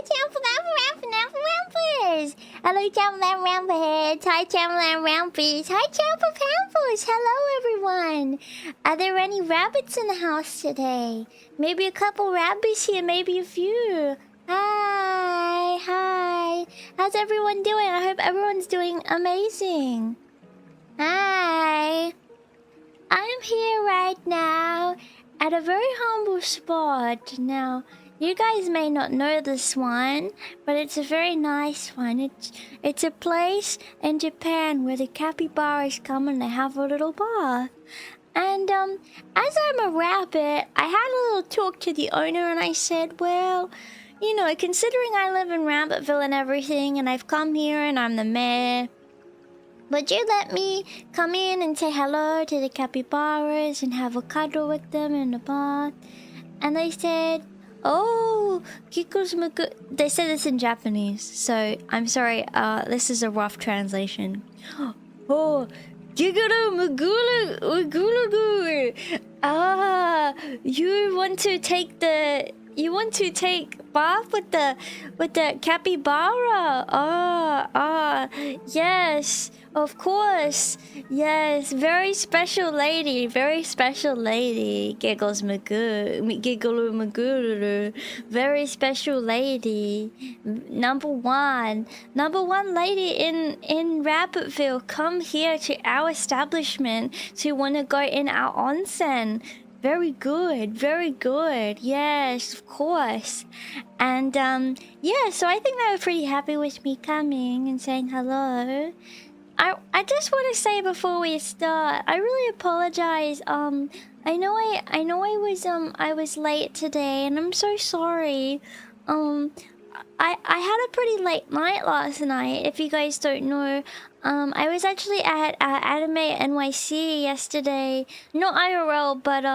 Champyons! Hello, Champyons! Hi, Champyons! Hi, Champyons! Hello, everyone! Are there any rabbits in the house today? Maybe a couple rabbits here, maybe a few. Hi. How's everyone doing? I hope everyone's doing amazing. Hi. I'm here right now at a very humble spot. Now, you guys may not know this one, but it's a very nice one. It's a place in Japan where the capybaras come and they have a little bath. And as I'm a rabbit, I had a little talk to the owner and I said, well, you know, considering I live in Rabbitville and everything, and I've come here and I'm the mayor, would you let me come in and say hello to the capybaras and have a cuddle with them in the bath? And they said, oh, they said this in Japanese, so I'm sorry, this is a rough translation. Oh, giguru muguru uguru. You want to take bath with the capybara? Yes, of course. Yes, very special lady. Giggles giggle maguru. Very special lady. Number one lady in Rabbitville. Come here to our establishment to want to go in our onsen. Very good. Yes, of course. And yeah, so I think they were pretty happy with me coming and saying hello. I just want to say before we start, I really apologize. I know I was late today, and I'm so sorry. I had a pretty late night last night. If you guys don't know, I was actually at Anime NYC yesterday. Not IRL, but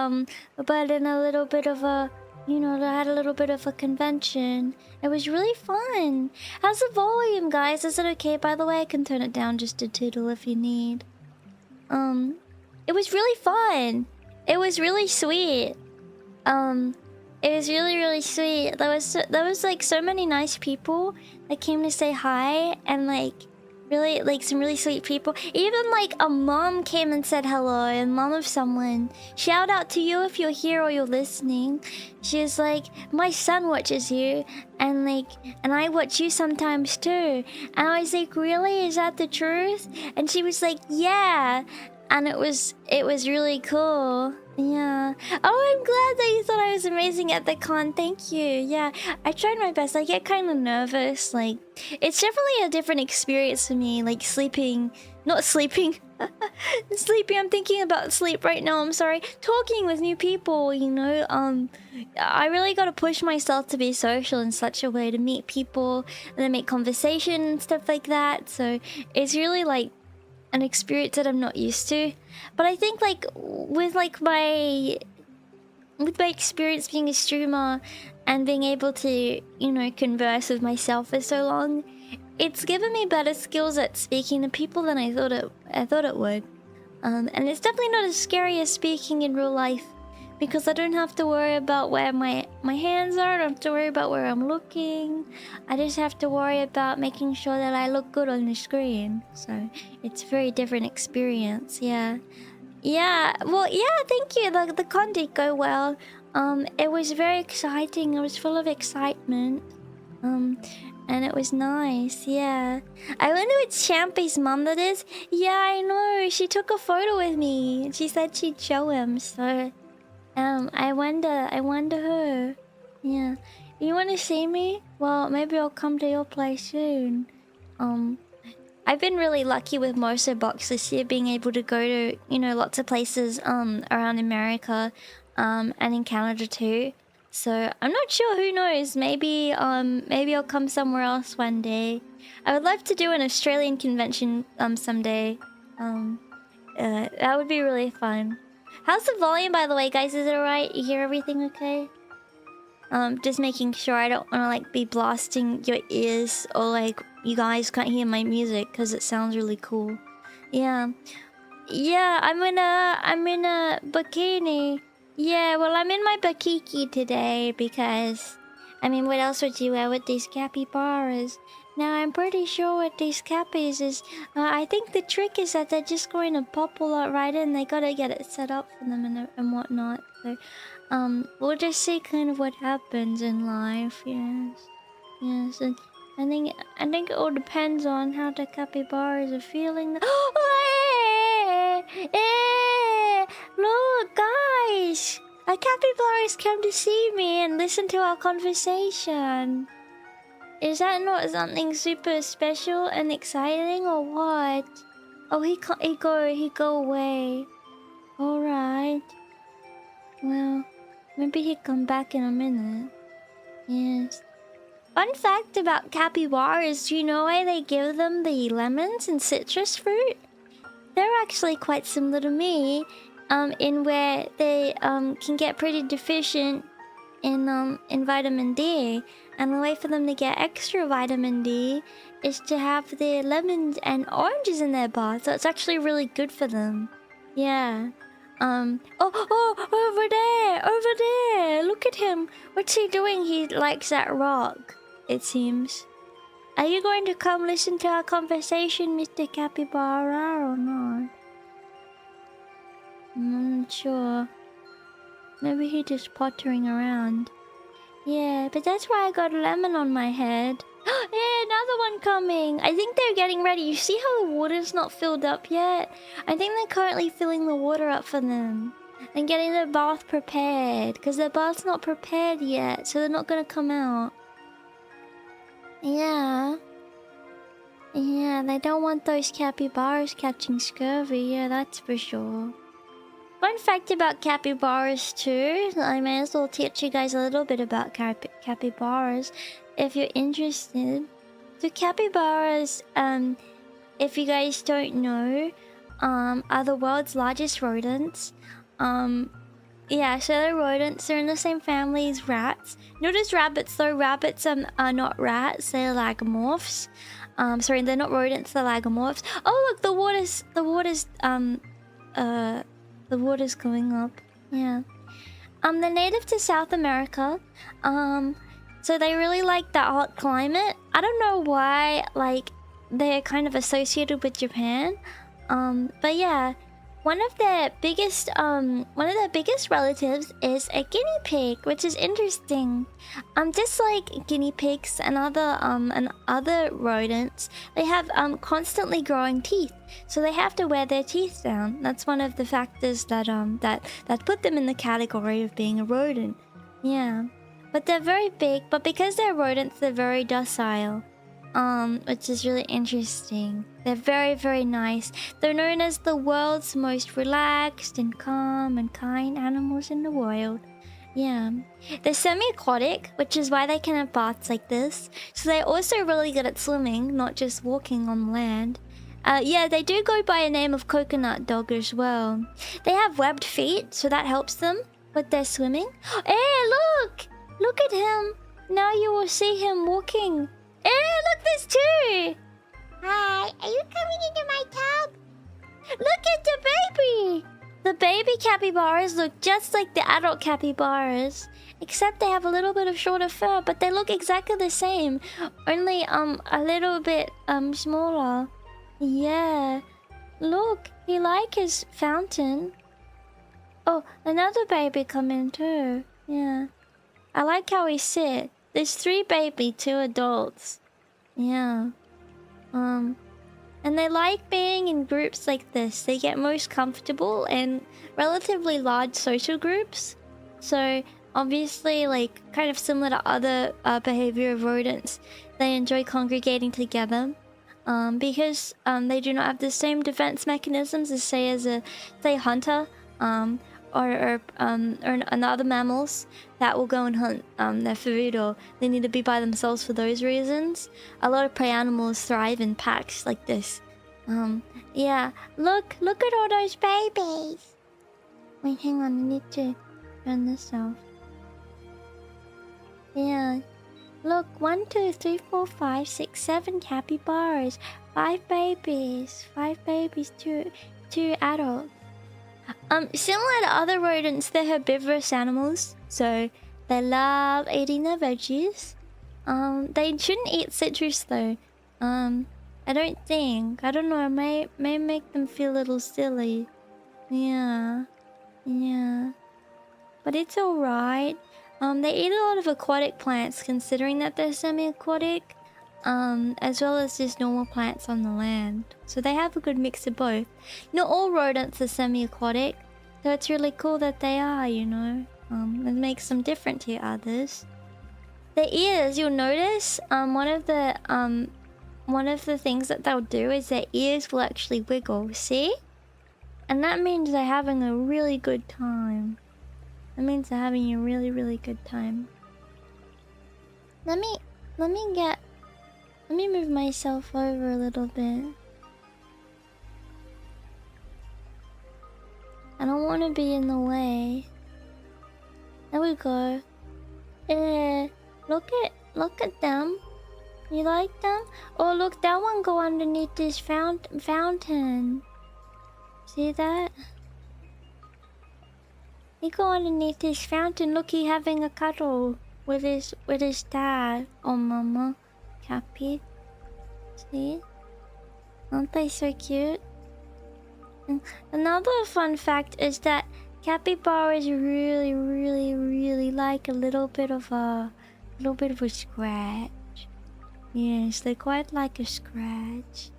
in a little bit of a, you know, I had a little bit of a convention. It was really fun. How's the volume, guys? Is it okay? By the way, I can turn it down just a tittle if you need. It was really fun. It was really sweet. It was really sweet. There was like so many nice people that came to say hi, and like really like some really sweet people. Even like a mom came and said hello, and mom of someone. Shout out to you if you're here or you're listening. She was like, my son watches you, and I watch you sometimes too. And I was like, really? Is that the truth? And she was like, yeah. And it was really cool. Yeah. Oh, I'm glad that you thought I was amazing at the con. Thank you. Yeah, I tried my best. I get kind of nervous. Like, it's definitely a different experience for me. Like not sleeping. Sleeping. I'm thinking about sleep right now. I'm sorry. Talking with new people, you know. I really got to push myself to be social in such a way to meet people and then make conversation and stuff like that. So it's really like an experience that I'm not used to. But I think like with my experience being a streamer and being able to, you know, converse with myself for so long, it's given me better skills at speaking to people than I thought it would. And it's definitely not as scary as speaking in real life, because I don't have to worry about where my hands are. I don't have to worry about where I'm looking. I just have to worry about making sure that I look good on the screen. So it's a very different experience. Yeah. Well, yeah. Thank you. The con did go well. It was very exciting. It was full of excitement. And it was nice. Yeah. I wonder it's Champy's mom that is. Yeah, I know. She took a photo with me. She said she'd show him. So. I wonder who. Yeah. You want to see me? Well, maybe I'll come to your place soon. I've been really lucky with Moso Box this year, being able to go to, you know, lots of places around America, and in Canada too. So I'm not sure. Who knows? Maybe I'll come somewhere else one day. I would love to do an Australian convention someday. That would be really fun. How's the volume, by the way, guys? Is it alright? You hear everything okay? Just making sure I don't want to like be blasting your ears, or like you guys can't hear my music because it sounds really cool. Yeah, I'm in a bikini. Yeah, well, I'm in my bakiki today because I mean, what else would you wear with these capybaras? Now, I'm pretty sure with these cappies is... I think the trick is that they're just going to pop a lot right in. They gotta get it set up for them and whatnot. So, we'll just see kind of what happens in life, yes. Yes, and I think it all depends on how the capybaras are feeling. Look, guys! A capybaras came to see me and listen to our conversation. Is that not something super special and exciting or what? Oh, he go away. All right. Well, maybe he'll come back in a minute. Yes. Fun fact about capybaras, do you know why they give them the lemons and citrus fruit? They're actually quite similar to me, in where they can get pretty deficient in vitamin D, and the way for them to get extra vitamin D is to have the lemons and oranges in their bath. So it's actually really good for them. Yeah. Over there! Look at him. What's he doing? He likes that rock, it seems. Are you going to come listen to our conversation, Mr. Capybara, or not? I'm not sure. Maybe he's just pottering around. Yeah, but that's why I got a lemon on my head. Yeah, another one coming. I think they're getting ready. You see how the water's not filled up yet? I think they're currently filling the water up for them and getting their bath prepared, because their bath's not prepared yet, so they're not gonna come out. Yeah. Yeah, they don't want those capybaras catching scurvy. Yeah, that's for sure. Fun fact about capybaras too. I may as well teach you guys a little bit about capybaras if you're interested. So capybaras, if you guys don't know, are the world's largest rodents. Yeah, so they're rodents. They're in the same family as rats. Notice rabbits though. Rabbits are not rats. They're lagomorphs. Sorry, they're not rodents. They're lagomorphs. Oh look, the water's going up. Yeah. They're native to South America. So they really like that hot climate. I don't know why, like, they're kind of associated with Japan. But yeah, one of their biggest relatives is a guinea pig, which is interesting. Just like guinea pigs and other rodents, they have constantly growing teeth, so they have to wear their teeth down. That's one of the factors that that put them in the category of being a rodent. Yeah, but they're very big. But because they're rodents, they're very docile. Which is really interesting. They're very, very nice. They're known as the world's most relaxed and calm and kind animals in the world. Yeah. They're semi-aquatic, which is why they can have baths like this. So they're also really good at swimming, not just walking on land. Yeah, they do go by a name of coconut dog as well. They have webbed feet, so that helps them with their swimming. Hey, look! Look at him! Now you will see him walking. Hey, look, there's two! Hi, are you coming into my tub? Look at the baby! The baby capybaras look just like the adult capybaras, except they have a little bit of shorter fur, but they look exactly the same, only a little bit smaller. Yeah. Look, he like his fountain. Oh, another baby come in too. Yeah. I like how he sit. There's 3 baby, 2 adults. Yeah. And they like being in groups like this. They get most comfortable in relatively large social groups. So obviously, like, kind of similar to other behavior of rodents, they enjoy congregating together. Because they do not have the same defense mechanisms as say a hunter. Or other mammals that will go and hunt their food, or they need to be by themselves for those reasons. A lot of prey animals thrive in packs like this. Yeah, look at all those babies. Wait, hang on, I need to turn this off. Yeah, look, 1, 2, 3, 4, 5, 6, 7 capybaras, 5 babies, 2 adults. Similar to other rodents, they're herbivorous animals, so They love eating their veggies. They shouldn't eat citrus though. I don't think. I don't know. It may make them feel a little silly. Yeah. Yeah. But it's alright. They eat a lot of aquatic plants considering that they're semi-aquatic. As well as just normal plants on the land. So they have a good mix of both. Not all rodents are semi-aquatic. So it's really cool that they are, you know. It makes them different to others. The ears, you'll notice, one of the things that they'll do is their ears will actually wiggle, see? And that means they're having a really good time. That means they're having a really, really good time. Let me move myself over a little bit. I don't want to be in the way. There we go. Look at them. You like them? Oh, look, that one go underneath this fountain. See that? He go underneath this fountain. Look, he having a cuddle with his dad. Oh, mama. Cappy. See? Aren't they so cute? And another fun fact is that capybaras really, really, really like a little bit of a scratch. Yes, they quite like a scratch.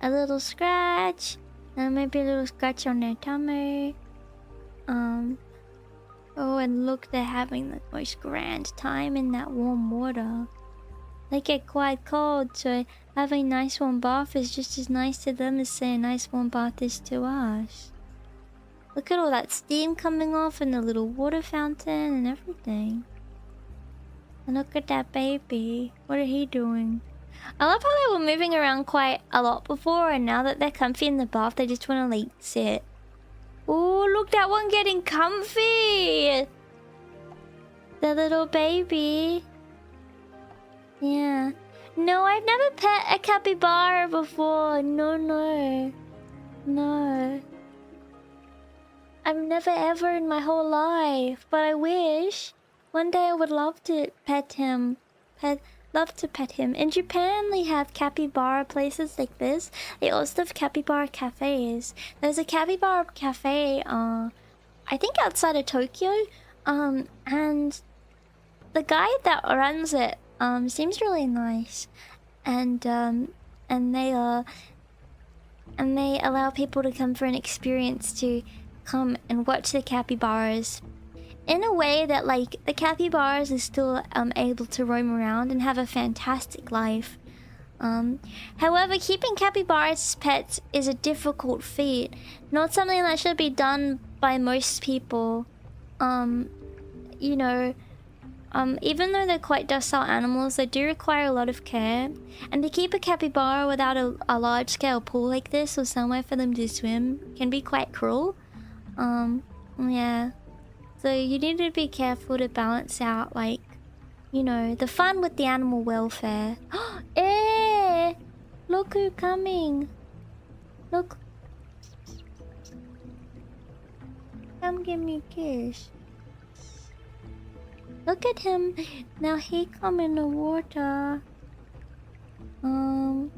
A little scratch, and maybe a little scratch on their tummy. Oh, and look, they're having the most grand time in that warm water. They get quite cold, so having a nice warm bath is just as nice to them as say a nice warm bath is to us. Look at all that steam coming off and the little water fountain and everything. And look at that baby. What are he doing? I love how they were moving around quite a lot before, and now that they're comfy in the bath, they just want to like sit. Oh, look, that one getting comfy! The little baby. Yeah. No, I've never pet a capybara before. No. I've never ever in my whole life, but I wish. One day I would love to pet him. Love to pet him. In Japan, they have capybara places like this. They also have capybara cafes. There's a capybara cafe, I think outside of Tokyo. And the guy that runs it, seems really nice. And they allow people to come for an experience to come and watch the capybaras. In a way that, like, the capybaras are still able to roam around and have a fantastic life. However, keeping capybaras as pets is a difficult feat. Not something that should be done by most people. You know, even though they're quite docile animals, they do require a lot of care. And to keep a capybara without a large-scale pool like this or somewhere for them to swim can be quite cruel. Yeah. So you need to be careful to balance out, like, you know, the fun with the animal welfare. Eh! Look who's coming. Look. Come give me a kiss. Look at him. Now he come in the water. And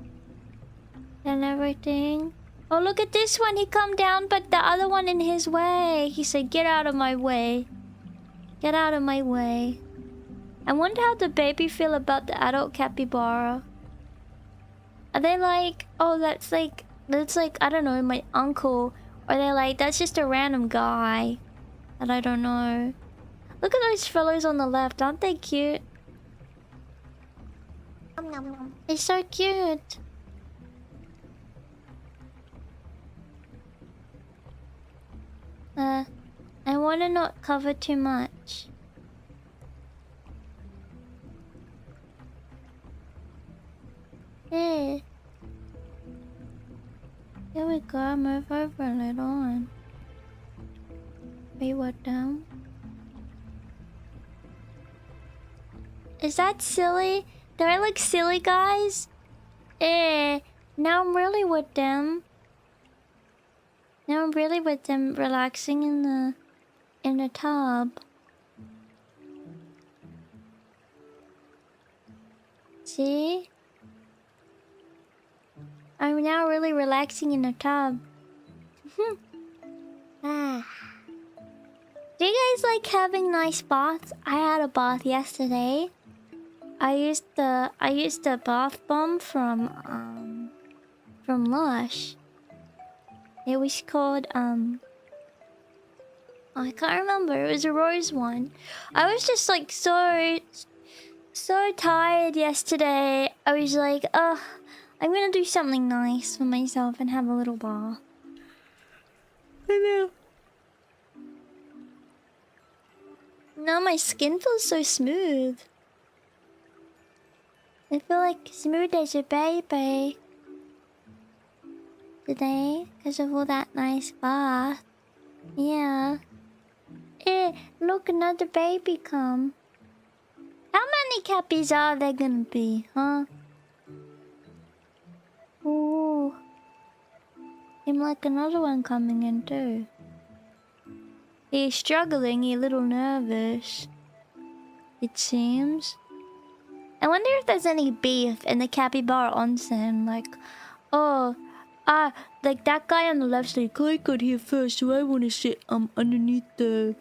everything. Oh, look at this one. He come down, but the other one in his way. He said, get out of my way. Get out of my way. I wonder how the baby feel about the adult capybara. Are they like, oh, that's like, I don't know, my uncle. Or they're like, that's just a random guy that I don't know. Look at those fellows on the left. Aren't they cute? They're so cute. I want to not cover too much. Hey. Here we go. Move over a little on. Wait, what down? Is that silly? Do I look silly, guys? Now I'm really with them. Now I'm really with them, relaxing in the tub. See? I'm now really relaxing in the tub. Ah. Do you guys like having nice baths? I had a bath yesterday. I used the bath bomb from Lush. It was called I can't remember. It was a rose one. I was just like so tired yesterday. I was like, ugh, I'm gonna do something nice for myself and have a little bath. I know. Now my skin feels so smooth. I feel like smooth as a baby today because of all that nice bath. Yeah. Look, another baby come. How many cappies are there gonna be, huh? Ooh. Seems like another one coming in too. He's struggling, he's a little nervous. It seems. I wonder if there's any beef in the Capybara onsen, like, oh, like that guy on the left's like, I got here first, so I wanna sit underneath the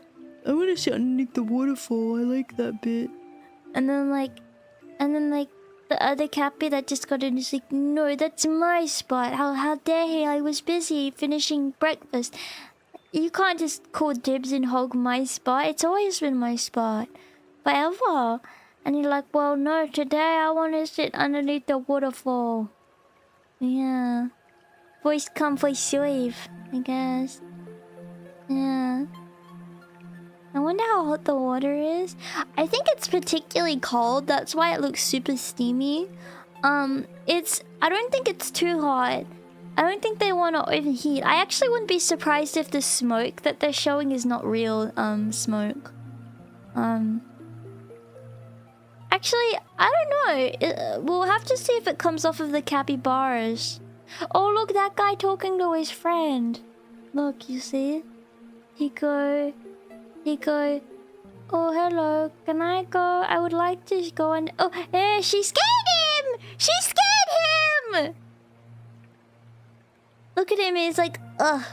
waterfall. I like that bit. And then the other Cappy that just got in is like, no, that's my spot. How dare he? I was busy finishing breakfast. You can't just call dibs and hog my spot. It's always been my spot. Forever. And you're like, well, no, today I want to sit underneath the waterfall. Yeah. Voice come, voice serve, I guess. Yeah. I wonder how hot the water is. I think it's particularly cold. That's why it looks super steamy. I don't think it's too hot. I don't think they want to overheat. I actually wouldn't be surprised if the smoke that they're showing is not real smoke. Actually, I don't know. We'll have to see if it comes off of the capybaras. Oh, look, that guy talking to his friend. Look, you see? He go, oh, hello, can I go? I would like to go and... Oh, she scared him! She scared him! Look at him, he's like, ugh.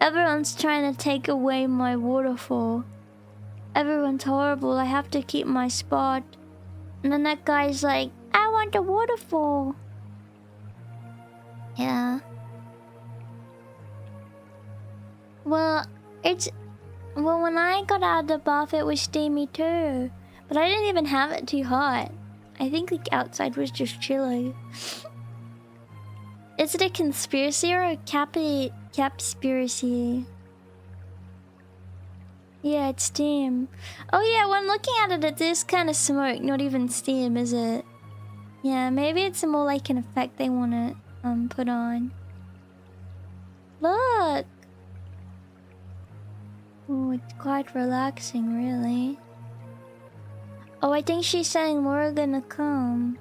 Everyone's trying to take away my waterfall. Everyone's horrible, I have to keep my spot. And then that guy's like, I want a waterfall. Yeah. Well, when I got out of the bath, it was steamy too. But I didn't even have it too hot. I think the outside was just chilly. Is it a conspiracy or a capspiracy? Yeah, it's steam. Oh yeah, when looking at it, it is kind of smoke, not even steam, is it? Yeah, maybe it's more like an effect they want to put on. Look! Oh, it's quite relaxing, really. Oh, I think she's saying more are gonna come.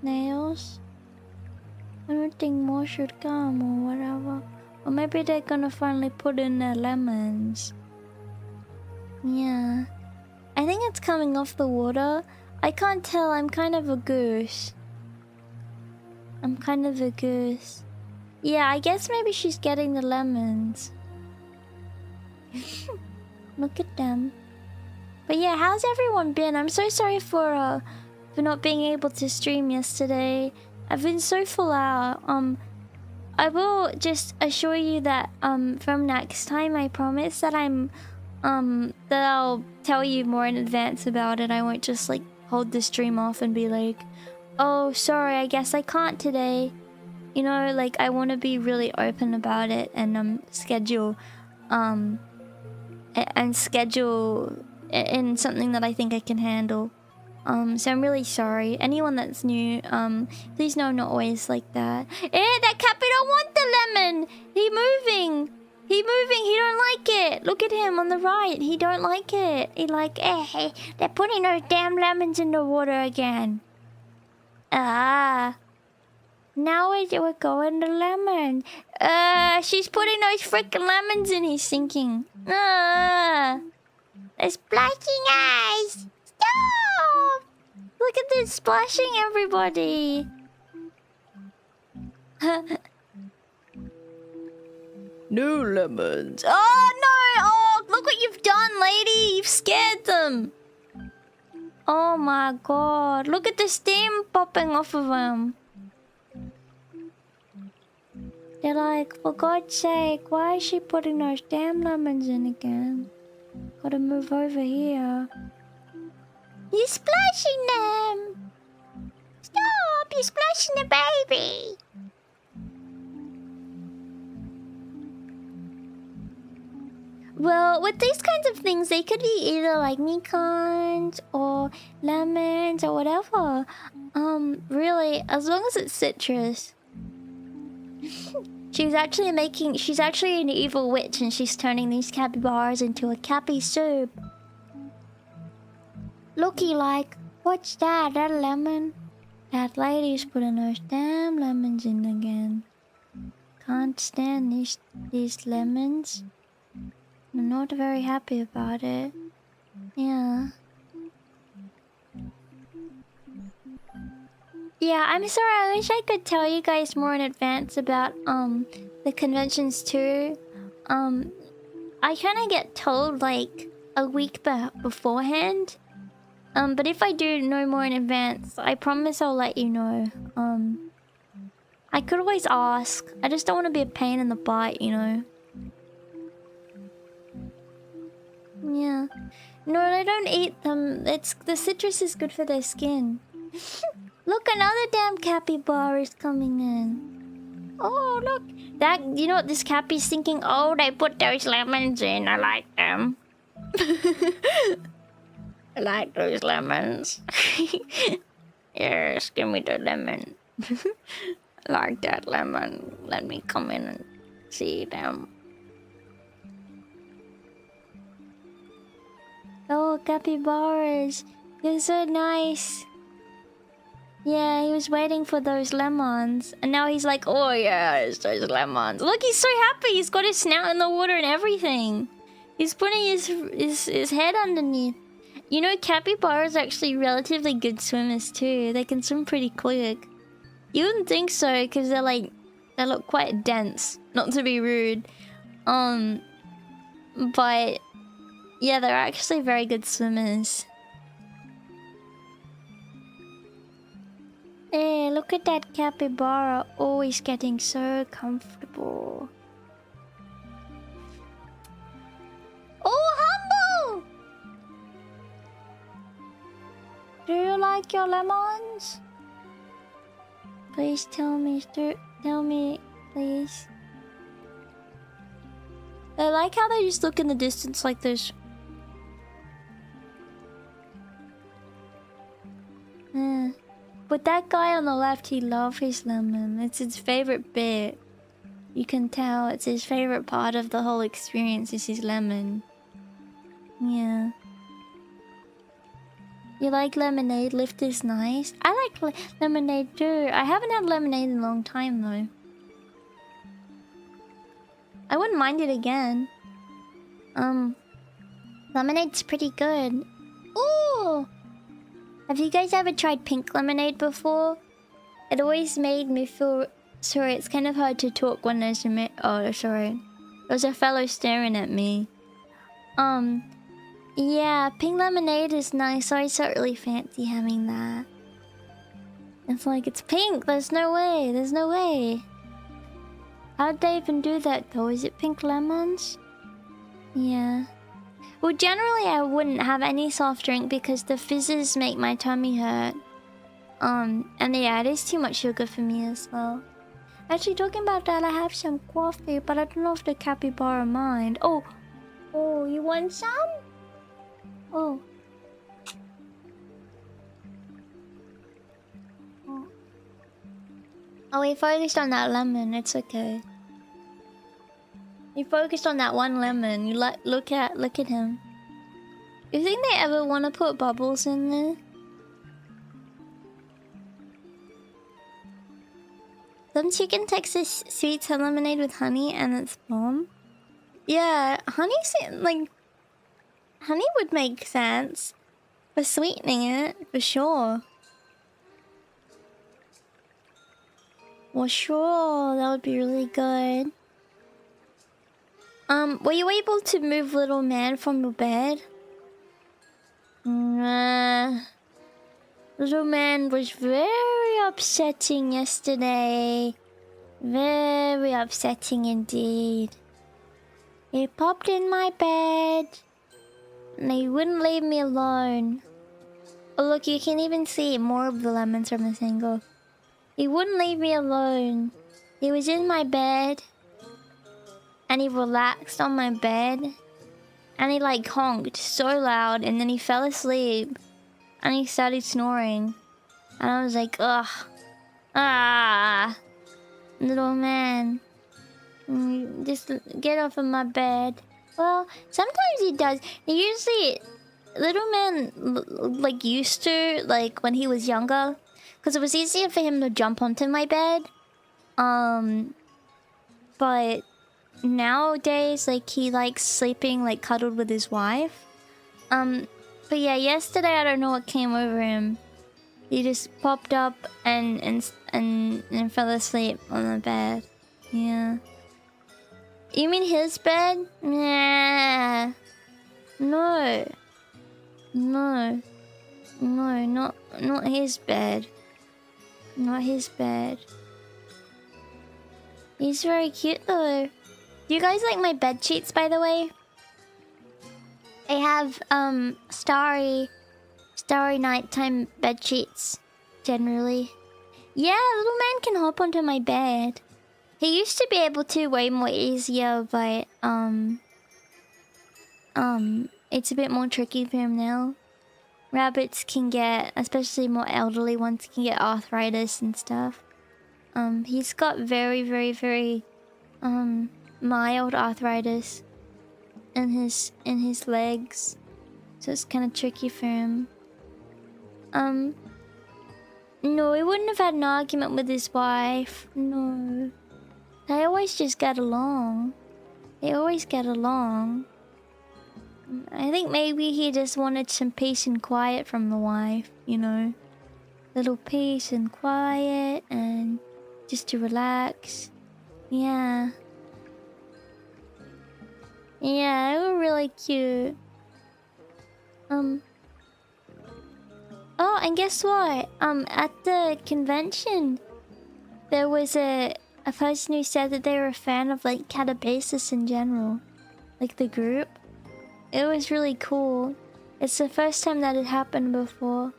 Nails? I don't think more should come or whatever. Or maybe they're gonna finally put in their lemons. Yeah. I think it's coming off the water. I can't tell, I'm kind of a goose. Yeah, I guess maybe she's getting the lemons. Look at them. But yeah, how's everyone been? I'm so sorry for not being able to stream yesterday. I've been so full out. I will just assure you that from next time, I promise that that I'll tell you more in advance about it. I won't just like hold the stream off and be like, oh, sorry, I guess I can't today. You know, like I want to be really open about it and schedule in something that I think I can handle. So I'm really sorry. Anyone that's new, please know I'm not always like that. That Cappy don't want the lemon! He moving! He don't like it! Look at him on the right, he don't like it. He like, hey, they're putting those damn lemons in the water again. Now we're going to lemon. She's putting those freaking lemons in, he's thinking. There's splashing eyes! Stop! Look at this, splashing everybody. No lemons. Oh no! Oh, look what you've done, lady. You've scared them. Oh my god. Look at the steam popping off of them. They're like, for God's sake, why is she putting those damn lemons in again? Gotta move over here. You're splashing them! Stop! You're splashing the baby! Well, with these kinds of things, they could be either like mekons or lemons or whatever. Really, as long as it's citrus. She's actually an evil witch and she's turning these capybaras into a cappy soup. Looky like, what's that? That a lemon? That lady's putting those damn lemons in again. Can't stand these lemons. I'm not very happy about it. Yeah. Yeah, I'm sorry. I wish I could tell you guys more in advance about the conventions too. I kind of get told like a week beforehand. But if I do know more in advance, I promise I'll let you know. I could always ask. I just don't want to be a pain in the butt, you know. Yeah. No, they don't eat them. The citrus is good for their skin. Look, another damn capybara is coming in. Oh, look. That, you know what this cappy's thinking? Oh, they put those lemons in. I like them. I like those lemons. Yes, give me the lemon. I like that lemon. Let me come in and see them. Oh, capybaras. You're so nice. Yeah, he was waiting for those lemons. And now he's like, oh yeah, it's those lemons. Look, he's so happy. He's got his snout in the water and everything. He's putting his head underneath. You know, capybaras are actually relatively good swimmers too. They can swim pretty quick. You wouldn't think so, because they look quite dense. Not to be rude. But yeah, they're actually very good swimmers. Hey, look at that capybara, always getting so comfortable. Oh, Humble! Do you like your lemons? Please tell me, please. I like how they just look in the distance like this. But that guy on the left, he loves his lemon. It's his favorite bit. You can tell it's his favorite part of the whole experience is his lemon. Yeah. You like lemonade? Lift is nice. I like lemonade too. I haven't had lemonade in a long time though. I wouldn't mind it again. Lemonade's pretty good. Ooh! Have you guys ever tried pink lemonade before? It always made me feel... Sorry, it's kind of hard to talk when there's a... Oh, sorry. There's a fellow staring at me. Yeah, pink lemonade is nice. I just don't really fancy having that. It's like, it's pink. There's no way. There's no way. How'd they even do that though? Is it pink lemons? Yeah. Well, generally I wouldn't have any soft drink because the fizzes make my tummy hurt. And yeah, it is too much sugar for me as well. Actually, talking about that, I have some coffee, but I don't know if the capybara mind. Oh, you want some? Oh. Oh, we focused on that lemon. It's okay. You focused on that one lemon. You look at him. You think they ever want to put bubbles in there? Some chicken Texas sweets and lemonade with honey, and it's bomb. Yeah, honey would make sense for sweetening it for sure. Well, sure, that would be really good. Were you able to move little man from your bed? Little man was very upsetting yesterday. Very upsetting indeed. He popped in my bed and he wouldn't leave me alone. Oh look, you can even see more of the lemons from this angle. He wouldn't leave me alone. He was in my bed and he relaxed on my bed and he like honked so loud and then he fell asleep and he started snoring and I was like, ugh, little man, just get off of my bed. Well, sometimes he does. He usually, little man like used to, like when he was younger, because it was easier for him to jump onto my bed. But nowadays, like he likes sleeping like cuddled with his wife. But yeah, yesterday I don't know what came over him. He just popped up and fell asleep on the bed. Yeah. You mean his bed? Nah. No. No. No, not his bed. Not his bed. He's very cute though. Do you guys like my bed sheets, by the way? I have starry nighttime bed sheets generally. Yeah, little man can hop onto my bed. He used to be able to way more easier, but it's a bit more tricky for him now. Rabbits can get, especially more elderly ones, can get arthritis and stuff. He's got very mild arthritis in his legs, so it's kind of tricky for him. No, he wouldn't have had an argument with his wife. No, they always just get along. They always get along. I think maybe he just wanted some peace and quiet from the wife, you know, little peace and quiet and just to relax. Yeah. Yeah, they were really cute. Oh, and guess what? At the convention, there was a person who said that they were a fan of like Capybaras in general, like the group. It was really cool. It's the first time that had happened before.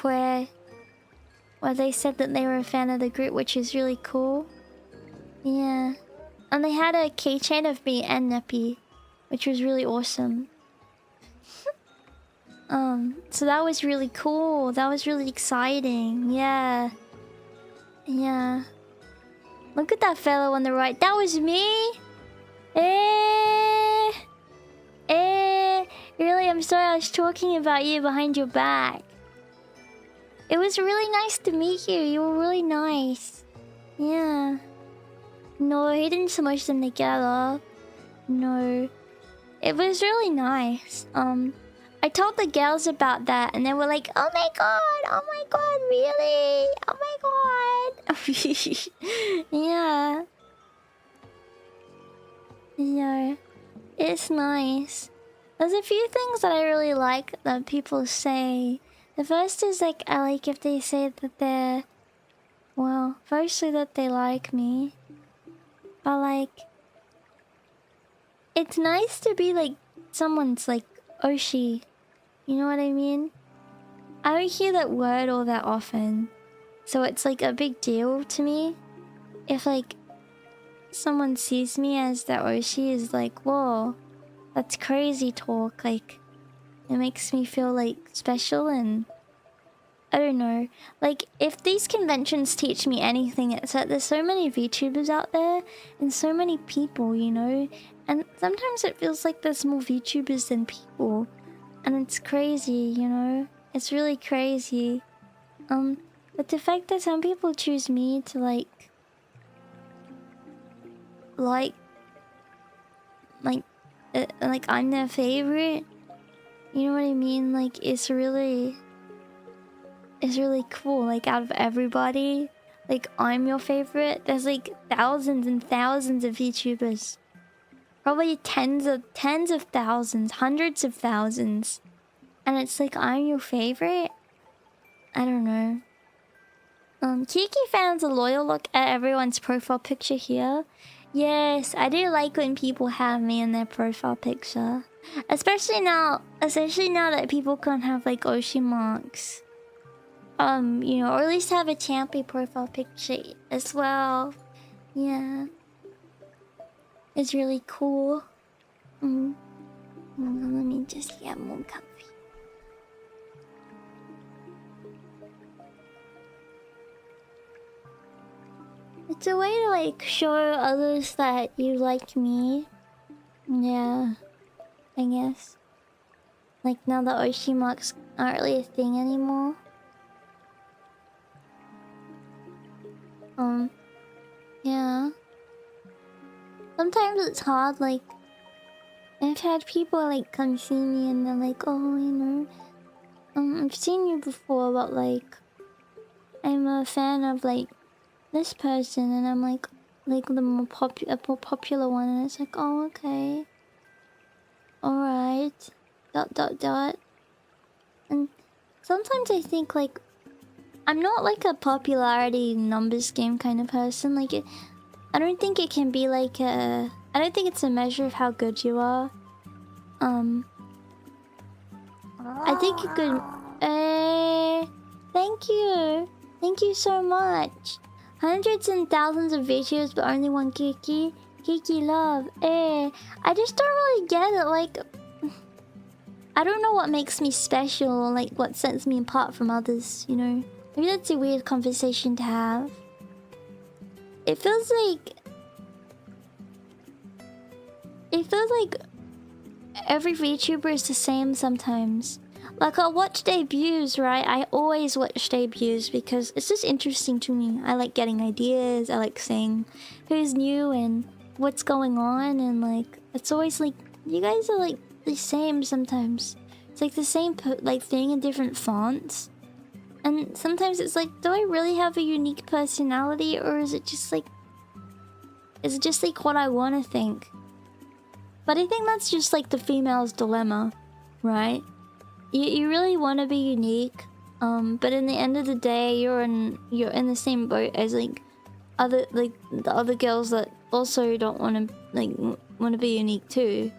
Where they said that they were a fan of the group, which is really cool. Yeah. And they had a keychain of me and Neppy, which was really awesome. So that was really cool. That was really exciting. Yeah. Yeah. Look at that fellow on the right. That was me? Really, I'm sorry I was talking about you behind your back. It was really nice to meet you. You were really nice. Yeah. No, he didn't smush them together. No. It was really nice. I told the girls about that and they were like, oh my god, really? Oh my god. Yeah. Yeah. It's nice. There's a few things that I really like that people say. The first is like, I like if they say that they're... Well, firstly that they like me. But like... It's nice to be like someone's like Oshi. You know what I mean? I don't hear that word all that often. So it's like a big deal to me. If like someone sees me as the Oshi is like, whoa, that's crazy talk. Like, it makes me feel like special and I don't know. Like, if these conventions teach me anything, it's that there's so many VTubers out there and so many people, you know? And sometimes it feels like there's more VTubers than people. And it's crazy, you know? It's really crazy. But the fact that some people choose me to like I'm their favorite, you know what I mean? Like, it's really is really cool. Like out of everybody, like I'm your favorite. There's like thousands and thousands of VTubers. Probably tens of thousands, hundreds of thousands. And it's like I'm your favorite? I don't know. Kiki fans a loyal look at everyone's profile picture here. Yes, I do like when people have me in their profile picture. Especially now that people can have like Oshi marks. You know, or at least have a Champy profile picture as well. Yeah. It's really cool. Let me just get more comfy. It's a way to like show others that you like me. Yeah, I guess. Like now the Oshi marks aren't really a thing anymore. Yeah. Sometimes it's hard, like I've had people like come see me and they're like, oh, you know, I've seen you before, but like I'm a fan of like this person, and I'm like the more popular one, and it's like, oh, okay, all right, ... And sometimes I think like I'm not like a popularity numbers game kind of person. Like I don't think it can be like I don't think it's a measure of how good you are. I think you could. Thank you so much. Hundreds and thousands of VTubers, but only one Kiki. Kiki love. I just don't really get it. Like, I don't know what makes me special, like what sets me apart from others, you know? Maybe that's a weird conversation to have. It feels like every VTuber is the same sometimes. Like I'll watch debuts, right? I always watch debuts because it's just interesting to me. I like getting ideas. I like seeing who's new and what's going on, and like it's always like you guys are like the same sometimes. It's like the same like thing in different fonts. And sometimes it's like, do I really have a unique personality, or is it just like what I want to think? But I think that's just like the female's dilemma, right? You really want to be unique, but in the end of the day, you're in the same boat as like the other girls that also don't want to be unique too.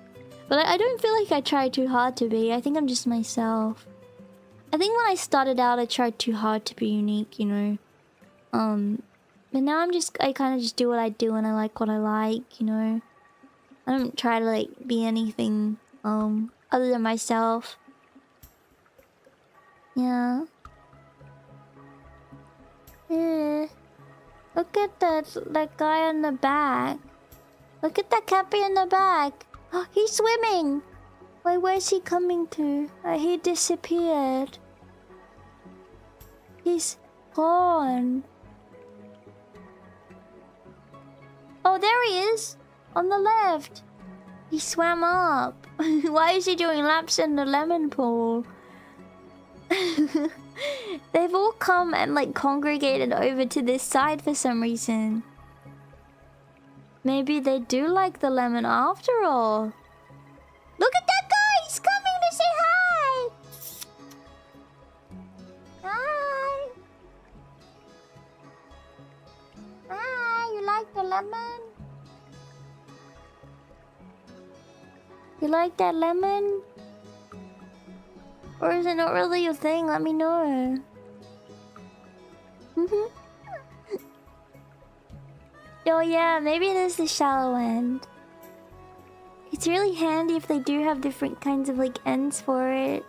But I don't feel like I try too hard to be. I think I'm just myself. I think when I started out, I tried too hard to be unique, you know. But now I kind of just do what I do, and I like what I like, you know. I don't try to like be anything other than myself. Yeah. Look at that guy in the back. Look at that Cappy in the back. Oh, he's swimming. Wait, where's he coming to? He disappeared. He's gone. Oh, there he is. On the left. He swam up. Why is he doing laps in the lemon pool? They've all come and like congregated over to this side for some reason. Maybe they do like the lemon after all. Look at that guy! He's coming to say hi! Hi! Hi, you like the lemon? You like that lemon? Or is it not really your thing? Let me know. Oh yeah, maybe it is the shallow end. It's really handy if they do have different kinds of like ends for it.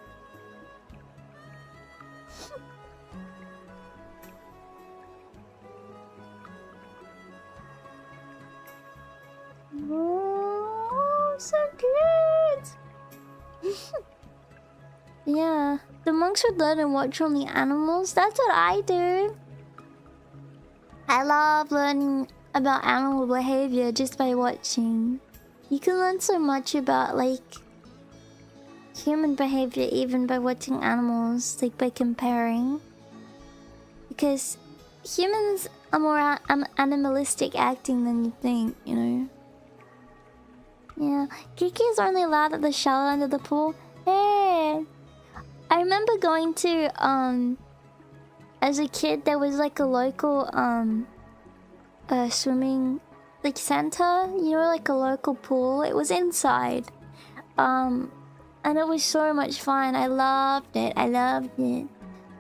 Oh, so cute! Yeah, the monks should learn and watch only animals. That's what I do. I love learning about animal behavior just by watching. You can learn so much about like human behavior even by watching animals, like by comparing. Because humans are more animalistic acting than you think, you know? Yeah. Kiki is only allowed at the shallow end of the pool. Hey! I remember going to, as a kid, there was like a local, swimming, like center, you know, like a local pool. It was inside. And it was so much fun. I loved it.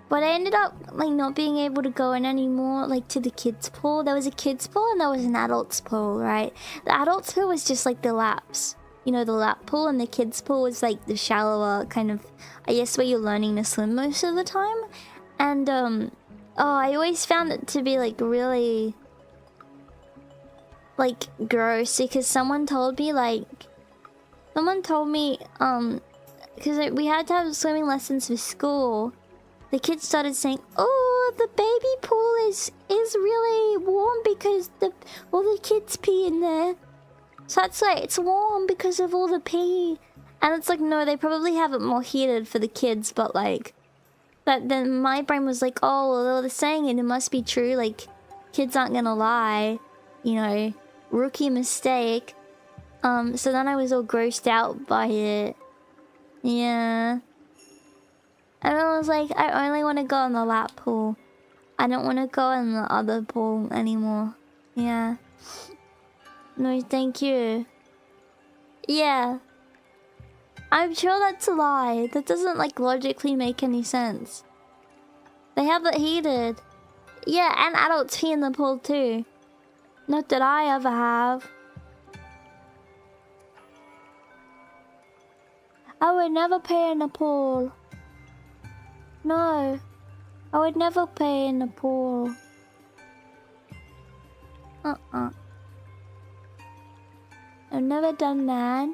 But I ended up, like, not being able to go in anymore, like, to the kids' pool. There was a kids' pool and there was an adults' pool, right? The adults' pool was just, like, the laps. You know, the lap pool, and the kids' pool was, like, the shallower kind of, I guess, where you're learning to swim most of the time. And, I always found it to be, like, really, like, gross. Because someone told me, because we had to have swimming lessons for school. The kids started saying, "Oh, the baby pool is really warm because all the kids pee in there." So that's like, it's warm because of all the pee. And it's like, no, they probably have it more heated for the kids, but like... But then my brain was like, oh, well, they're saying it must be true. Like, kids aren't gonna lie. You know, rookie mistake. So then I was all grossed out by it. Yeah. And I was like, I only want to go in the lap pool. I don't want to go in the other pool anymore. Yeah. No, thank you. Yeah. I'm sure that's a lie. That doesn't, like, logically make any sense. They have it heated. Yeah, and adults pee in the pool too. Not that I ever have. I would never pee in the pool. No, I would never pee in the pool. I've never done that.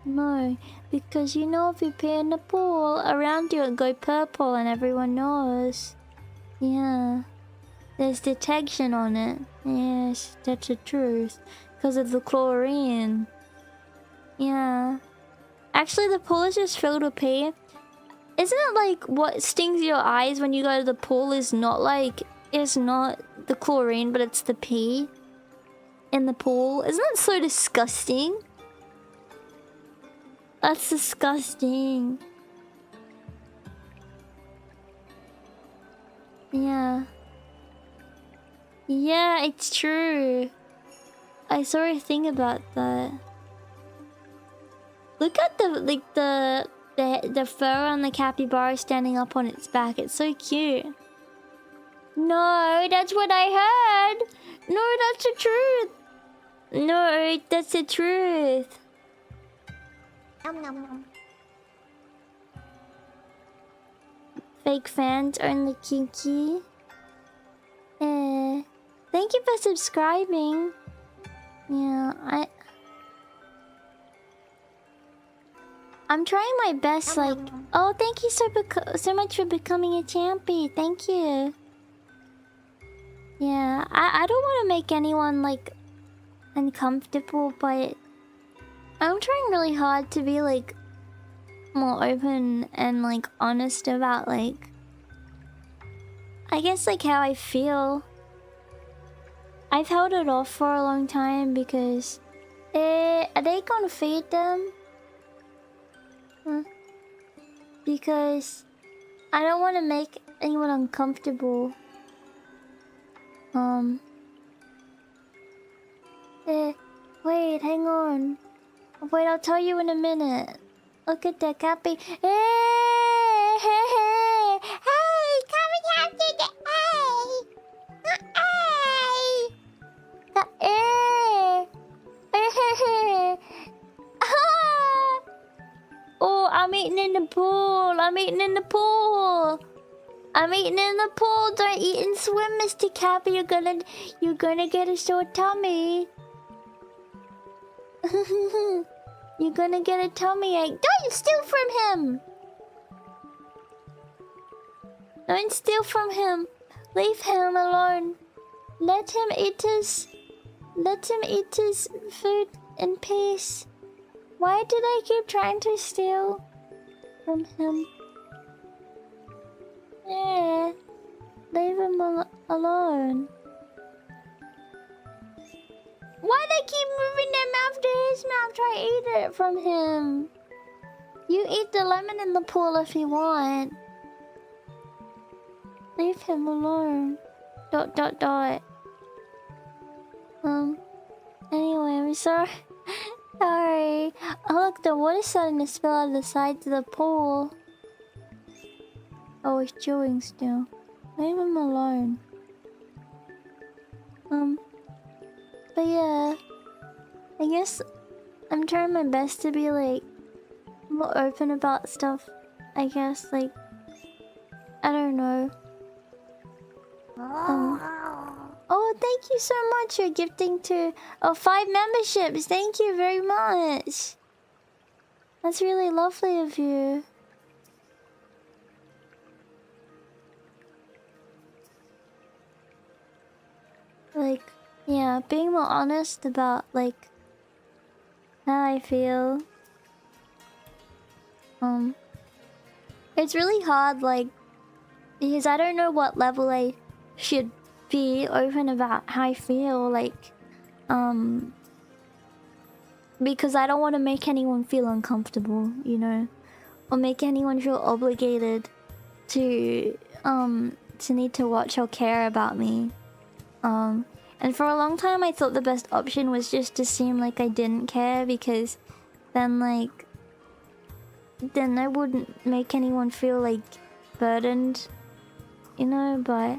No, because you know if you pee in the pool, around you it'll go purple and everyone knows. Yeah. There's detection on it. Yes, that's the truth. Because of the chlorine. Yeah. Actually, the pool is just filled with pee. Isn't it like what stings your eyes when you go to the pool is not like... It's not the chlorine, but it's the pee in the pool? Isn't that so disgusting? That's disgusting. Yeah. Yeah, it's true. I saw a thing about that. Look at the fur on the capybara standing up on its back. It's so cute. No, that's what I heard. No, that's the truth. No, that's the truth. Nom, nom, nom. Fake fans only kinky. Thank you for subscribing. Yeah, I'm trying my best, like... Oh, thank you so much for becoming a champion. Thank you. Yeah, I don't want to make anyone, like, uncomfortable, but... I'm trying really hard to be, like, more open and, like, honest about, like... I guess, like, how I feel. I've held it off for a long time because... are they gonna feed them? Because I don't want to make anyone uncomfortable. Wait, hang on. Wait, I'll tell you in a minute. Look at that Cappy. Hey, come here to the Oh, I'm eating in the pool. I'm eating in the pool. Don't eat and swim, Mr. Cappy. You're gonna get a sore tummy. You're gonna get a tummy ache. Don't steal from him. Don't steal from him. Leave him alone. Let him eat his food in peace. Why did I keep trying to steal from him? Yeah. Leave him alone. Why they keep moving their mouth to his mouth? Try to eat it from him. You eat the lemon in the pool if you want. Leave him alone. ... Anyway, I'm sorry. Sorry. Oh look, the water's starting to spill out of the sides of the pool. Oh, he's chewing still. Leave him alone. But yeah, I guess I'm trying my best to be like more open about stuff. I guess like I don't know. Oh, thank you so much. You're gifting to 5 memberships. Thank you very much. That's really lovely of you. Like, yeah, being more honest about like how I feel. It's really hard, like, because I don't know what level I should be open about how I feel, like, because I don't want to make anyone feel uncomfortable, you know, or make anyone feel obligated to need to watch or care about me. And for a long time I thought the best option was just to seem like I didn't care, because then I wouldn't make anyone feel like burdened, you know. But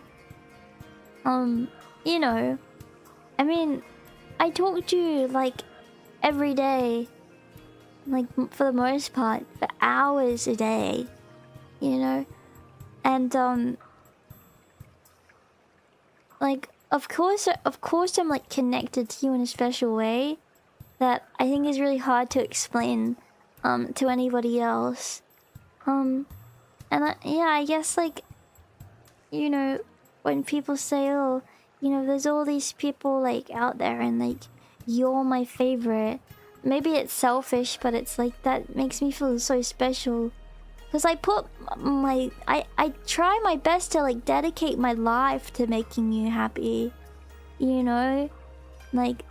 you know, I mean, I talk to you like every day, like for the most part, for hours a day, you know. And like of course I'm like connected to you in a special way that I think is really hard to explain to anybody else. And yeah, I guess like, you know, when people say, oh, you know, there's all these people like out there and like you're my favorite, maybe it's selfish, but it's like that makes me feel so special, because I try my best to like dedicate my life to making you happy, you know. Like,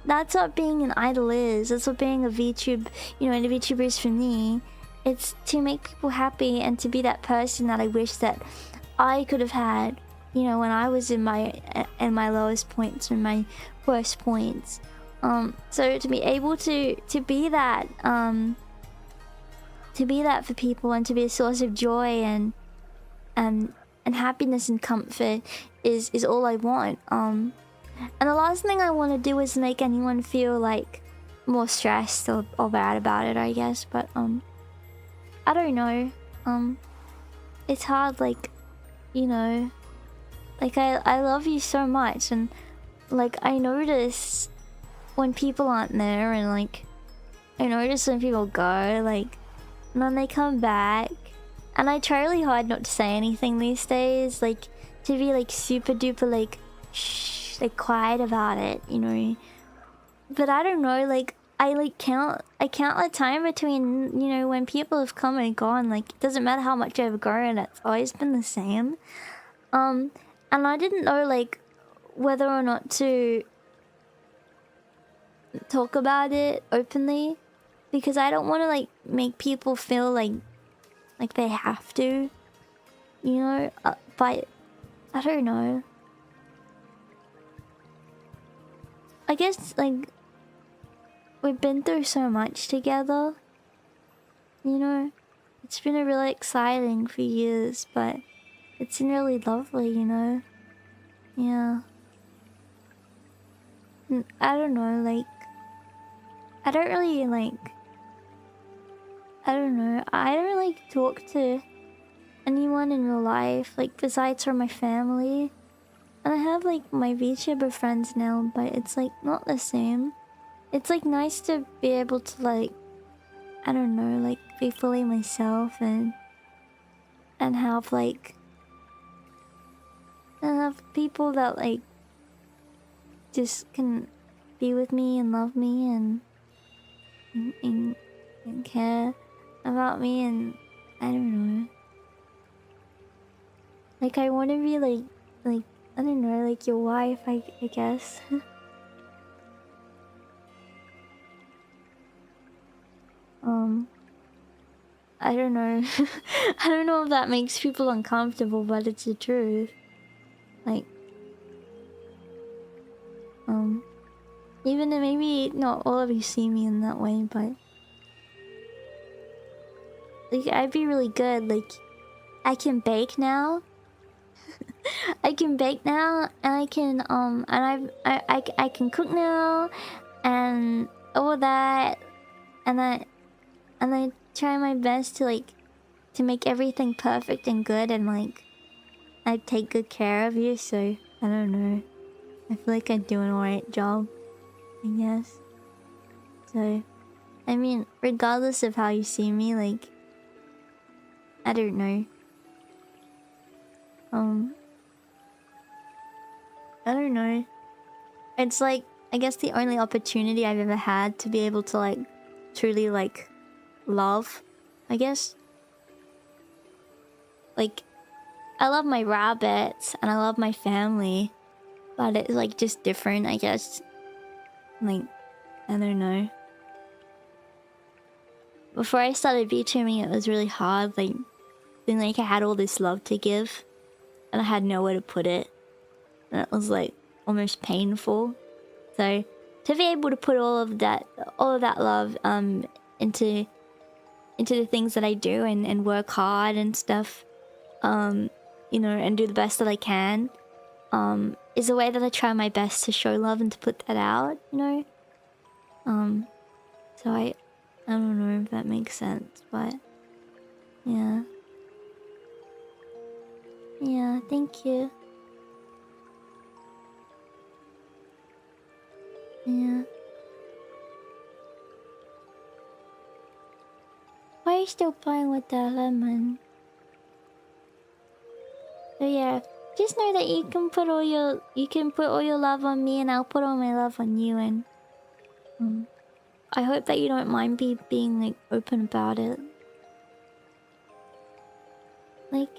that's what being an idol is. That's what being a VTuber, you know, and a VTuber is for me. It's to make people happy and to be that person that I wish that I could have had, you know, when I was in my lowest points and my worst points. So to be able to be that, for people, and to be a source of joy and happiness and comfort is all I want. And the last thing I want to do is make anyone feel like more stressed or bad about it, I guess. But I don't know. It's hard, like, you know, like I love you so much, and like I notice when people aren't there, and like I notice when people go, like, and then they come back, and I try really hard not to say anything these days, like to be like super duper like shh, like quiet about it, you know. But I don't know, like I count the time between, you know, when people have come and gone. Like, it doesn't matter how much I've grown, it's always been the same. And I didn't know like whether or not to talk about it openly, because I don't want to like make people feel like they have to, you know. But I don't know. I guess like we've been through so much together, you know. It's been a really exciting few years, but it's been really lovely, you know. Yeah. I don't know, like I don't really like, I don't know, I don't really talk to anyone in real life, like besides from my family. And I have like my VTuber friends now, but it's like not the same. It's like nice to be able to like, I don't know, like be fully myself and have like, and have people that like just can be with me and love me and care about me, and I don't know. Like I want to be like I don't know, like your wife, I guess. I don't know. I don't know if that makes people uncomfortable, but it's the truth. Like, even if maybe not all of you see me in that way, but like I'd be really good. Like, I can bake now. I can bake now, and I can I can cook now, and all that, and I try my best to like to make everything perfect and good, and like I take good care of you. So I don't know. I feel like I do an alright job, I guess. So I mean, regardless of how you see me, like I don't know. I don't know. It's like, I guess the only opportunity I've ever had to be able to like truly like love, I guess. Like, I love my rabbits and I love my family, but it's like just different, I guess. Like, I don't know. Before I started VTubing, it was really hard, like, feeling like I had all this love to give and I had nowhere to put it. And it was like almost painful. So to be able to put all of that love into the things that I do and work hard and stuff, you know, and do the best that I can, is a way that I try my best to show love and to put that out, you know. So I don't know if that makes sense, but yeah. Yeah, thank you. Yeah. Why are you still playing with that lemon? So yeah, just know that you can put all your love on me, and I'll put all my love on you. And I hope that you don't mind being like open about it. Like,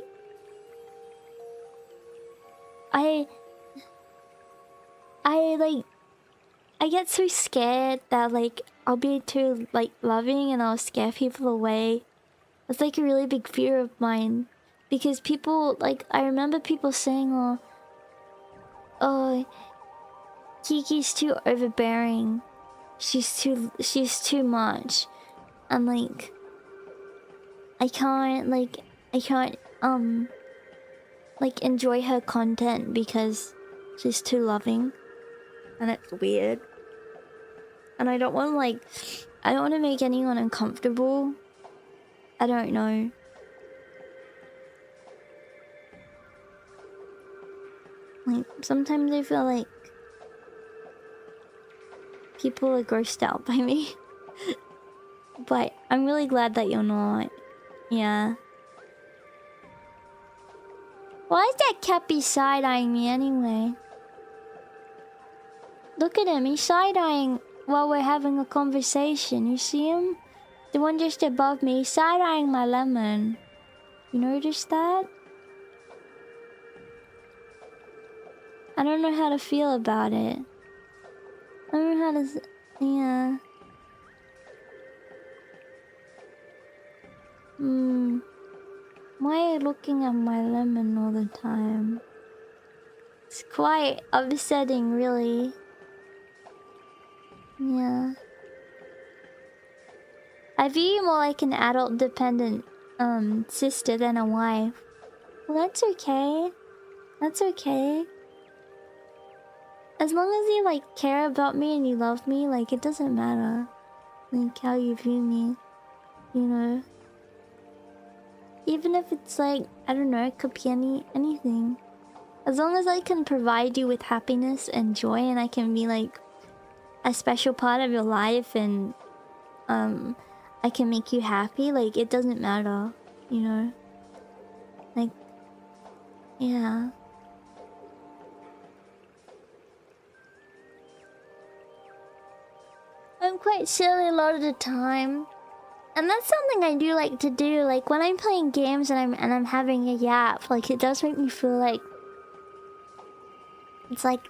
I get so scared that like I'll be too like loving and I'll scare people away. It's like a really big fear of mine, because people, like, I remember people saying, oh, Kiki's too overbearing. She's too much. And like I can't like enjoy her content because she's too loving. And it's weird. And I don't want to make anyone uncomfortable. I don't know. Like, sometimes I feel like people are grossed out by me. But I'm really glad that you're not. Yeah. Why is that Cappy side-eyeing me anyway? Look at him, he's side-eyeing while we're having a conversation. You see him? The one just above me, he's side-eyeing my lemon. You noticed that? I don't know how to feel about it. I don't know how to... Yeah. Why are you looking at my lemon all the time? It's quite upsetting, really. Yeah. I view you more like an adult-dependent sister than a wife. Well, that's okay. That's okay. As long as you like care about me and you love me, like it doesn't matter like how you view me, you know. Even if it's like, I don't know, it could be anything. As long as I can provide you with happiness and joy, and I can be like a special part of your life, and I can make you happy, like it doesn't matter, you know. Like, yeah. I'm quite silly a lot of the time. And that's something I do like to do. Like when I'm playing games and I'm having a yap, like it does make me feel like it's like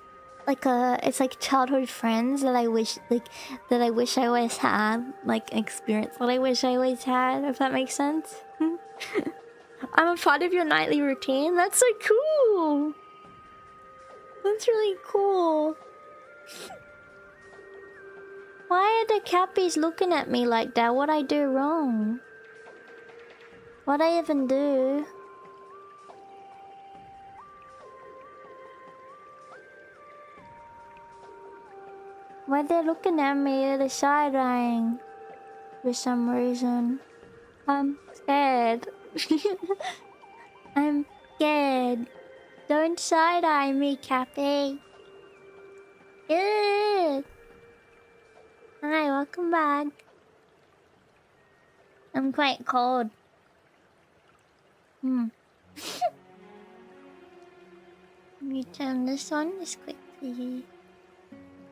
childhood friends that I wish I always had, like an experience that I wish I always had, if that makes sense. I'm a part of your nightly routine. That's so cool. That's really cool. Why are the Cappies looking at me like that? What'd I do wrong? What'd I even do? Why they looking at me with a side-eyeing? For some reason. I'm scared. I'm scared. Don't side-eye me, Cappy. Good. Hi, welcome back. I'm quite cold. Let me turn this on just quickly.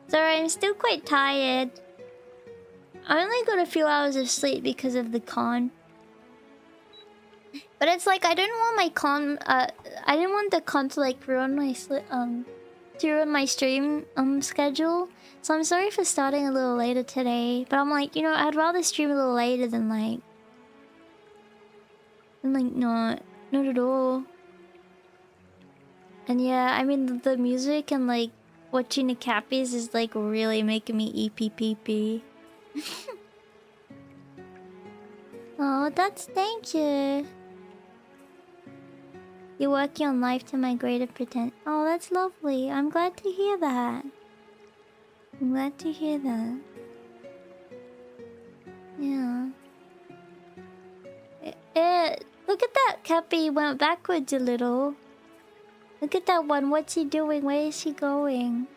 Sorry, I'm still quite tired. I only got a few hours of sleep because of the con. But it's like I didn't want my con. I didn't want the con to like ruin my stream schedule. So I'm sorry for starting a little later today. But I'm like, you know, I'd rather stream a little later than not at all. And yeah, I mean the music and like watching the Cappies is like really making me EPPP. Oh, thank you. You're working on life to my greater potential. Oh, that's lovely. I'm glad to hear that. I'm glad to hear that. Yeah. Look at that Cappy went backwards a little. Look at that one. What's he doing? Where is he going?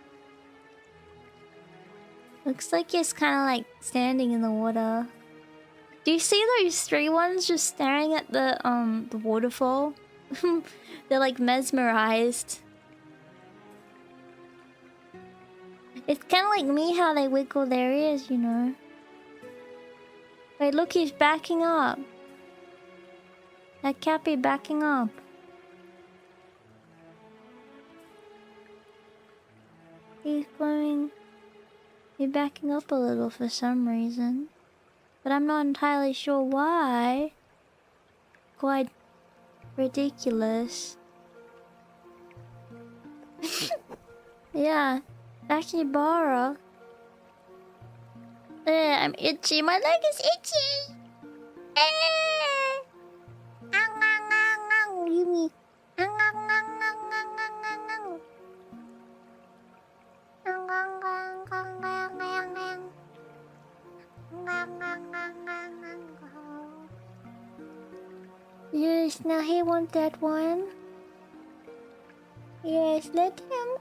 Looks like he's kind of like standing in the water. Do you see those three ones just staring at the waterfall? They're like mesmerized. It's kind of like me how they wiggle their ears, you know. Wait, look, he's backing up. That Cappy backing up. He's backing up a little for some reason. But I'm not entirely sure why. Quite ridiculous. Yeah, Capybara. I'm itchy. My leg is itchy. Yumi. Yes, now he wants that one. Yes, let him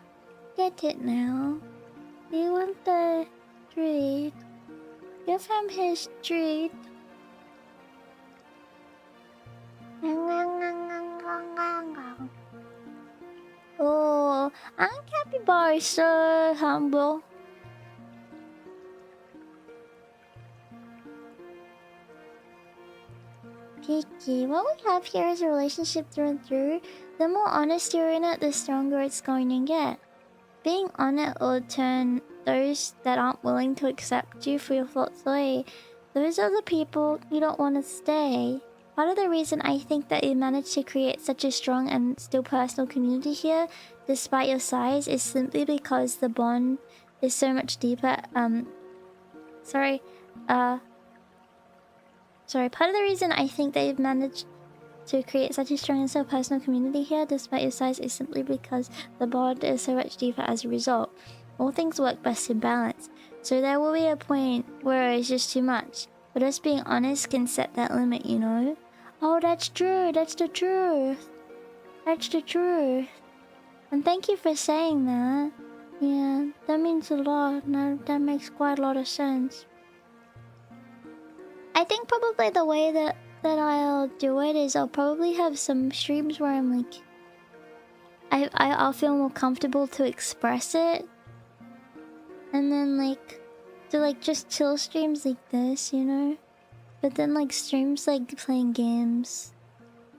get it now. He wants the treat. Give him his treat. Oh, Aunt Capybara is so humble. Kiki, what we have here is a relationship through and through. The more honest you're in it, the stronger it's going to get. Being on it will turn those that aren't willing to accept you for your faults away. Those are the people you don't want to stay. Part of the reason I think that you managed to create such a strong and still personal community here, despite your size, is simply because the bond is so much deeper. Part of the reason I think that you've managed to create such a strong and so personal community here, despite your size, is simply because the bond is so much deeper as a result. All things work best in balance, so there will be a point where it's just too much. But us being honest can set that limit, you know? Oh, that's true. That's the truth. That's the truth. And thank you for saying that. Yeah, that means a lot. That makes quite a lot of sense. I think probably the way that I'll do it is I'll probably have some streams where I'm like... I'll feel more comfortable to express it. And then like... do like just chill streams like this, you know? But then like streams like playing games.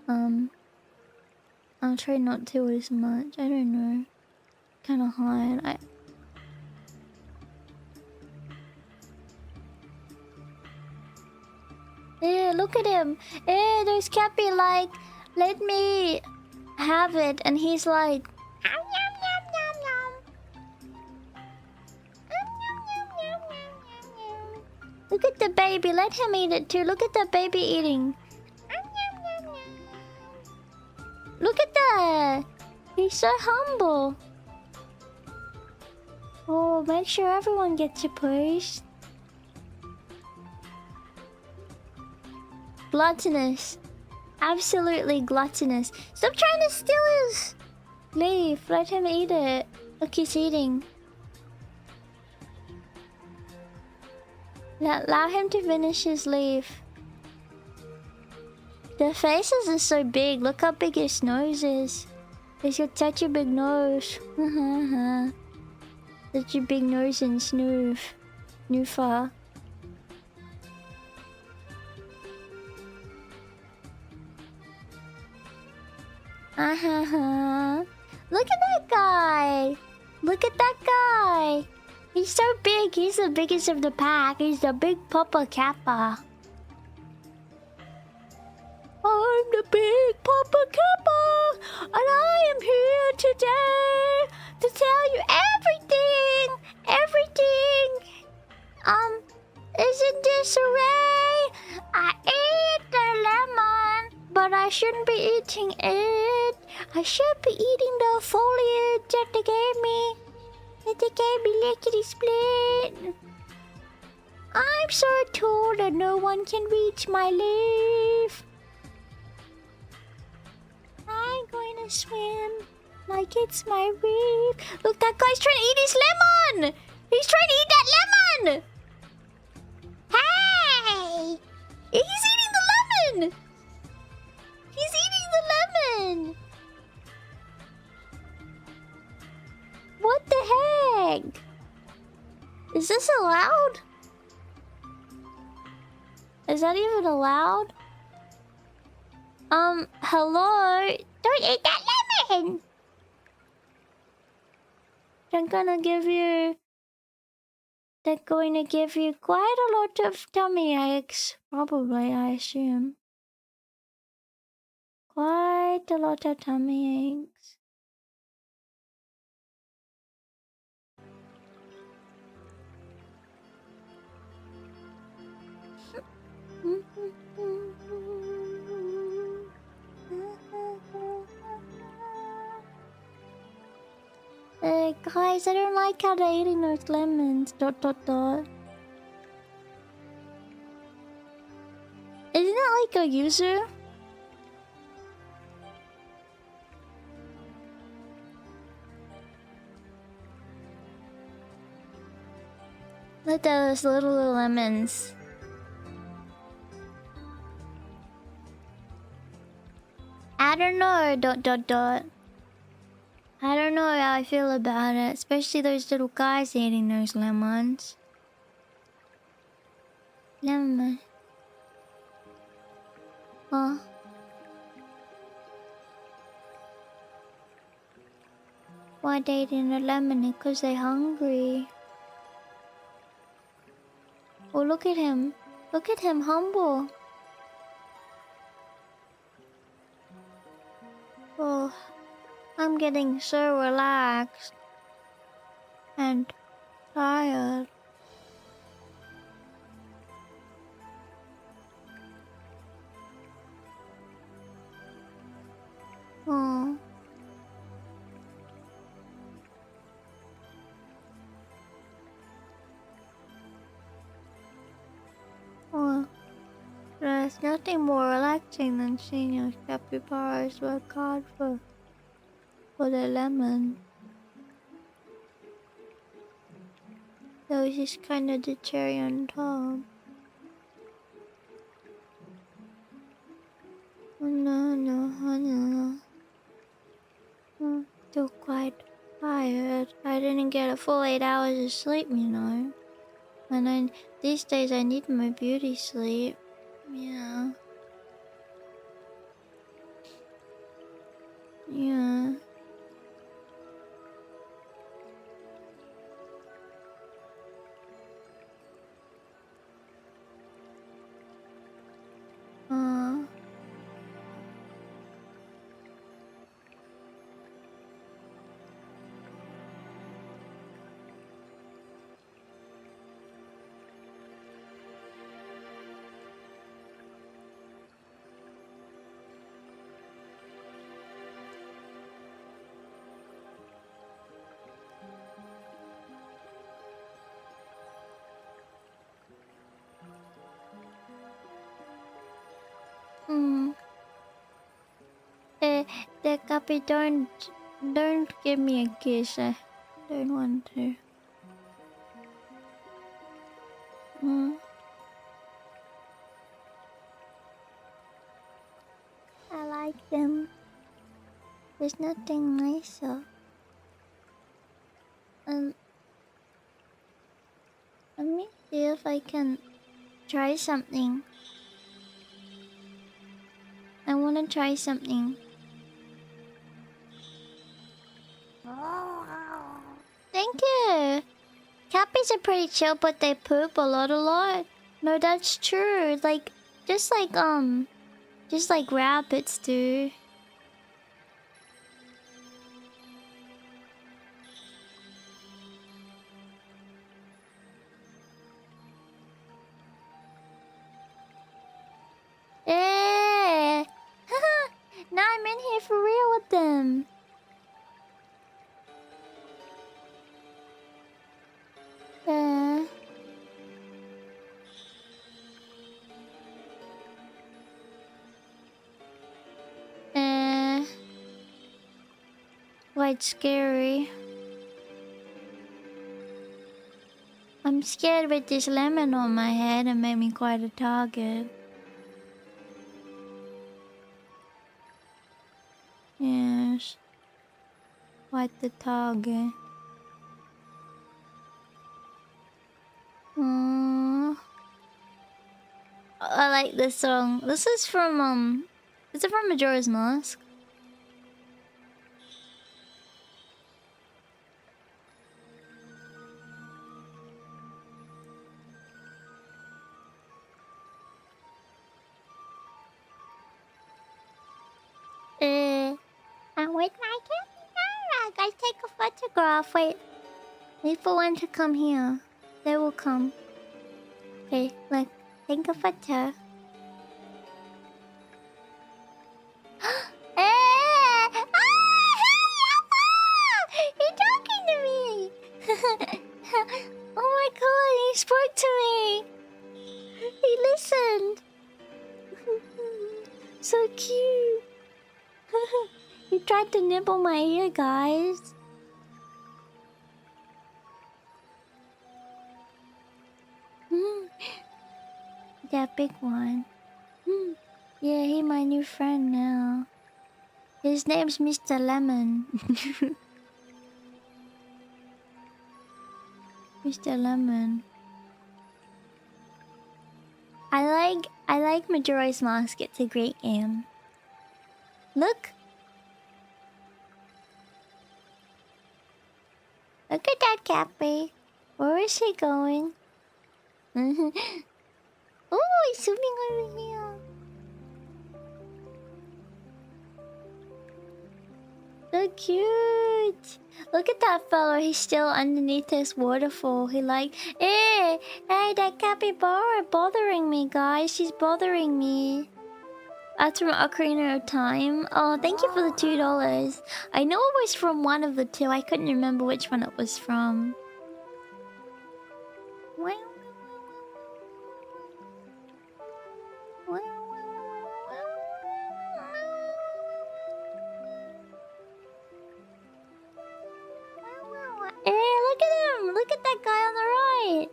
I'll try not to as much. I don't know. Kinda hard. Yeah, look at him. Yeah, there's Cappy like, let me have it, and he's like, nom, nom, nom, nom, nom. Nom, nom, nom, nom, nom, nom. Look at the baby. Let him eat it too. Look at the baby eating. Nom, nom, nom, nom. Look at that. He's so humble. Oh, make sure everyone gets a place. Gluttonous. Absolutely gluttonous. Stop trying to steal his leaf. Let him eat it. Look, he's eating. Allow him to finish his leaf. The faces are so big. Look how big his nose is. He's got such a big nose. Such a big nose and snoofer. Look at that guy. Look at that guy. He's so big. He's the biggest of the pack. He's the big Papa Kappa. I'm the big Papa Kappa, and I am here today to tell you everything. Is in disarray. I ate the lemon, but I shouldn't be eating it. I should be eating the foliage that they gave me. That they gave me lickety split. I'm so tall that no one can reach my leaf. I'm going to swim like it's my reef. Look, that guy's trying to eat his lemon. He's trying to eat that lemon. Hey! He's eating the lemon. He's eating the lemon. What the heck? Is this allowed? Is that even allowed? Hello? Don't eat that lemon! They're going to give you quite a lot of tummy aches. Probably, I assume. Quite a lot of tummy aches. Guys, I don't like how they're eating those lemons. ... Isn't that like a user? Look at those little lemons. I don't know, ... I don't know how I feel about it, especially those little guys eating those lemons. Lemon. Oh. Why they eating a lemon? Because they're hungry. Oh, look at him. Look at him, humble. Oh. I'm getting so relaxed and tired. Oh. Oh. There's nothing more relaxing than seeing your capybaras work hard for the lemon. That was just kind of the cherry on top. Oh no. I'm still quite tired. I didn't get a full 8 hours of sleep, you know. And these days I need my beauty sleep. Yeah. Yeah. Uh. Hmm. The copy don't give me a kiss. I don't want to. Hmm. I like them. There's nothing nicer. Let me see if I can try something. I want to try something. Thank you. Cappies are pretty chill, but they poop a lot. No, that's true. Like, just like rabbits do. Yeah. Now I'm in here for real with them. Yeah. Quite scary. I'm scared with this lemon on my head and made me quite a target. Yes. Quite the target. I like this song. This is from is it from Majora's Mask? I'm with my capybara. Guys, take a photograph. Wait for one to come here. They will come. Okay, look. Take a photo. He's talking to me. Oh my god, he spoke to me. He listened. So cute. He tried to nibble my ear, guys. That big one. Yeah, he's my new friend now. His name's Mr. Lemon. Mr. Lemon. I like Majora's Mask. It's a great game. Look. Look at that Cappy. Where is he going? Oh, he's swimming over here. So cute. Look at that fellow. He's still underneath this waterfall. He like, hey, that capybara bothering me, guys. She's bothering me. That's from Ocarina of Time. Oh, thank you for the $2. I know it was from one of the two. I couldn't remember which one it was from. Hey, look at him! Look at that guy on the right!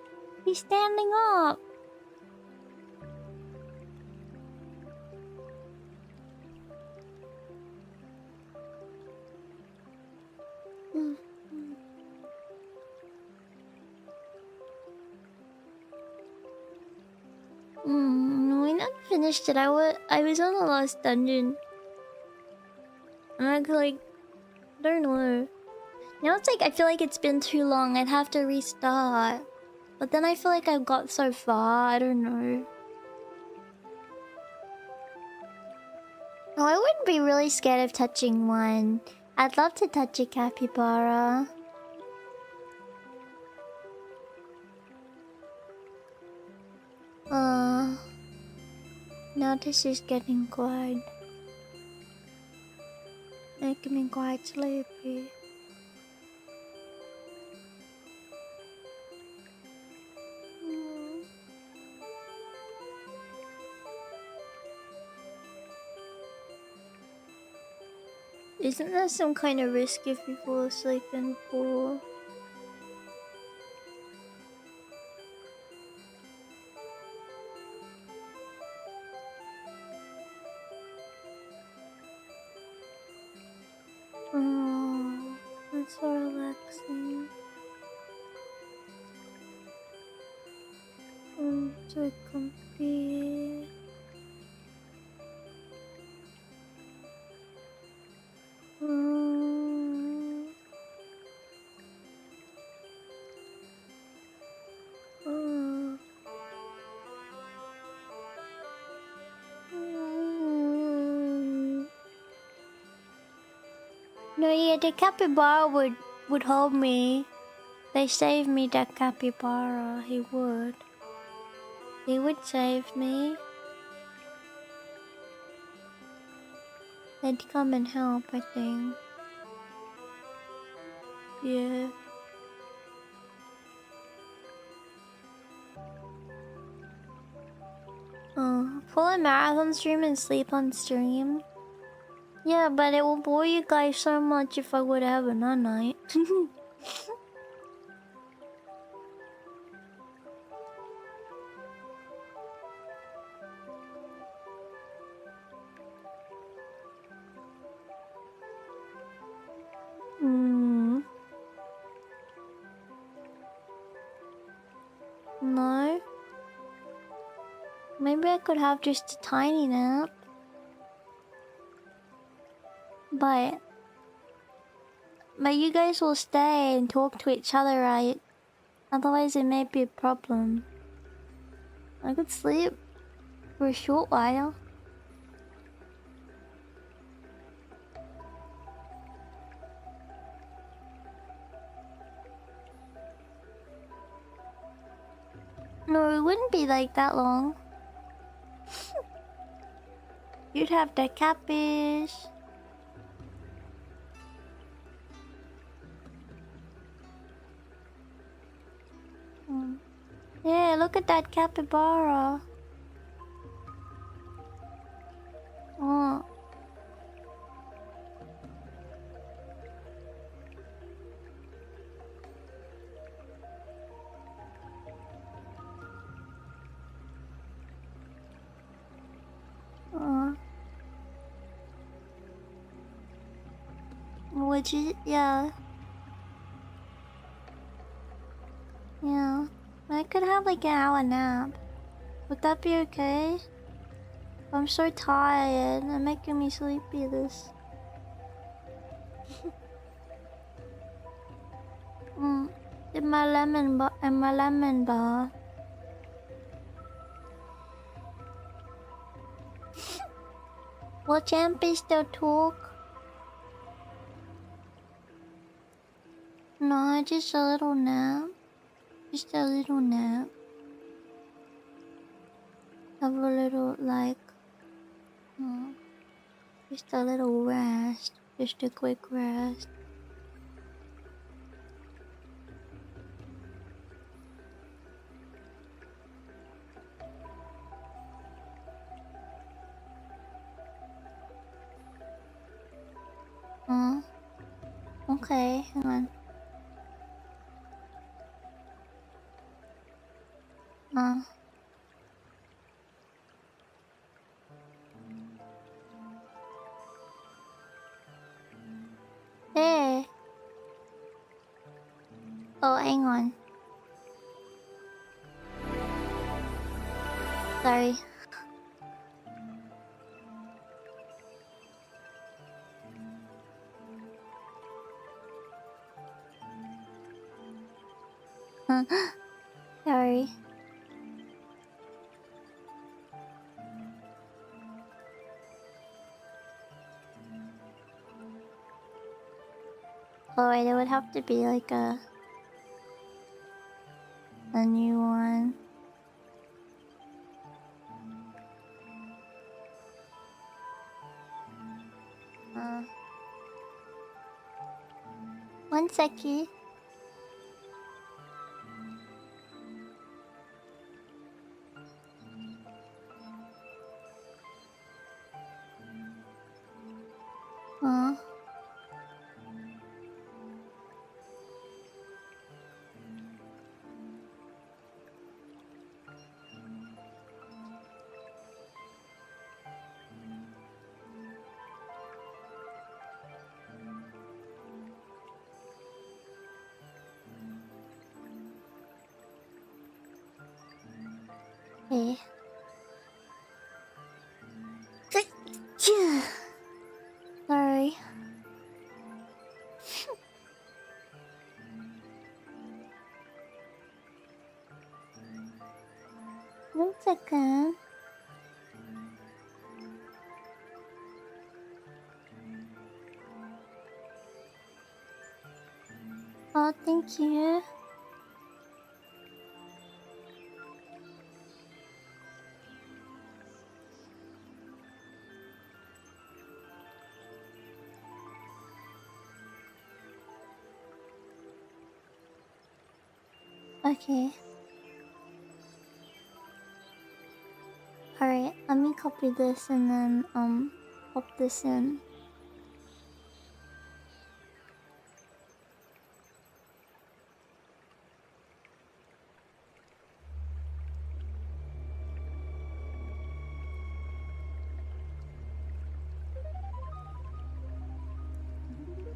He's standing up. We're not finished it. I was on the last dungeon. And I like, I don't know. Now it's like I feel like it's been too long. I'd have to restart. But then I feel like I've got so far. I don't know. Oh, I wouldn't be really scared of touching one. I'd love to touch a capybara. Now this is getting quiet. Making me quite sleepy. Isn't there some kind of risk if you fall asleep in the pool? Oh, that's so relaxing. So comfy. No, yeah, the capybara would hold me. They saved me, that capybara. He would. He would save me. They'd come and help, I think. Yeah. Oh, pull a marathon stream and sleep on stream. Yeah, but it will bore you guys so much if I would have an night. No. Maybe I could have just a tiny nap. But you guys will stay and talk to each other, right? Otherwise it may be a problem. I could sleep for a short while. No, it wouldn't be like that long. You'd have the catfish. Yeah, look at that capybara. Oh. Would you? Yeah. Yeah. I could have like an hour nap. Would that be okay? I'm so tired. They're making me sleepy. This. In my lemon bar. Will Champy still talk? No, just a little nap. Just a little nap. Have a little, like... just a little rest. Just a quick rest. Okay, hang on. Hey. Oh, hang on. Sorry. Sorry. Oh wait, it would have to be like a new one. One second. Okay. Sorry. One second. Oh, thank you. Okay. Alright, let me copy this and then pop this in.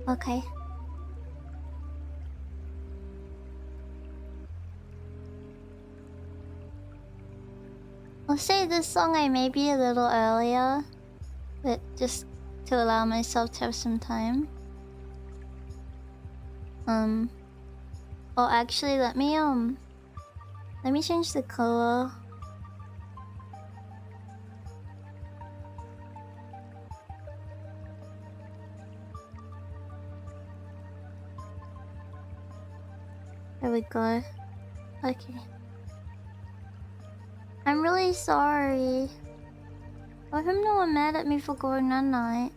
Okay. I'll say this song I may be a little earlier, but just to allow myself to have some time. Oh, actually, let me change the color. There we go. Okay. I'm really sorry. I hope no one mad at me for going that night.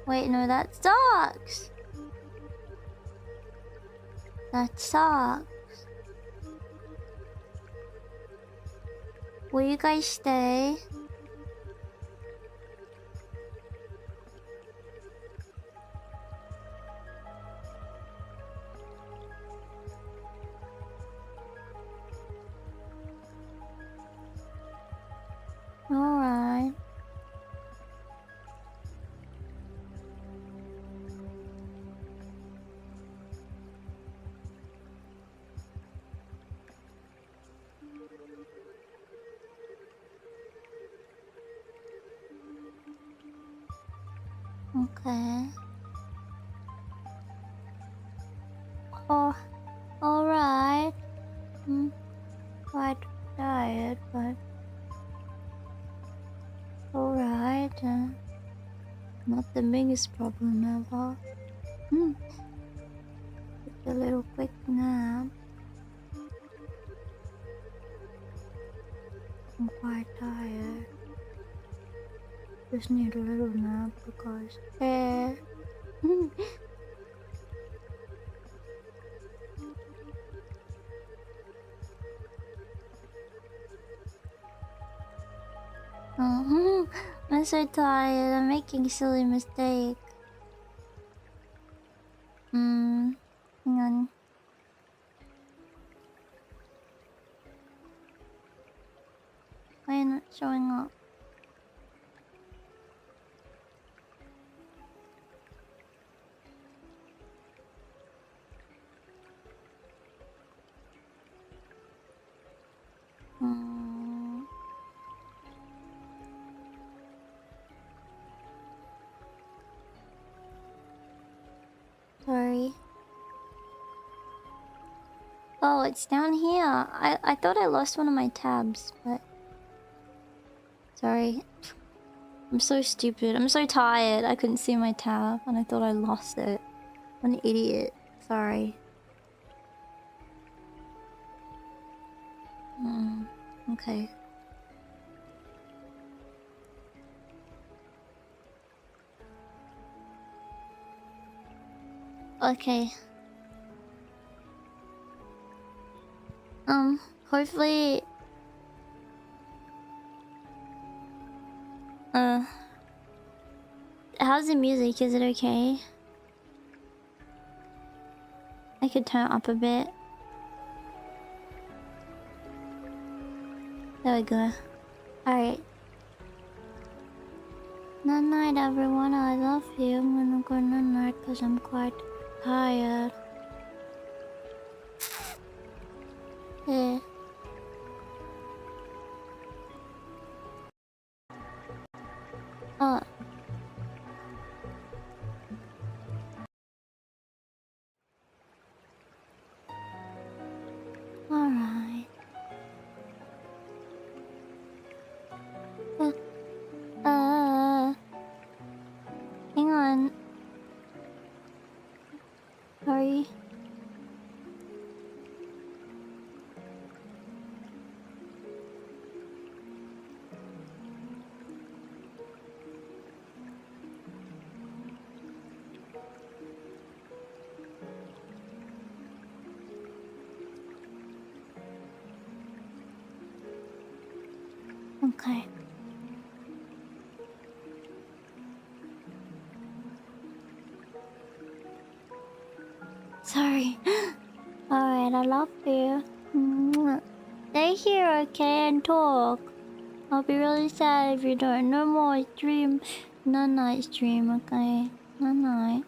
Wait, no, that sucks. That sucks. Will you guys stay? Alright. Okay. Oh, alright. Quite tired, but alright. Not the biggest problem ever. Just a little quick nap. I'm quite tired. Just need a little nap because hair. I'm so tired. I'm making a silly mistake. Hang on. Why are you not showing up? Sorry. Oh, it's down here. I thought I lost one of my tabs, but sorry. I'm so stupid. I'm so tired. I couldn't see my tab and I thought I lost it. I'm an idiot. Sorry. Okay. Okay. Hopefully... How's the music? Is it okay? I could turn it up a bit. There we go. Alright. Night night everyone, I love you. I'm gonna go night night because I'm quite tired. Yeah. Oh. Alright. Hang on. Sorry. Okay. Sorry. Alright, I love you. Stay here, okay, and talk. I'll be really sad if you don't. No more stream. Night night stream, okay? Night night.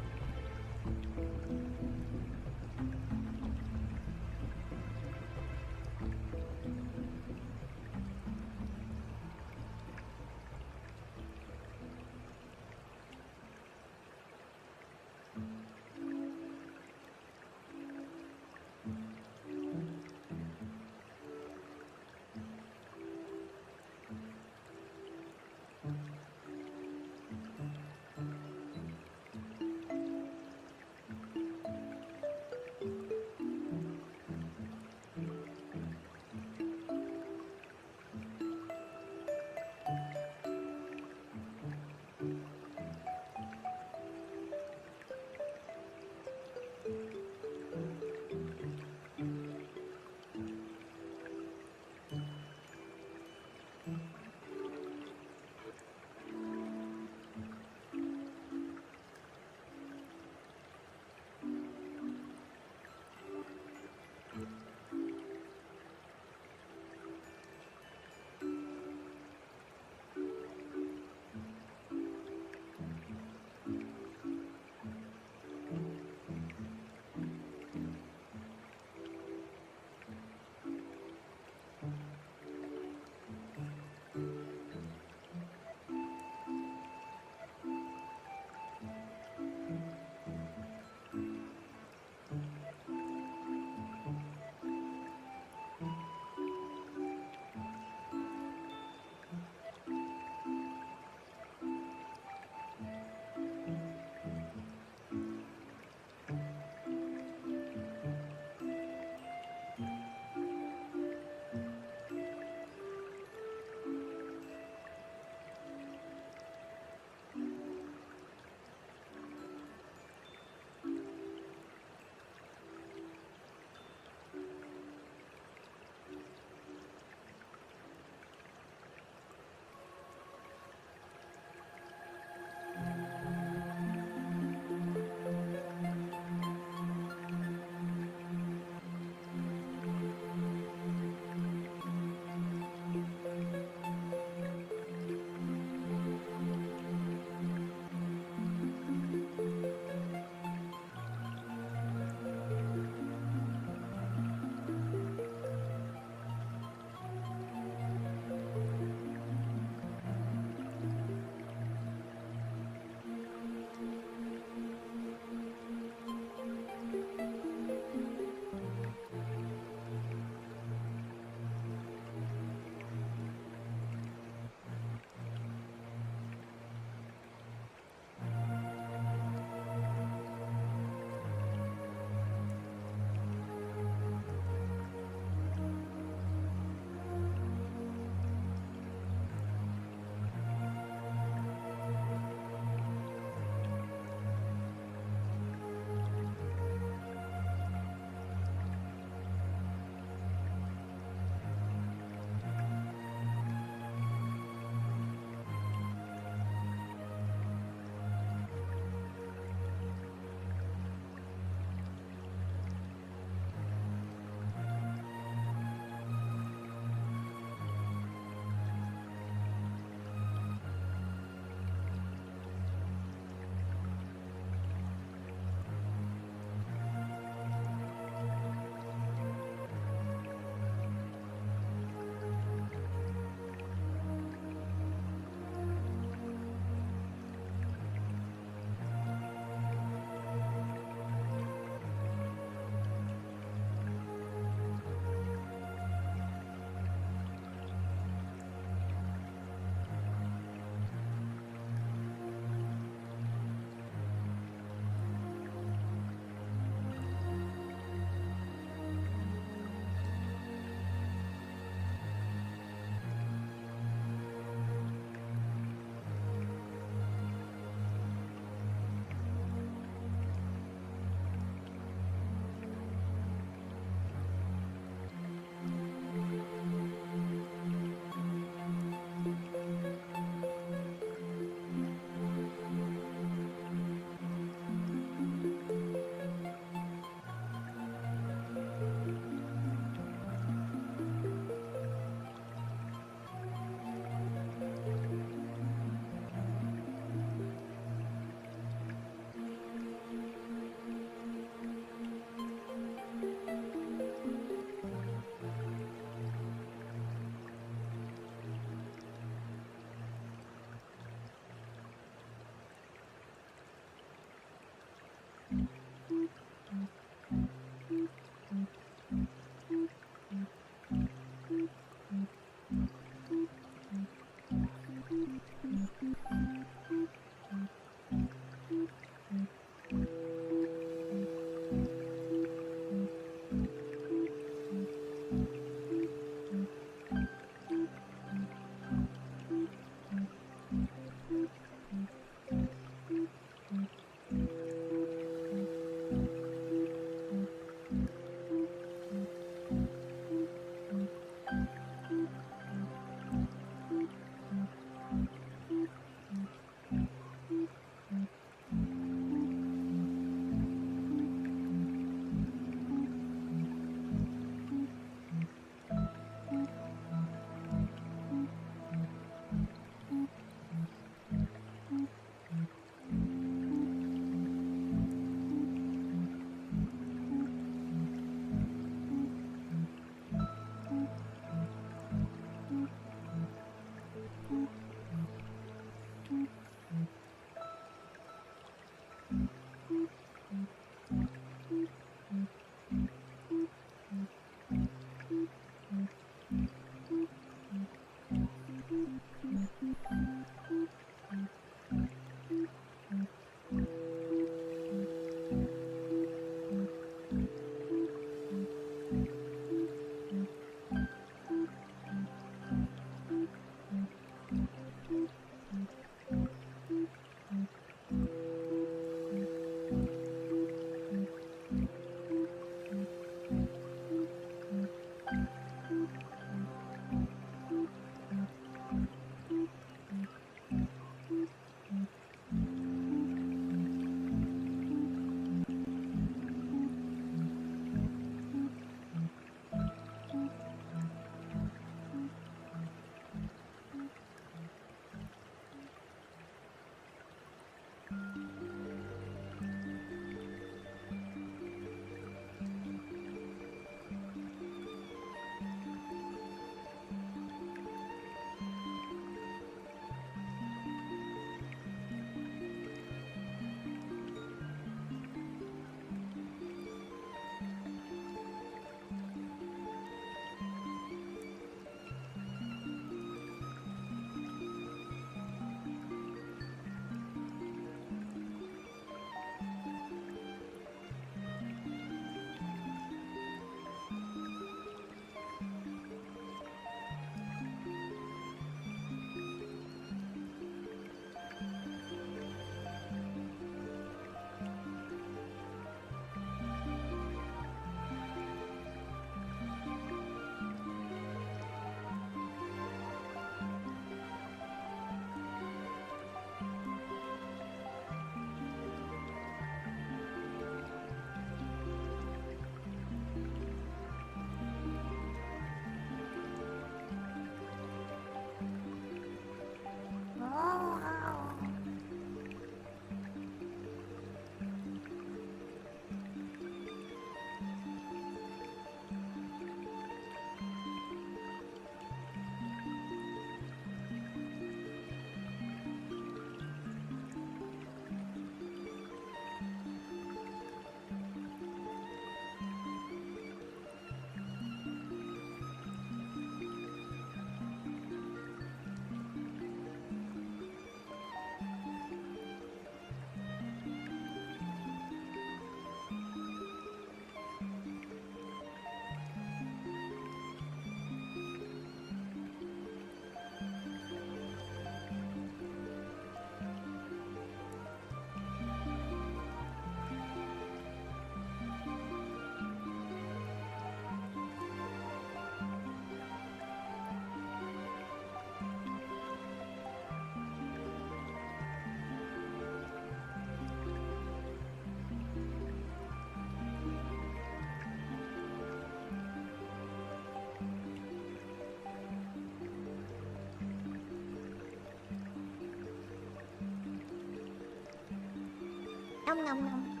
Nom nom nom.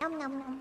Nom nom nom.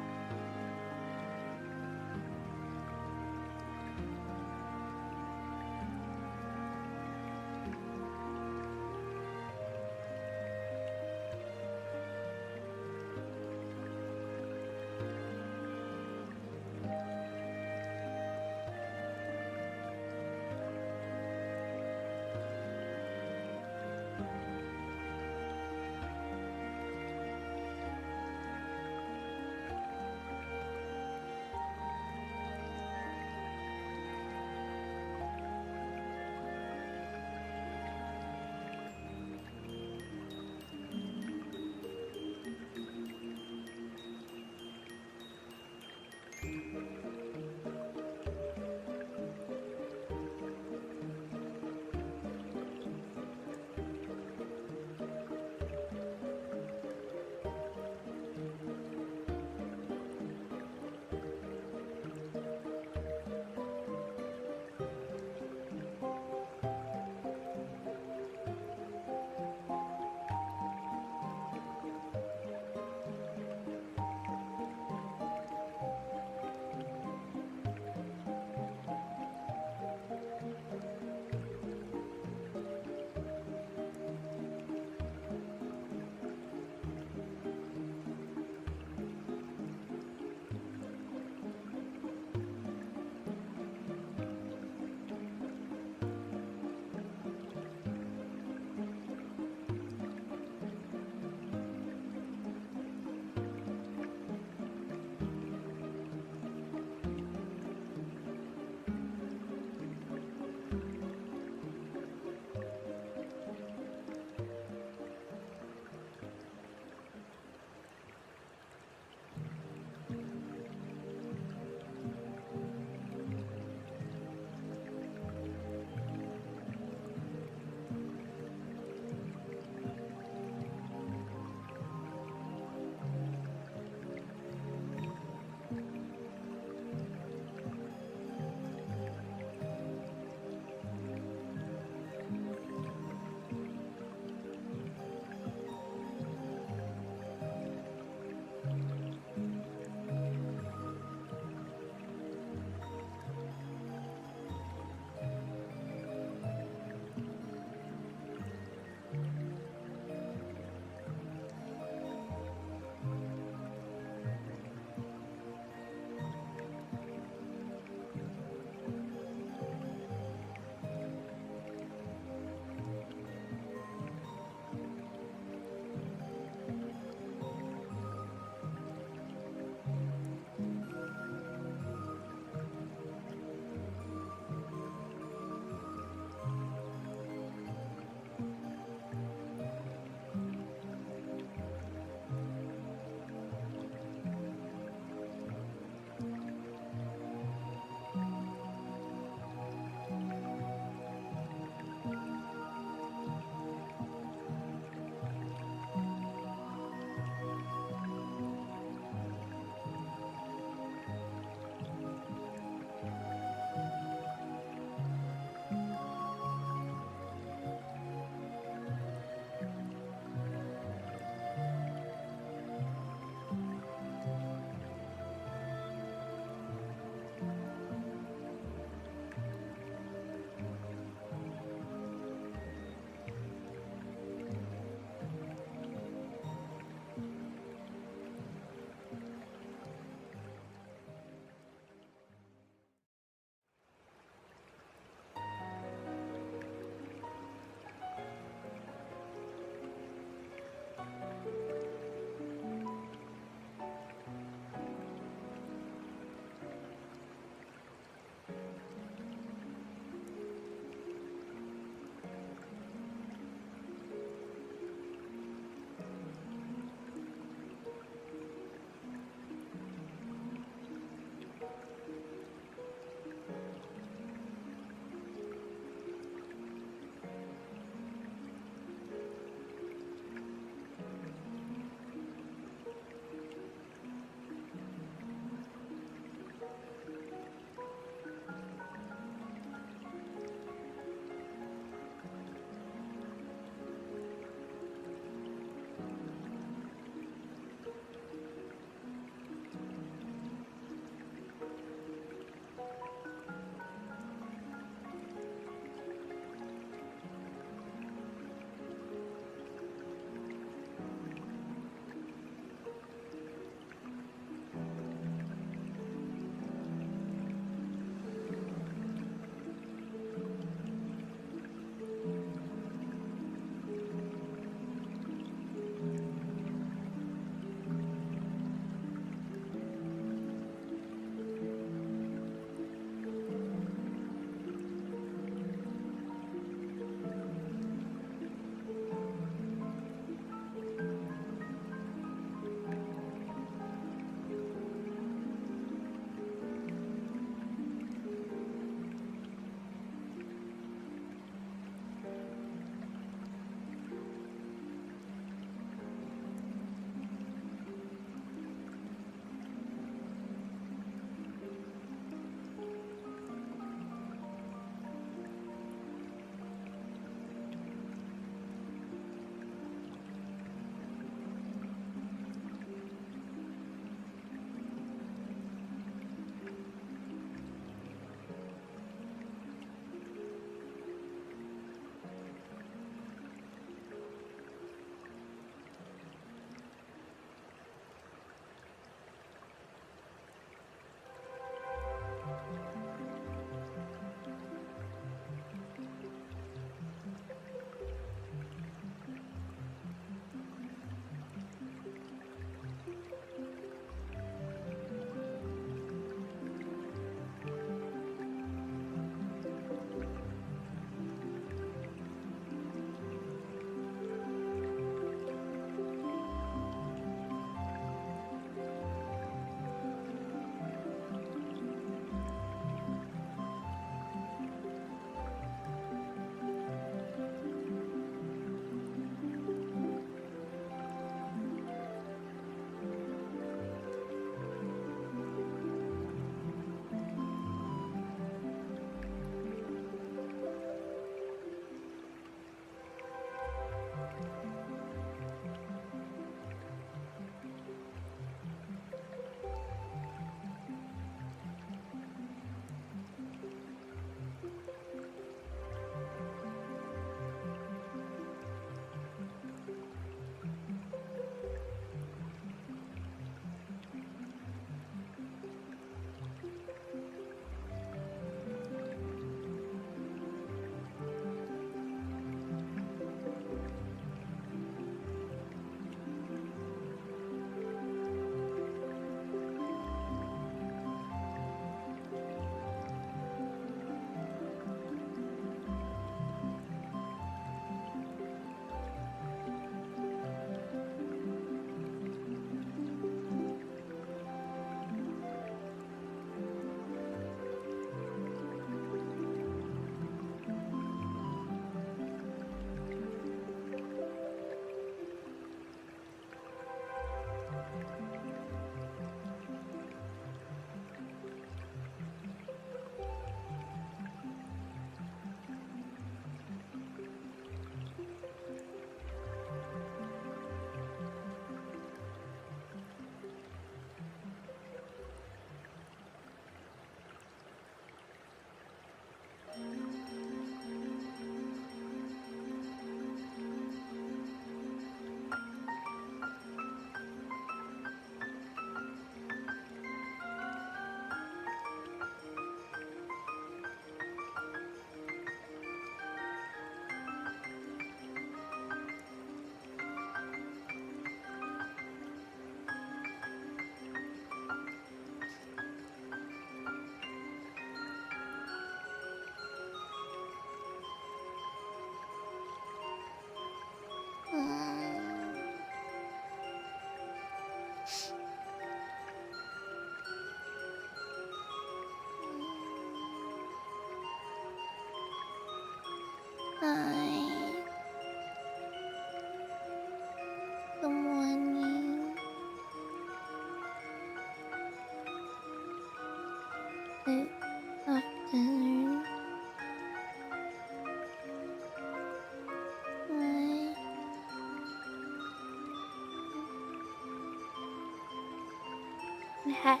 had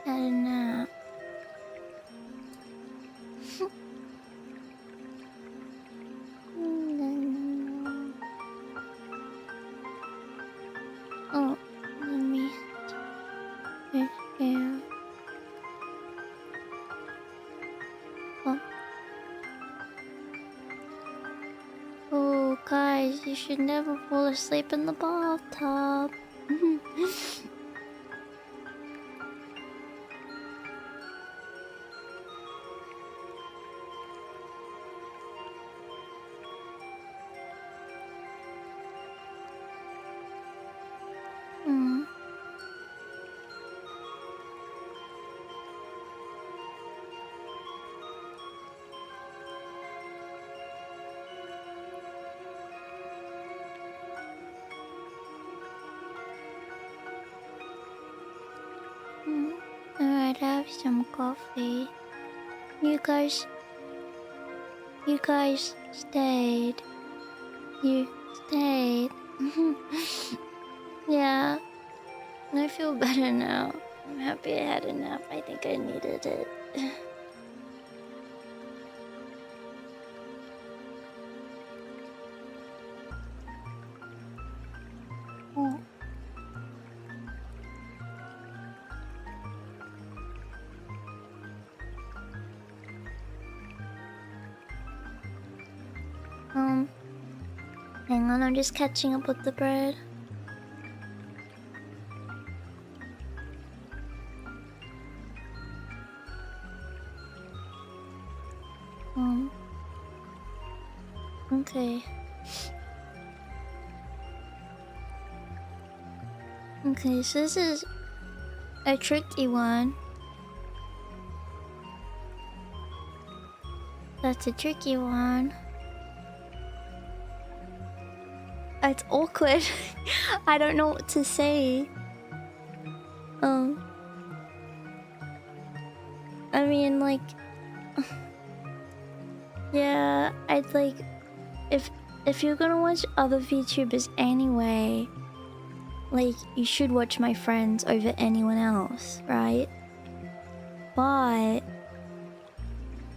a nap. Oh, let me here. Oh. Oh, guys, you should never fall asleep in the bathtub. Alright, have some coffee. You guys stayed. You stayed. Yeah, I feel better now. I'm happy I had a nap. I think I needed it. Oh. Hang on, I'm just catching up with the bread. Okay. Okay, so this is a tricky one. That's a tricky one. It's awkward. I don't know what to say. I mean, like, yeah, I'd like, if you're gonna watch other VTubers anyway, like, you should watch my friends over anyone else, right? But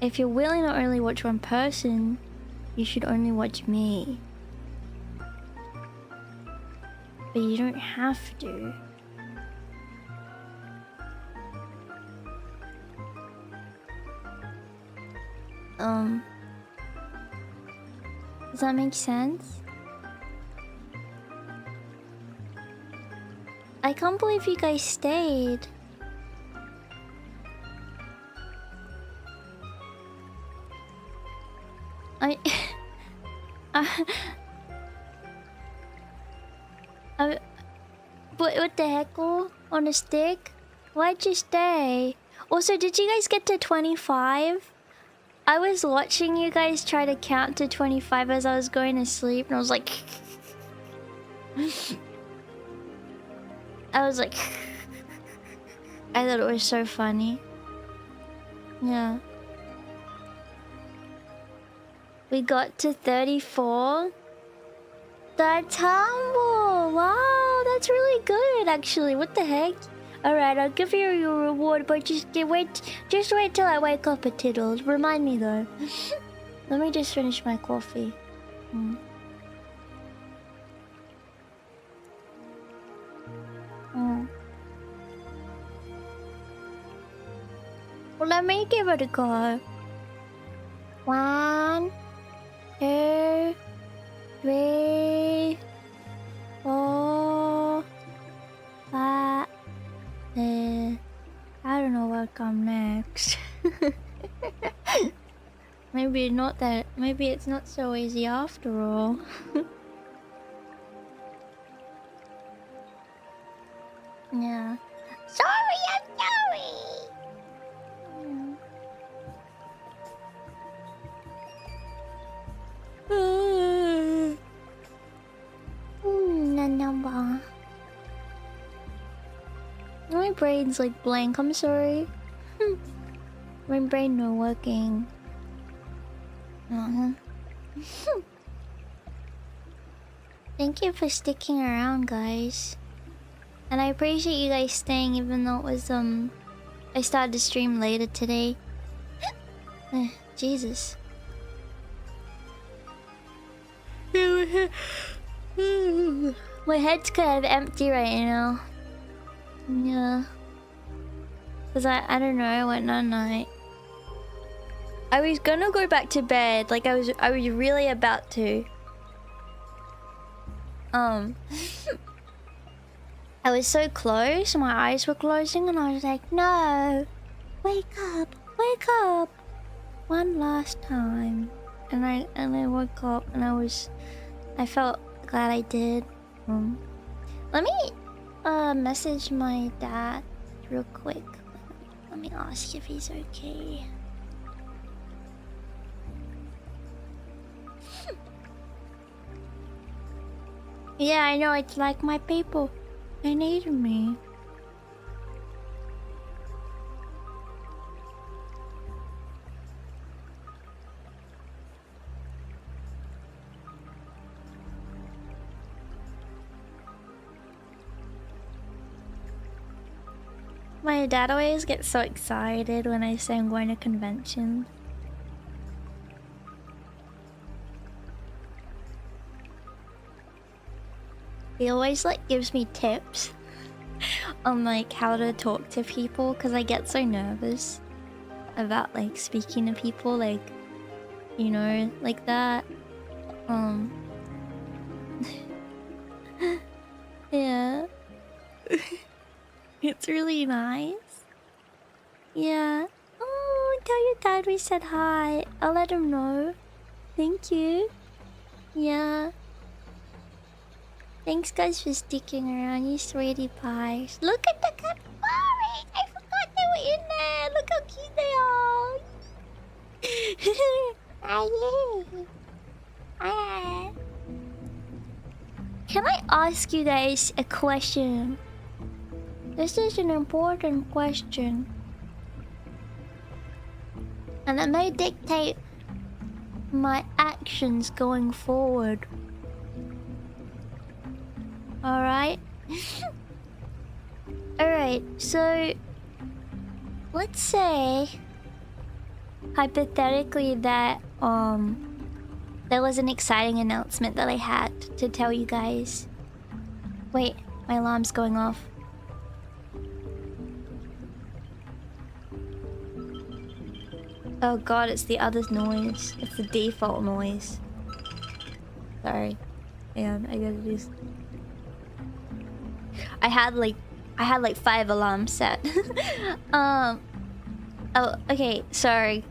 if you're willing to only watch one person, you should only watch me. But you don't have to. Does that make sense? I can't believe you guys stayed. What the heck? On a stick? Why'd you stay? Also, did you guys get to 25? I was watching you guys try to count to 25 as I was going to sleep, and I was like... I thought it was so funny. Yeah. We got to 34. That's humble. Wow, that's really good, actually. What the heck? Alright, I'll give you your reward, but just wait till I wake up at Tiddles. Remind me though. Let me just finish my coffee. Well, let me give it a go. 1, 2, 3, 4, 5. I don't know what comes next. Maybe it's not so easy after all. Yeah. Sorry, I'm sorry. My brain's like blank, I'm sorry. My brain not working. Thank you for sticking around, guys. And I appreciate you guys staying even though it was I started to stream later today. Jesus. My head's kind of empty right now. Yeah. Cause I don't know, I went on night. I was gonna go back to bed, like I was really about to. I was so close, my eyes were closing and I was like, no, wake up, one last time. And I woke up and I felt glad I did. Let me message my dad real quick. Let me ask if he's okay. Yeah, I know, it's like my people. They needed me. My dad always gets so excited when I say I'm going to convention. He always like gives me tips on like how to talk to people because I get so nervous about like speaking to people, like, you know, like that. Yeah. It's really nice. Yeah. Oh, tell your dad we said hi. I'll let him know. Thank you. Yeah. Thanks guys for sticking around, you sweetie pies. Look at the capybaras! I forgot they were in there! Look how cute they are! Can I ask you guys a question? This is an important question. And it may dictate my actions going forward. Alright? Alright, so let's say hypothetically that there was an exciting announcement that I had to tell you guys. Wait, my alarm's going off. Oh god, it's the other noise. It's the default noise. Sorry. Man, I gotta do... I had like 5 alarms set. Oh, okay, sorry.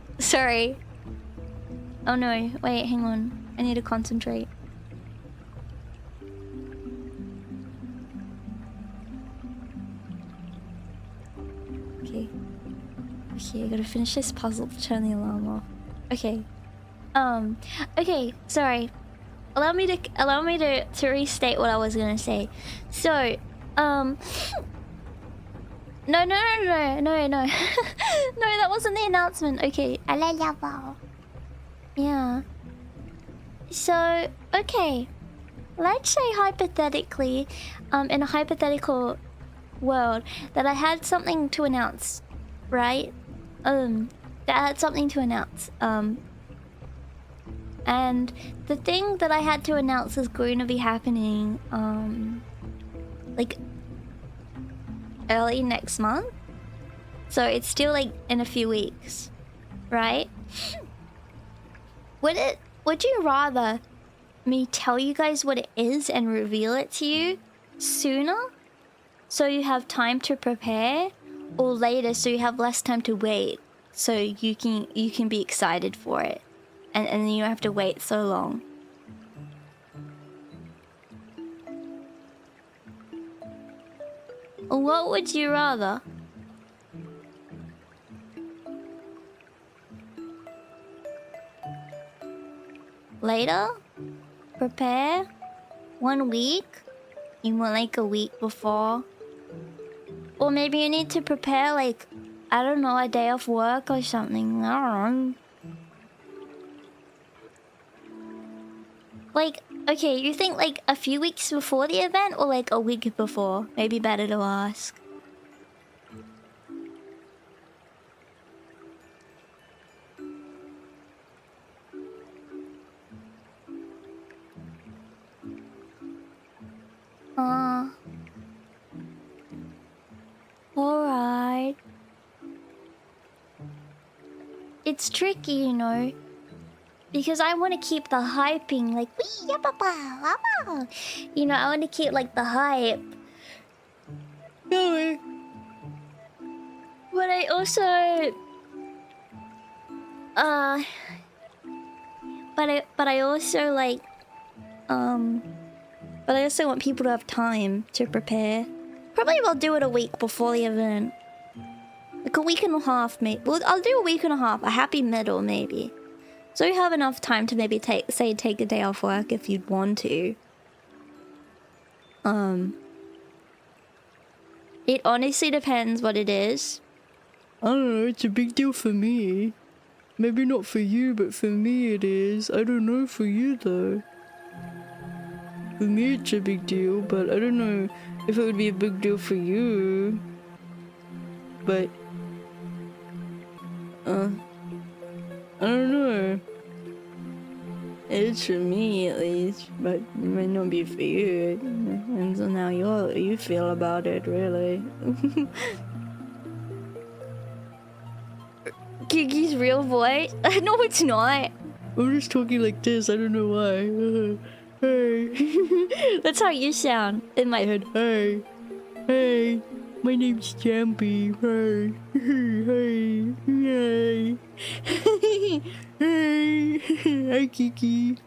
Oh no, wait, hang on. I need to concentrate. Okay, I gotta finish this puzzle to turn the alarm off. Okay. Okay, sorry. Allow me to restate what I was gonna say. So, no. No, that wasn't the announcement. Okay. Yeah. So, okay. Let's say hypothetically, in a hypothetical world, that I had something to announce, right? And the thing that I had to announce is going to be happening, like early next month. So it's still like in a few weeks, right? Would you rather me tell you guys what it is and reveal it to you sooner so you have time to prepare, or later so you have less time to wait so you can be excited for it and then you don't have to wait so long? What would you rather? Later? Prepare? 1 week? You want like a week before? Or maybe you need to prepare like, I don't know, a day off work or something. I don't know. Like, Okay, you think like a few weeks before the event or like a week before? Maybe better to ask. Alright. It's tricky, you know. Because I want to keep the hyping, like, wee, yeah, papa, mama. You know, I want to keep, like, the hype going. But I also... But I also, like... But I also want people to have time to prepare. Probably I'll do it a week before the event. Like a week and a half, maybe. Well, I'll do a week and a half. A happy middle, maybe. So you have enough time to maybe take a day off work if you'd want to. It honestly depends what it is. I don't know, it's a big deal for me. Maybe not for you, but for me it is. I don't know for you though. For me it's a big deal, but I don't know if it would be a big deal for you. But... I don't know. It's for me at least, but it might not be for you. Depends on how you feel about it, really. Kiki's real voice? No, it's not. I'm just talking like this, I don't know why. Hey. That's how you sound in my head. Hey. Hey. My name's Champy. Hey. Hey. Hey. Hey. Hi, Kiki.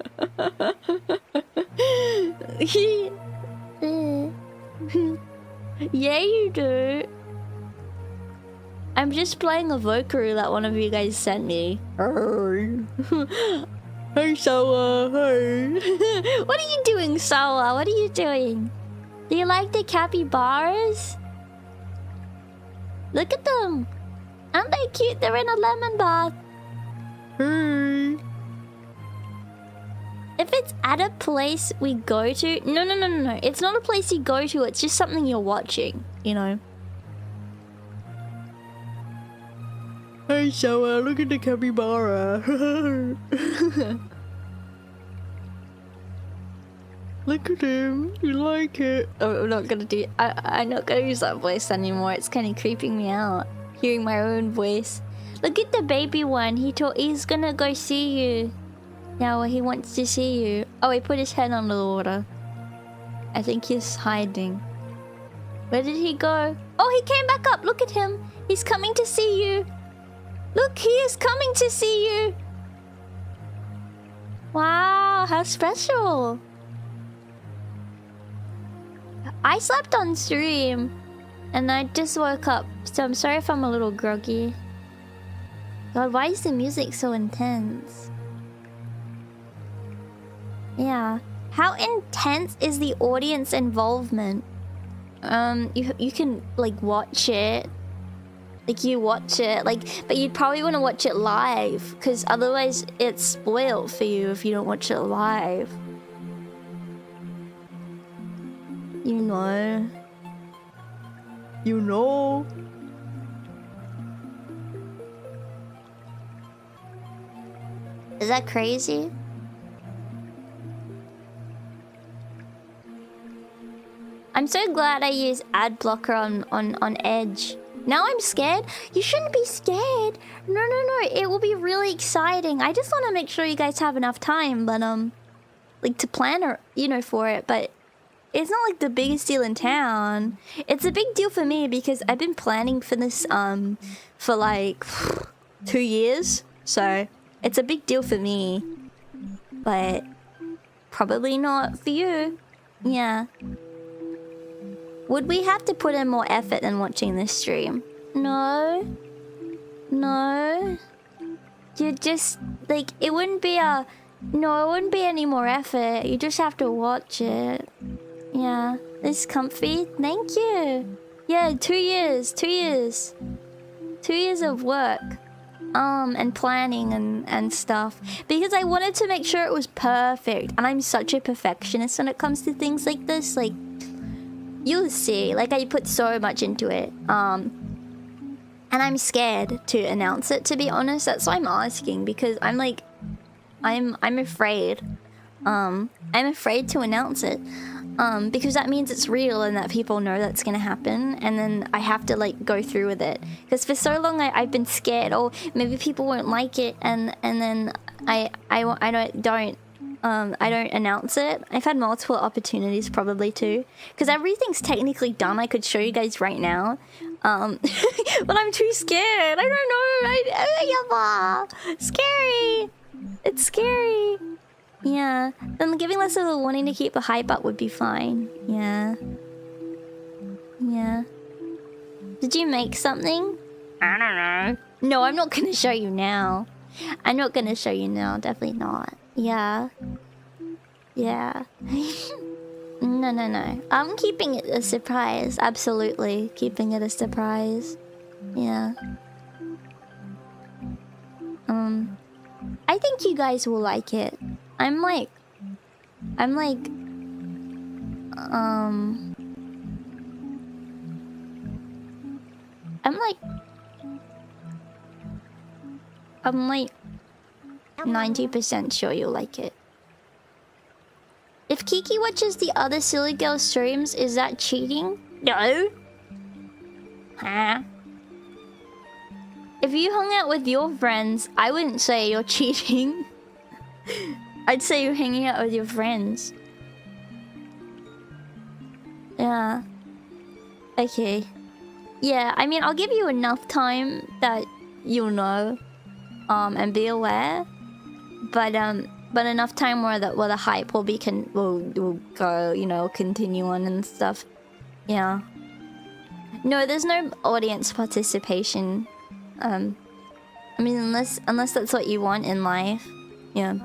Yeah, you do. I'm just playing a vocal that one of you guys sent me. Hey. Hey, Sawa. Hey. What are you doing, Sawa? What are you doing? Do you like the capybaras? Look at them. Aren't they cute? They're in a lemon bath. Hey. If it's at a place we go to... No. It's not a place you go to. It's just something you're watching, you know? Hey, Sawa, look at the capybara. Look at him. You like it? Oh, I'm not gonna do... I'm not gonna use that voice anymore. It's kind of creeping me out. Hearing my own voice. Look at the baby one. He's gonna go see you. Yeah, well, he wants to see you. Oh, he put his head under the water. I think he's hiding. Where did he go? Oh, he came back up. Look at him. He's coming to see you. Look, he is coming to see you. Wow, how special. I slept on stream and I just woke up, so I'm sorry if I'm a little groggy. God, why is the music so intense? Yeah. How intense is the audience involvement? You can like watch it. Like you watch it, like, but you'd probably want to watch it live, because otherwise it's spoiled for you if you don't watch it live. You know. You know. Is that crazy? I'm so glad I use ad blocker on Edge. Now I'm scared? You shouldn't be scared. No. It will be really exciting. I just want to make sure you guys have enough time, but like to plan or for it. But it's not like the biggest deal in town. It's a big deal for me because I've been planning for this for like 2 years. So it's a big deal for me, but probably not for you. Yeah. Would we have to put in more effort than watching this stream? No. You just, like, it wouldn't be any more effort. You just have to watch it. Yeah. It's comfy. Thank you. Yeah, 2 years. 2 years. 2 years of work. and planning and stuff, because I wanted to make sure it was perfect. And I'm such a perfectionist when it comes to things like this. Like, you'll see, like, I put so much into it. And I'm scared to announce it, to be honest. That's why I'm asking, because I'm like, I'm afraid. I'm afraid to announce it. Because that means it's real and that people know that's gonna happen, and then I have to like go through with it. Because for so long I've been scared. Oh, maybe people won't like it, and then I don't announce it. I've had multiple opportunities probably too, because everything's technically done. I could show you guys right now, but I'm too scared. I don't know. Scary. It's scary. Yeah, then giving less of a warning to keep the hype up would be fine. Yeah. Did you make something? I don't know. No, I'm not gonna show you now. Definitely not. Yeah. No. I'm keeping it a surprise. Absolutely. Keeping it a surprise. Yeah. I think you guys will like it. I'm like I'm like 90% sure you'll like it. If Kiki watches the other silly girl streams, is that cheating? No. Huh? If you hung out with your friends, I wouldn't say you're cheating. I'd say you're hanging out with your friends. Yeah. Okay. Yeah, I mean, I'll give you enough time that you'll know, and be aware. But enough time where the hype will go, you know, continue on and stuff. Yeah. No, there's no audience participation. I mean, unless that's what you want in life. Yeah.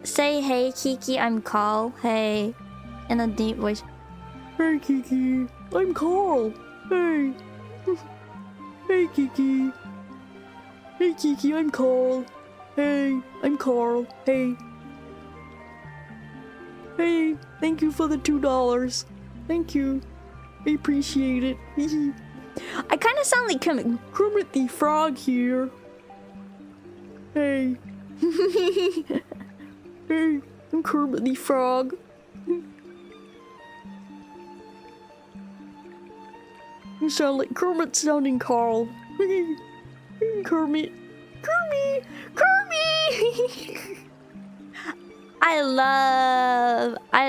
Say hey Kiki, I'm Carl. Hey. In a deep voice. Hey Kiki, I'm Carl. Hey. Hey Kiki. Hey Kiki, I'm Carl. Hey, I'm Carl. Hey. Hey, thank you for the $2. Thank you. I appreciate it. I kind of sound like Kermit the Frog here. Hey. Hey, I'm Kermit the Frog. You sound like Kermit sounding Carl. Kermit. I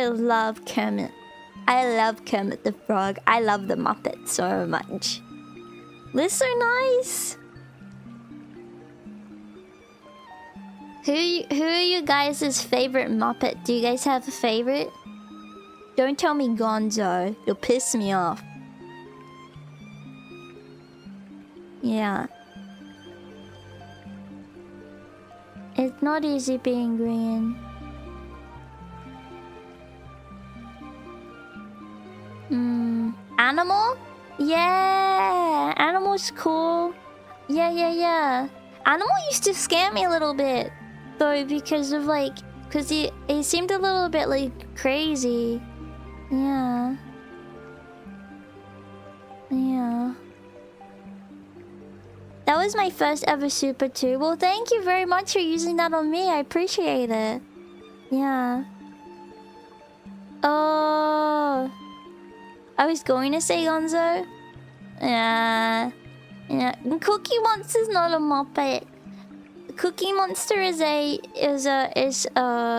love Kermit. I love Kermit the Frog. I love the Muppets so much. They're so nice. Who are you guys' favorite Muppet? Do you guys have a favorite? Don't tell me Gonzo. You'll piss me off. Yeah. It's not easy being green. Animal? Yeah, Animal's cool. Yeah. Animal used to scare me a little bit, though, because he seemed a little bit like crazy. Yeah. That was my first ever super too. Well, thank you very much for using that on me. I appreciate it. Yeah. Oh. I was going to say Gonzo. Yeah. Cookie Monster's not a Muppet. Cookie Monster is a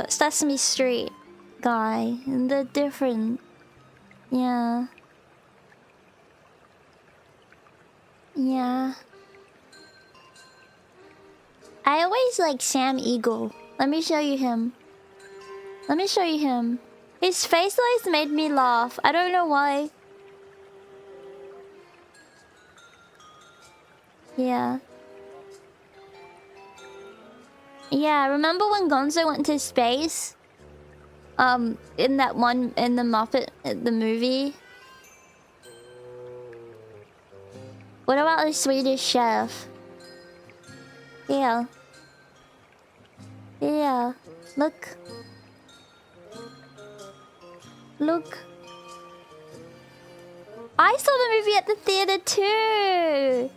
Sesame Street guy. And they're different. Yeah. I always like Sam Eagle. Let me show you him. His face always made me laugh. I don't know why. Yeah. Remember when Gonzo went to space? In the Muppet, the movie? What about the Swedish chef? Yeah. Yeah. Look. Look. I saw the movie at the theater too.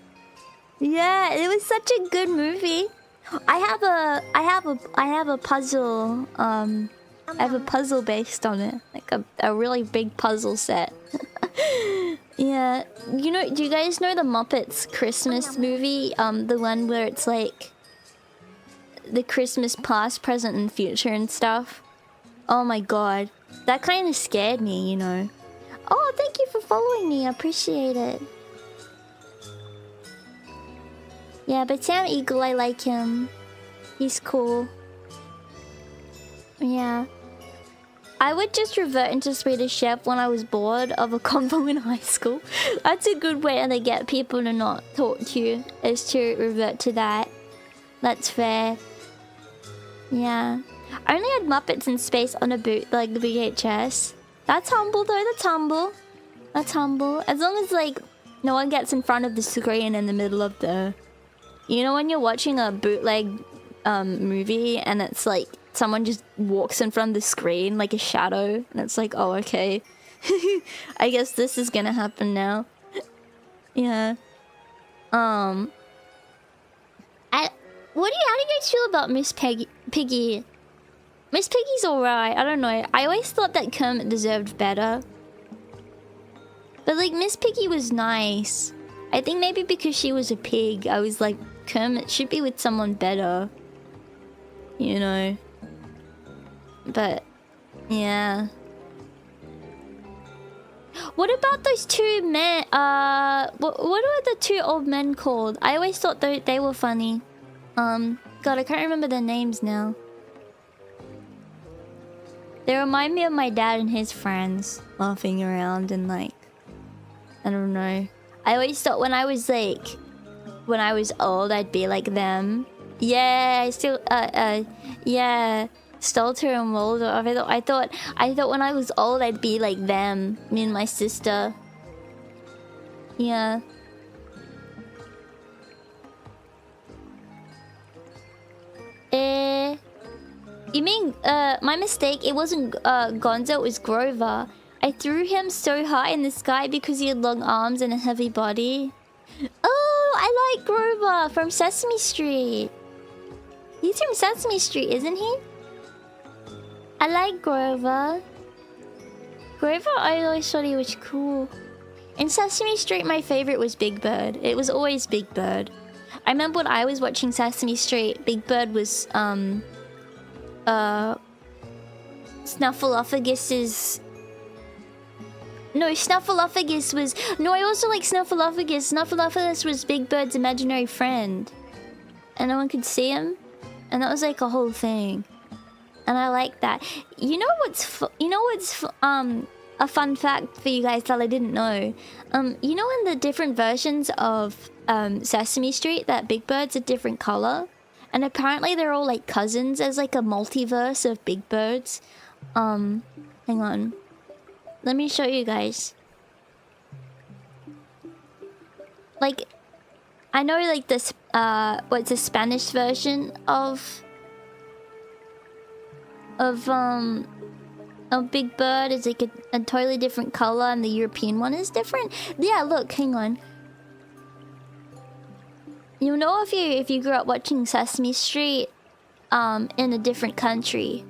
Yeah, it was such a good movie. I have a puzzle. I have a puzzle based on it, like a really big puzzle set. Yeah, you know, do you guys know the Muppets Christmas movie? The one where it's like the Christmas past, present, and future and stuff. Oh my god, that kind of scared me, you know. Oh, thank you for following me. I appreciate it. Yeah, but Sam Eagle, I like him. He's cool. Yeah. I would just revert into Swedish Chef when I was bored of a convo in high school. That's a good way to get people to not talk to you, is to revert to that. That's fair. Yeah. I only had Muppets in Space on a boot, like the VHS. That's humble though, that's humble. That's humble. As long as like no one gets in front of the screen in the middle of the... You know when you're watching a bootleg movie and it's like someone just walks in front of the screen like a shadow and it's like, oh okay. I guess this is gonna happen now. Yeah. How do you guys feel about Miss Piggy? Miss Piggy's alright, I don't know. I always thought that Kermit deserved better. But like Miss Piggy was nice. I think maybe because she was a pig, I was like, Kermit should be with someone better. You know. But yeah. What about those two men? What are the two old men called? I always thought they were funny. God, I can't remember their names now. They remind me of my dad and his friends laughing around and like, I don't know. I always thought when I was old, I'd be like them. Yeah, I still, yeah, Stelter and Waldorf. I thought when I was old, I'd be like them, me and my sister. Yeah. You mean, my mistake, it wasn't Gonzo, it was Grover. I threw him so high in the sky because he had long arms and a heavy body. Oh, I like Grover from Sesame Street. He's from Sesame Street, isn't he? I like Grover. Grover, I always thought he was cool. In Sesame Street, my favorite was Big Bird. It was always Big Bird. I remember when I was watching Sesame Street, Big Bird was, Snuffleupagus' No, Snuffleupagus was... No, I also like Snuffleupagus. Snuffleupagus was Big Bird's imaginary friend. And no one could see him. And that was like a whole thing. And I like that. You know what's a fun fact for you guys that I didn't know? You know in the different versions of Sesame Street that Big Bird's a different color? And apparently they're all like cousins. There's like a multiverse of Big Birds. Hang on. Let me show you guys. Like, I know like this, what's the Spanish version of Big Bird is like a totally different color and the European one is different. Yeah, look, hang on. You know if you grew up watching Sesame Street in a different country.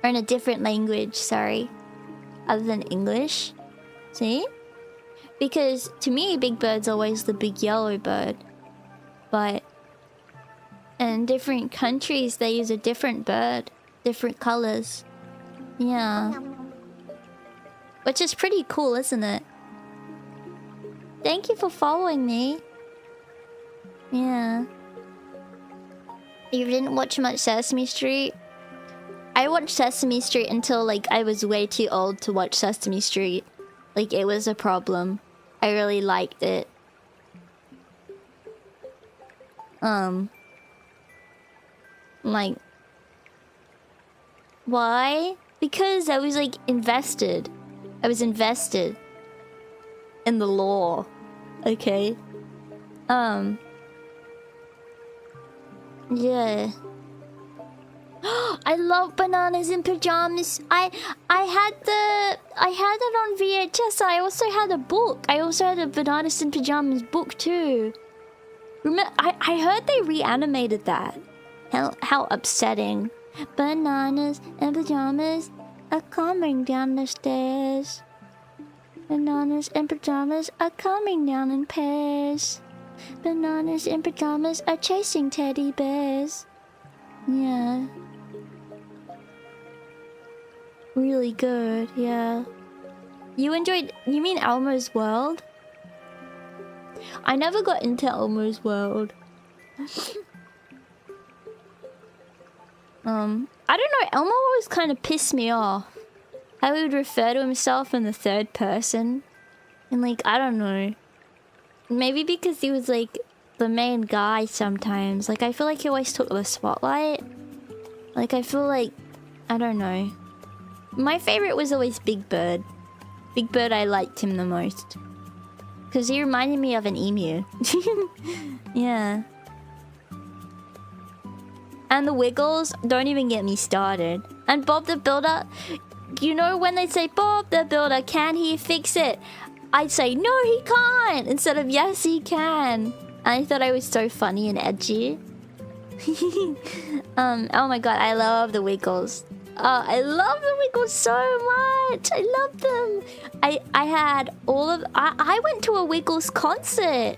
Or in a different language, sorry. Other than English. See? Because to me, Big Bird's always the big yellow bird. But in different countries, they use a different bird. Different colors. Yeah. Which is pretty cool, isn't it? Thank you for following me. Yeah. You didn't watch much Sesame Street? I watched Sesame Street until like I was way too old to watch Sesame Street. Like it was a problem. I really liked it. Like, why? Because I was like invested. I was invested in the lore. Okay. Yeah. I love bananas in pajamas. I had it on VHS. I also had a book. I also had a bananas in pajamas book too. Remember, I heard they reanimated that. How upsetting. Bananas and pajamas are coming down the stairs. Bananas and pajamas are coming down in pairs. Bananas and pajamas are chasing teddy bears. Yeah. Really good, yeah. You mean Elmo's World? I never got into Elmo's World. I don't know, Elmo always kind of pissed me off. How he would refer to himself in the third person. And like, I don't know. Maybe because he was like the main guy sometimes. Like, I feel like he always took the spotlight. Like, I feel like, I don't know. My favorite was always Big Bird. Big Bird, I liked him the most. Because he reminded me of an emu. Yeah. And the Wiggles, don't even get me started. And Bob the Builder, you know when they say, Bob the Builder, can he fix it? I'd say, no, he can't, instead of, yes, he can. And I thought I was so funny and edgy. Oh my god, I love the Wiggles. I love the Wiggles so much. I love them. I had all of... I went to a Wiggles concert.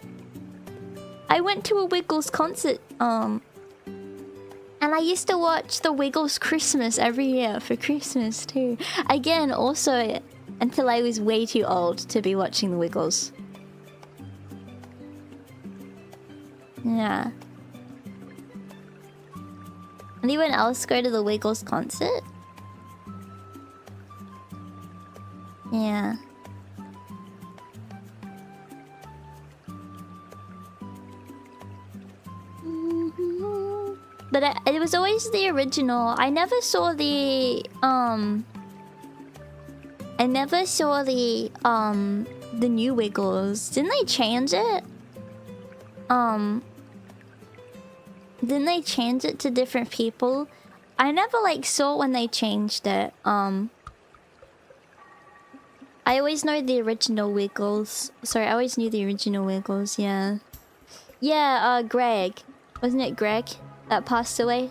And I used to watch the Wiggles Christmas every year for Christmas too. Again, also until I was way too old to be watching the Wiggles. Yeah. Anyone else go to the Wiggles concert? Yeah. But it was always the original. I never saw the new Wiggles. Didn't they change it? Didn't they change it to different people? I never like saw when they changed it. I always know the original Wiggles. Sorry, I always knew the original Wiggles, yeah. Yeah, Greg. Wasn't it Greg that passed away?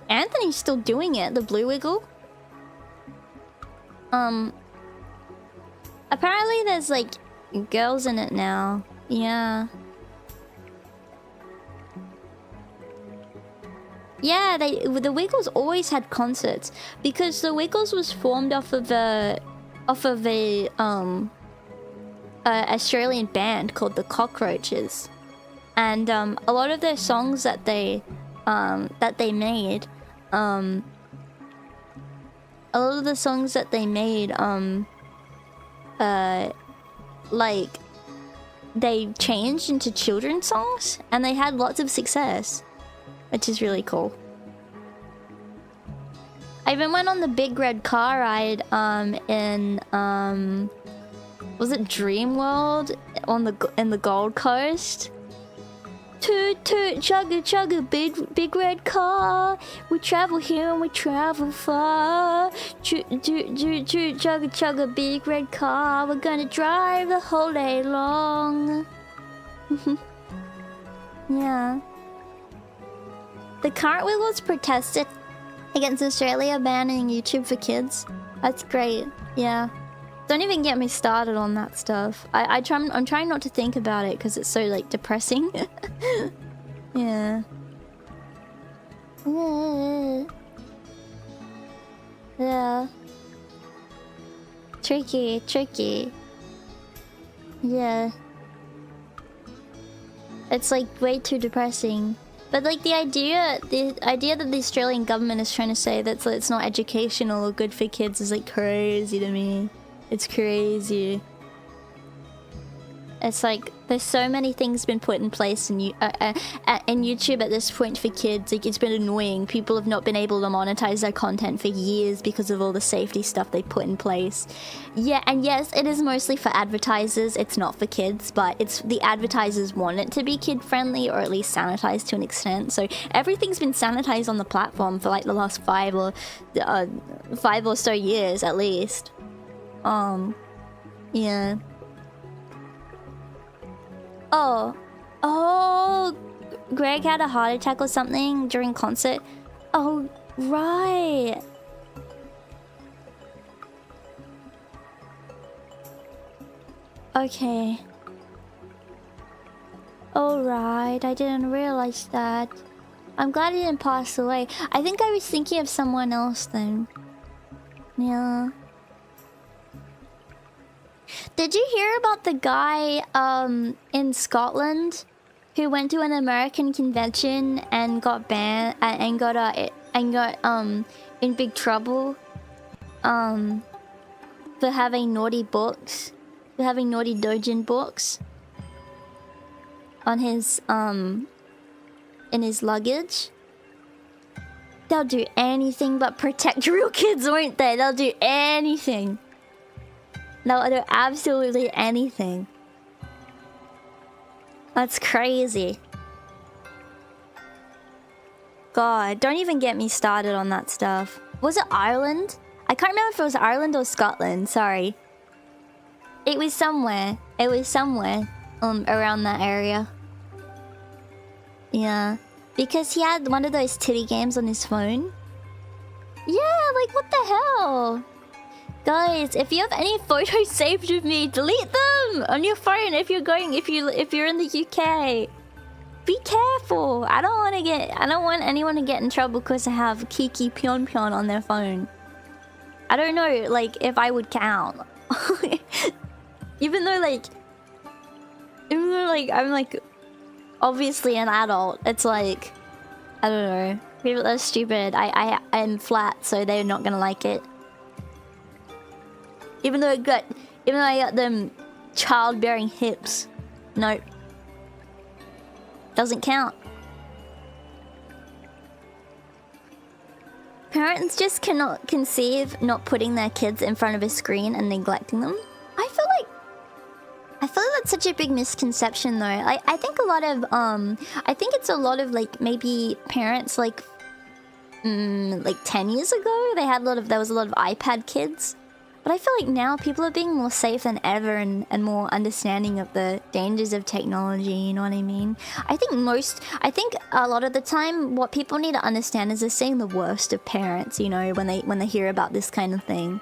Anthony's still doing it, the Blue Wiggle. Apparently there's like girls in it now. Yeah. Yeah, the Wiggles always had concerts because the Wiggles was formed off of a Australian band called the Cockroaches, and a lot of their songs that they made, like they changed into children's songs, and they had lots of success, which is really cool. I even went on the big red car ride in was it Dream World in the Gold Coast? Toot toot chugga chugga big red car. We travel here and we travel far. Toot toot toot toot chugga chugga big red car. We're gonna drive the whole day long. Yeah. The current Wiggles protested against Australia banning YouTube for kids. That's great. Yeah. Don't even get me started on that stuff. I'm trying not to think about it because it's so like depressing. Yeah. Yeah. Tricky. Yeah. It's like way too depressing. But like the idea that the Australian government is trying to say that it's not educational or good for kids is like crazy to me. It's crazy. It's like there's so many things been put in place in YouTube at this point for kids. Like it's been annoying. People have not been able to monetize their content for years because of all the safety stuff they put in place. Yeah, and yes, it is mostly for advertisers. It's not for kids, but it's the advertisers want it to be kid friendly or at least sanitized to an extent. So everything's been sanitized on the platform for like the last 5 or so years at least. Yeah. Oh, Greg had a heart attack or something during concert. Oh, right. Okay. Alright, I didn't realize that. I'm glad he didn't pass away. I think I was thinking of someone else then. Yeah. Did you hear about the guy in Scotland who went to an American convention and got banned and got in big trouble for having naughty books, for having naughty doujin books on his in his luggage? They'll do anything but protect real kids, won't they? They'll do anything. They'll do absolutely anything. That's crazy. God, don't even get me started on that stuff. Was it Ireland? I can't remember if it was Ireland or Scotland, sorry. It was somewhere. It was somewhere around that area. Yeah. Because he had one of those titty games on his phone. Yeah, like what the hell? Guys, if you have any photos saved of me, delete them on your phone if you're in the UK. Be careful. I don't want anyone to get in trouble because I have Kiki Pyon on their phone. I don't know, like, if I would count. even though I'm like obviously an adult, it's like, I don't know. People are stupid. I'm flat, so they're not gonna like it. Even though I got them childbearing hips. Nope. Doesn't count. Parents just cannot conceive not putting their kids in front of a screen and neglecting them. I feel like that's such a big misconception though. I think a lot of I think it's a lot of like maybe parents like 10 years ago there was a lot of iPad kids. But I feel like now people are being more safe than ever and more understanding of the dangers of technology, you know what I mean? I think a lot of the time what people need to understand is they're seeing the worst of parents, you know, when they hear about this kind of thing.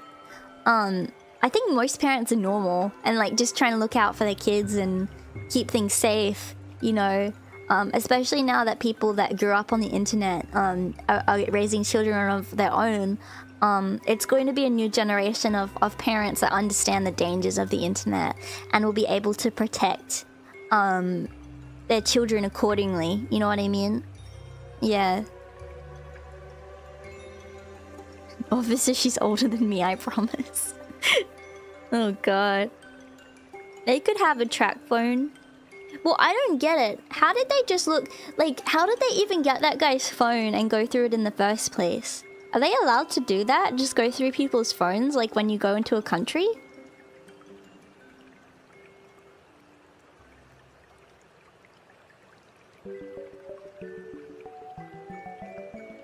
I think most parents are normal and like just trying to look out for their kids and keep things safe, you know. Especially now that people that grew up on the internet are raising children of their own. It's going to be a new generation of parents that understand the dangers of the internet and will be able to protect their children accordingly. You know what I mean? Yeah. Officer, she's older than me, I promise. Oh god. They could have a track phone. Well, I don't get it. How did they just look... Like, how did they even get that guy's phone and go through it in the first place? Are they allowed to do that? Just go through people's phones, like when you go into a country?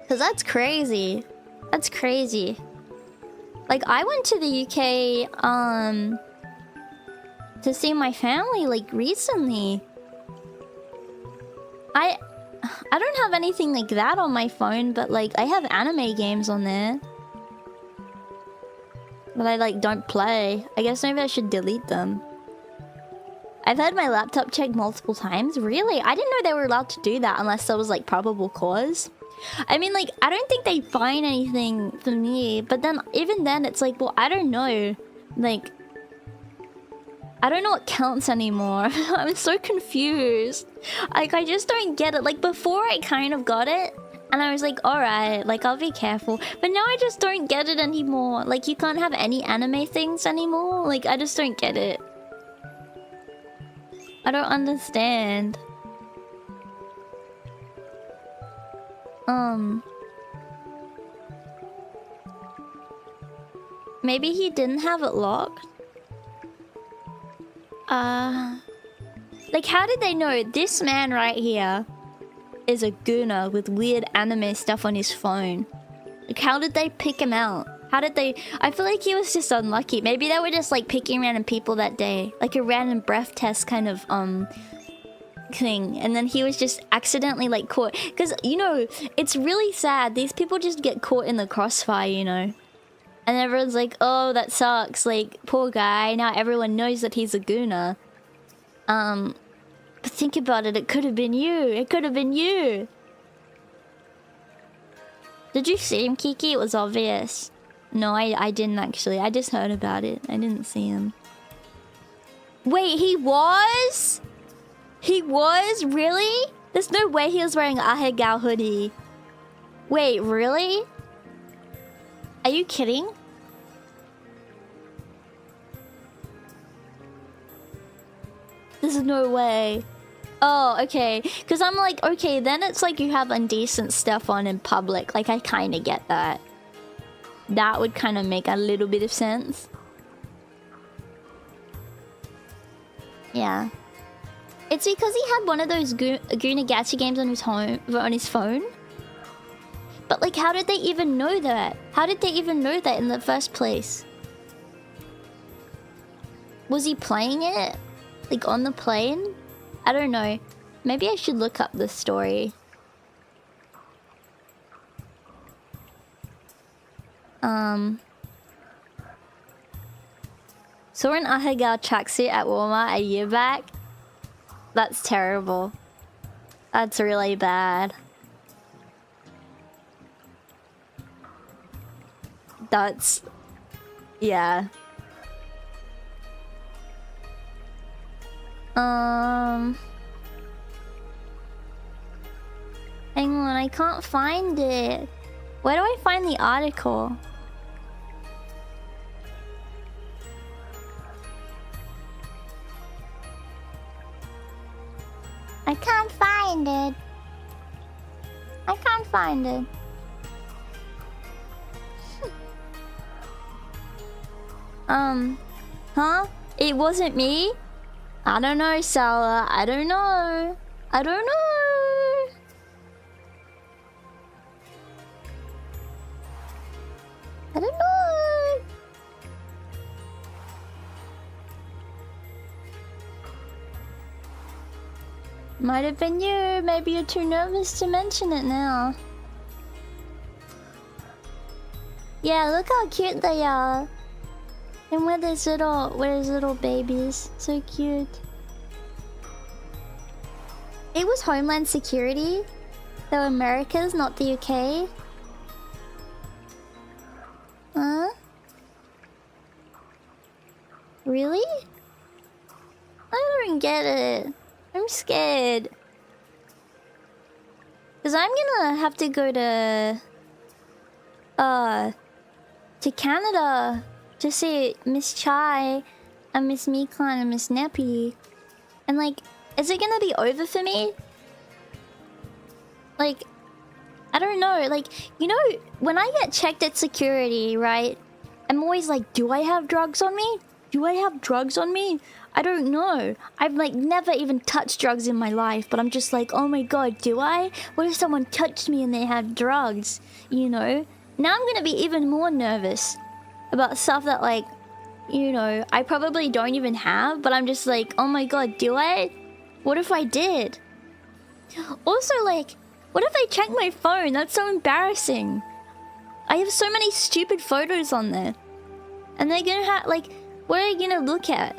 Cause that's crazy. That's crazy. Like, I went to the UK, to see my family, like, recently. I don't have anything like that on my phone, but like I have anime games on there. But I like don't play. I guess maybe I should delete them. I've had my laptop checked multiple times. Really? I didn't know they were allowed to do that unless there was like probable cause. I mean, like, I don't think they find anything for me, but then even then it's like, well, I don't know. Like, I don't know what counts anymore. I'm so confused. Like, I just don't get it. Like, before I kind of got it. And I was like, alright, like, I'll be careful. But now I just don't get it anymore. Like, you can't have any anime things anymore. Like, I just don't get it. I don't understand. Maybe he didn't have it locked? Like, how did they know this man right here is a gooner with weird anime stuff on his phone? Like, how did they pick him out? How did they... I feel like he was just unlucky. Maybe they were just, like, picking random people that day. Like a random breath test kind of, thing. And then he was just accidentally, like, caught. Because, you know, it's really sad. These people just get caught in the crossfire, you know? And everyone's like, oh, that sucks. Like, poor guy. Now everyone knows that he's a gooner. But think about it. It could have been you. It could have been you. Did you see him, Kiki? It was obvious. No, I didn't actually. I just heard about it. I didn't see him. Wait, he was? He was? Really? There's no way he was wearing a Ahegao hoodie. Wait, really? Are you kidding? There's no way. Oh, okay. Because I'm like, okay, then it's like you have indecent stuff on in public. Like, I kind of get that. That would kind of make a little bit of sense. Yeah. It's because he had one of those Guna Gacha games on his phone. But like, how did they even know that? How did they even know that in the first place? Was he playing it? Like on the plane? I don't know. Maybe I should look up the story. Saw an Ahegao tracksuit at Walmart a year back. That's terrible. That's really bad. That's... yeah. Hang on, I can't find it. Where do I find the article? I can't find it. I can't find it. Huh? It wasn't me? I don't know, Salah. I don't know. I don't know. I don't know. Might have been you. Maybe you're too nervous to mention it now. Yeah, look how cute they are. And with his little babies. So cute. It was Homeland Security. They were America's, not the UK. Huh? Really? I don't get it. I'm scared. Cause I'm gonna have to go to Canada to see Miss Chai and Miss Mikan and Miss Neppy. And like, is it gonna be over for me? Like, I don't know. Like, you know, when I get checked at security, right? I'm always like, do I have drugs on me? Do I have drugs on me? I don't know. I've like never even touched drugs in my life, but I'm just like, oh my god, do I? What if someone touched me and they have drugs? You know? Now I'm gonna be even more nervous about stuff that like, you know, I probably don't even have, but I'm just like, oh my god, do I? What if I did? Also, like, what if they check my phone? That's so embarrassing. I have so many stupid photos on there. And they're gonna have, like, what are they gonna look at?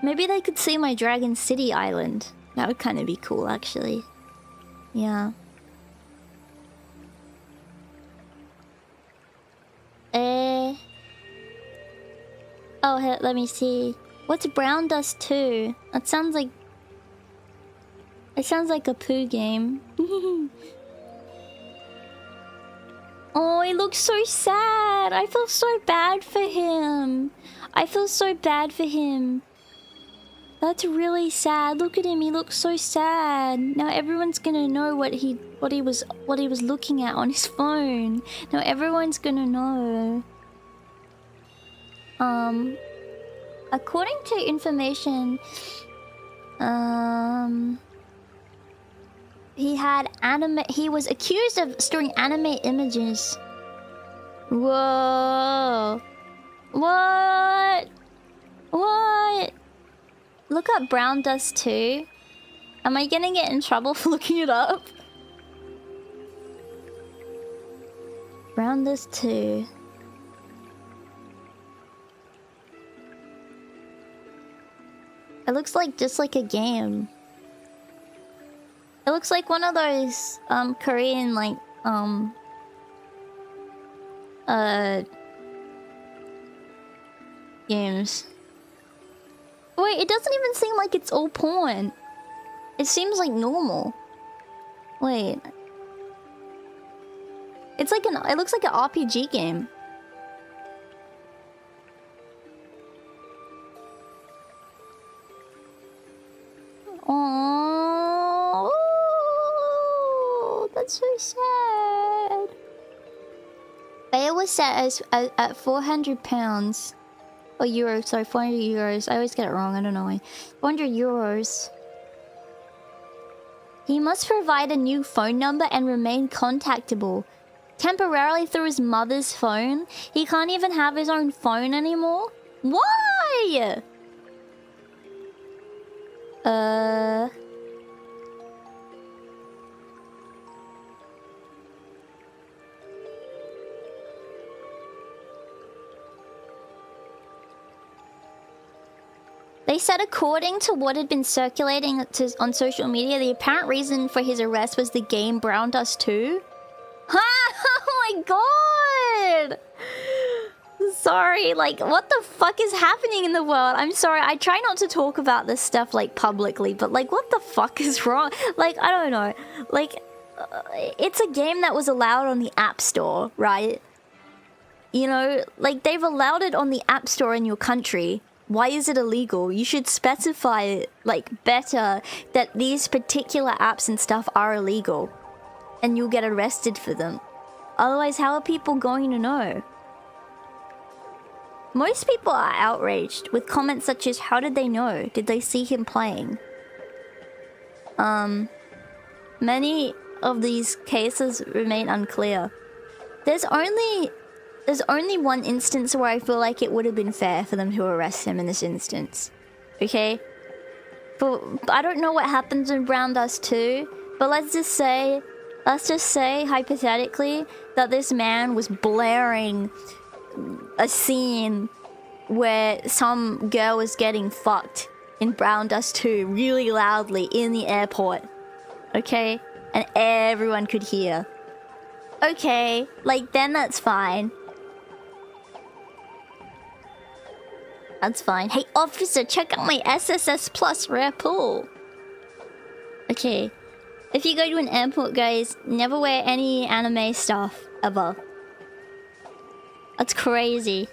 Maybe they could see my Dragon City island. That would kind of be cool, actually. Yeah. Oh, let me see. What's Brown Dust 2? That sounds like... It sounds like a poo game. Oh, he looks so sad. I feel so bad for him. I feel so bad for him. That's really sad. Look at him. He looks so sad. Now everyone's gonna know what he was looking at on his phone. Now everyone's gonna know. According to information, he was accused of storing anime images. Whoa. What? What? Look up brown dust too. Am I gonna get in trouble for looking it up? Brown dust too. It looks like just like a game. It looks like one of those Korean like games. Wait, it doesn't even seem like it's all porn. It seems like normal. Wait. It's like it looks like an RPG game. Oh, that's so sad. Bail was set at 400 pounds. Oh, euros, sorry, 400 euros. I always get it wrong, I don't know why. 400 euros. He must provide a new phone number and remain contactable. Temporarily through his mother's phone? He can't even have his own phone anymore? Why? They said according to what had been circulating on social media, the apparent reason for his arrest was the game Brown Dust 2. Oh my god! Sorry, like, what the fuck is happening in the world? I'm sorry, I try not to talk about this stuff, like, publicly, but, like, what the fuck is wrong? Like, I don't know. Like, it's a game that was allowed on the App Store, right? You know, like, they've allowed it on the App Store in your country. Why is it illegal? You should specify, like, better that these particular apps and stuff are illegal. And you'll get arrested for them. Otherwise, how are people going to know? Most people are outraged with comments such as, how did they know? Did they see him playing? Many of these cases remain unclear. There's only one instance where I feel like it would have been fair for them to arrest him in this instance. Okay? But I don't know what happens in Brown Dust 2, but let's just say hypothetically that this man was blaring a scene where some girl was getting fucked in Brown Dust 2 really loudly in the airport. Okay? And everyone could hear. Okay, like, then that's fine. That's fine. Hey, officer, check out my SSS Plus rare pull. Okay. If you go to an airport, guys, never wear any anime stuff, ever. That's crazy.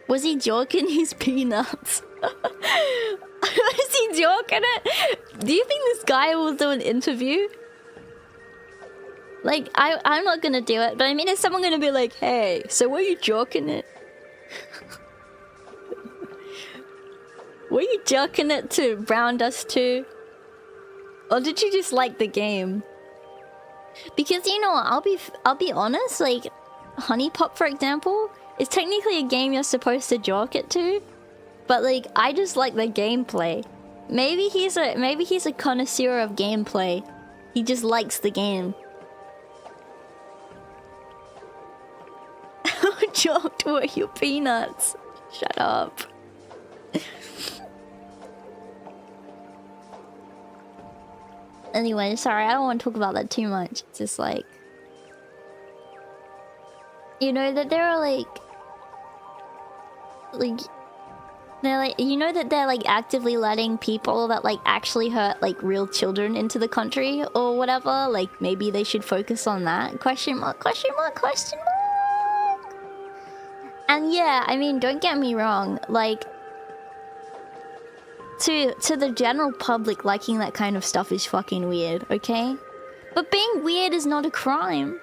Was he joking his peanuts? Was he joking it? Do you think this guy will do an interview? Like, I'm not gonna do it, but I mean, is someone gonna be like, hey, so were you joking it? Were you joking it to Brown Dust 2? Or did you just like the game? Because, you know, I'll be honest, like, Honey Pop, for example, is technically a game you're supposed to joke it to, but, like, I just like the gameplay. Maybe he's a connoisseur of gameplay. He just likes the game. Who joked were you peanuts? Shut up. Anyway, sorry, I don't want to talk about that too much. It's just like, you know that there are you know that they're like actively letting people that like actually hurt like real children into the country or whatever. Like maybe they should focus on that. Question mark, question mark, question mark. And yeah, I mean, don't get me wrong, like to the general public, liking that kind of stuff is fucking weird, okay? But being weird is not a crime,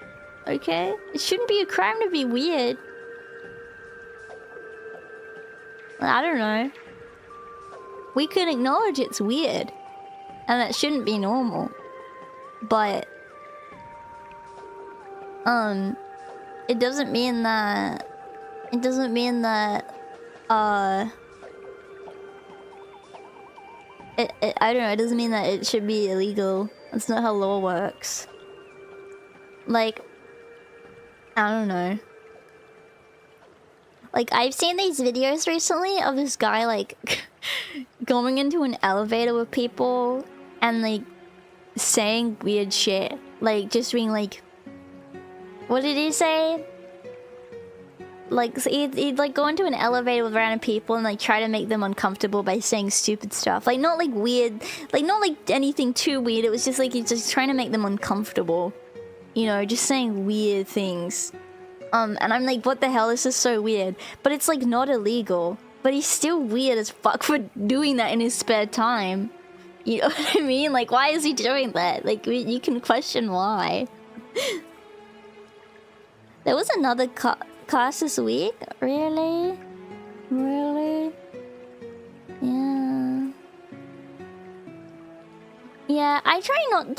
okay? It shouldn't be a crime to be weird. I don't know. We can acknowledge it's weird, and that shouldn't be normal. But it doesn't mean that. It doesn't mean that. I don't know. It doesn't mean that it should be illegal. That's not how law works. Like, I don't know. Like, I've seen these videos recently of this guy, like, going into an elevator with people and, like, saying weird shit. Like, just being like... What did he say? Like, so he'd, like, go into an elevator with random people and, like, try to make them uncomfortable by saying stupid stuff. Like, not, like, weird... Like, not, like, anything too weird. It was just, like, he's just trying to make them uncomfortable. You know, just saying weird things. And I'm like, what the hell? This is so weird. But it's, like, not illegal. But he's still weird as fuck for doing that in his spare time. You know what I mean? Like, why is he doing that? Like, you can question why. There was another class this week? Really? Really? Yeah. Yeah, I try not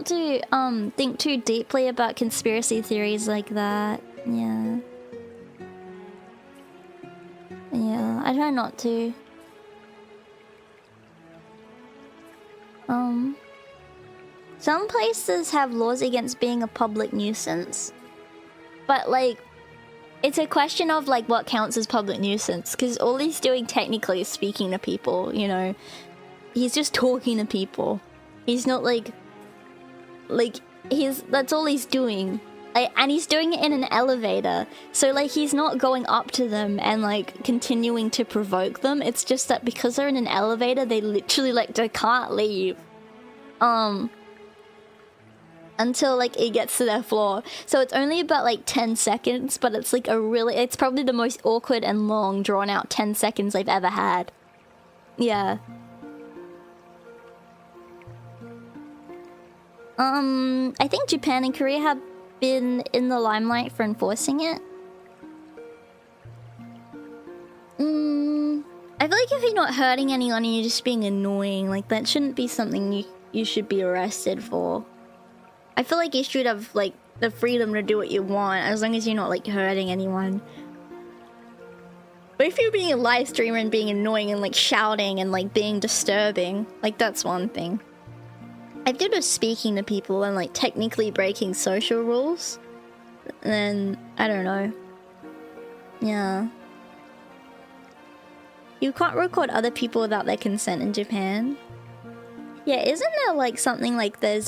to think too deeply about conspiracy theories like that. Yeah. Yeah, I try not to. Some places have laws against being a public nuisance. But, like, it's a question of, like, what counts as public nuisance. Because all he's doing technically is speaking to people, you know. He's just talking to people. He's not, like, that's all he's doing. Like, and he's doing it in an elevator. So, like, he's not going up to them and, like, continuing to provoke them. It's just that because they're in an elevator, they literally, like, they can't leave. Until, like, it gets to their floor. So it's only about, like, 10 seconds, but it's, like, it's probably the most awkward and long, drawn-out 10 seconds I've ever had. Yeah. I think Japan and Korea have been in the limelight for enforcing it. I feel like if you're not hurting anyone and you're just being annoying, like, that shouldn't be something you should be arrested for. I feel like you should have, like, the freedom to do what you want, as long as you're not, like, hurting anyone. But if you're being a live streamer and being annoying and, like, shouting and, like, being disturbing, like, that's one thing. If you're just speaking to people and, like, technically breaking social rules, then I don't know. Yeah. You can't record other people without their consent in Japan. Yeah, isn't there, like, something like there's,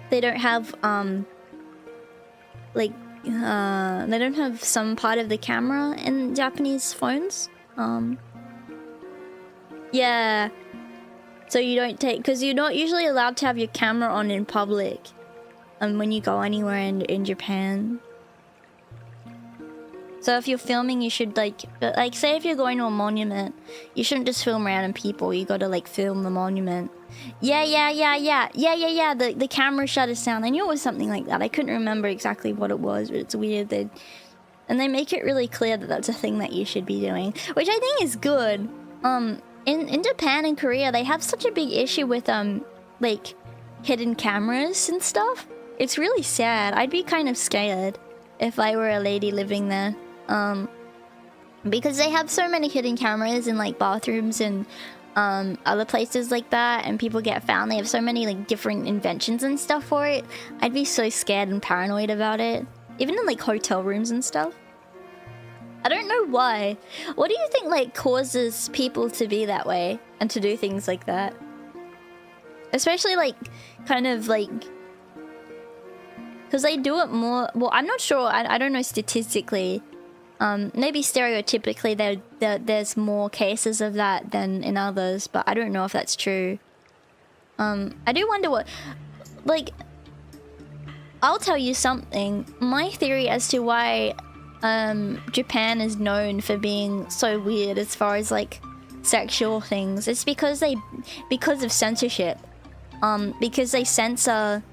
they don't have, like, they don't have some part of the camera in Japanese phones? Yeah. So you don't take, because you're not usually allowed to have your camera on in public when you go anywhere in Japan. So if you're filming, you should, like, say if you're going to a monument, you shouldn't just film random people. You gotta, like, film the monument. Yeah. The camera shutter sound. I knew it was something like that. I couldn't remember exactly what it was, but it's weird. And they make it really clear that that's a thing that you should be doing, which I think is good. In Japan and Korea, they have such a big issue with, like, hidden cameras and stuff. It's really sad. I'd be kind of scared if I were a lady living there. Because they have so many hidden cameras in, like, bathrooms and other places like that, and people get found. They have so many, like, different inventions and stuff for it. I'd be so scared and paranoid about it. Even in, like, hotel rooms and stuff. I don't know why. What do you think, like, causes people to be that way and to do things like that? Especially, like, kind of, like... Because they do it more... Well, I'm not sure. I don't know statistically. Maybe stereotypically there's more cases of that than in others, but I don't know if that's true. I do wonder what... Like, I'll tell you something. My theory as to why Japan is known for being so weird as far as like sexual things. It's because of censorship. Because they censor.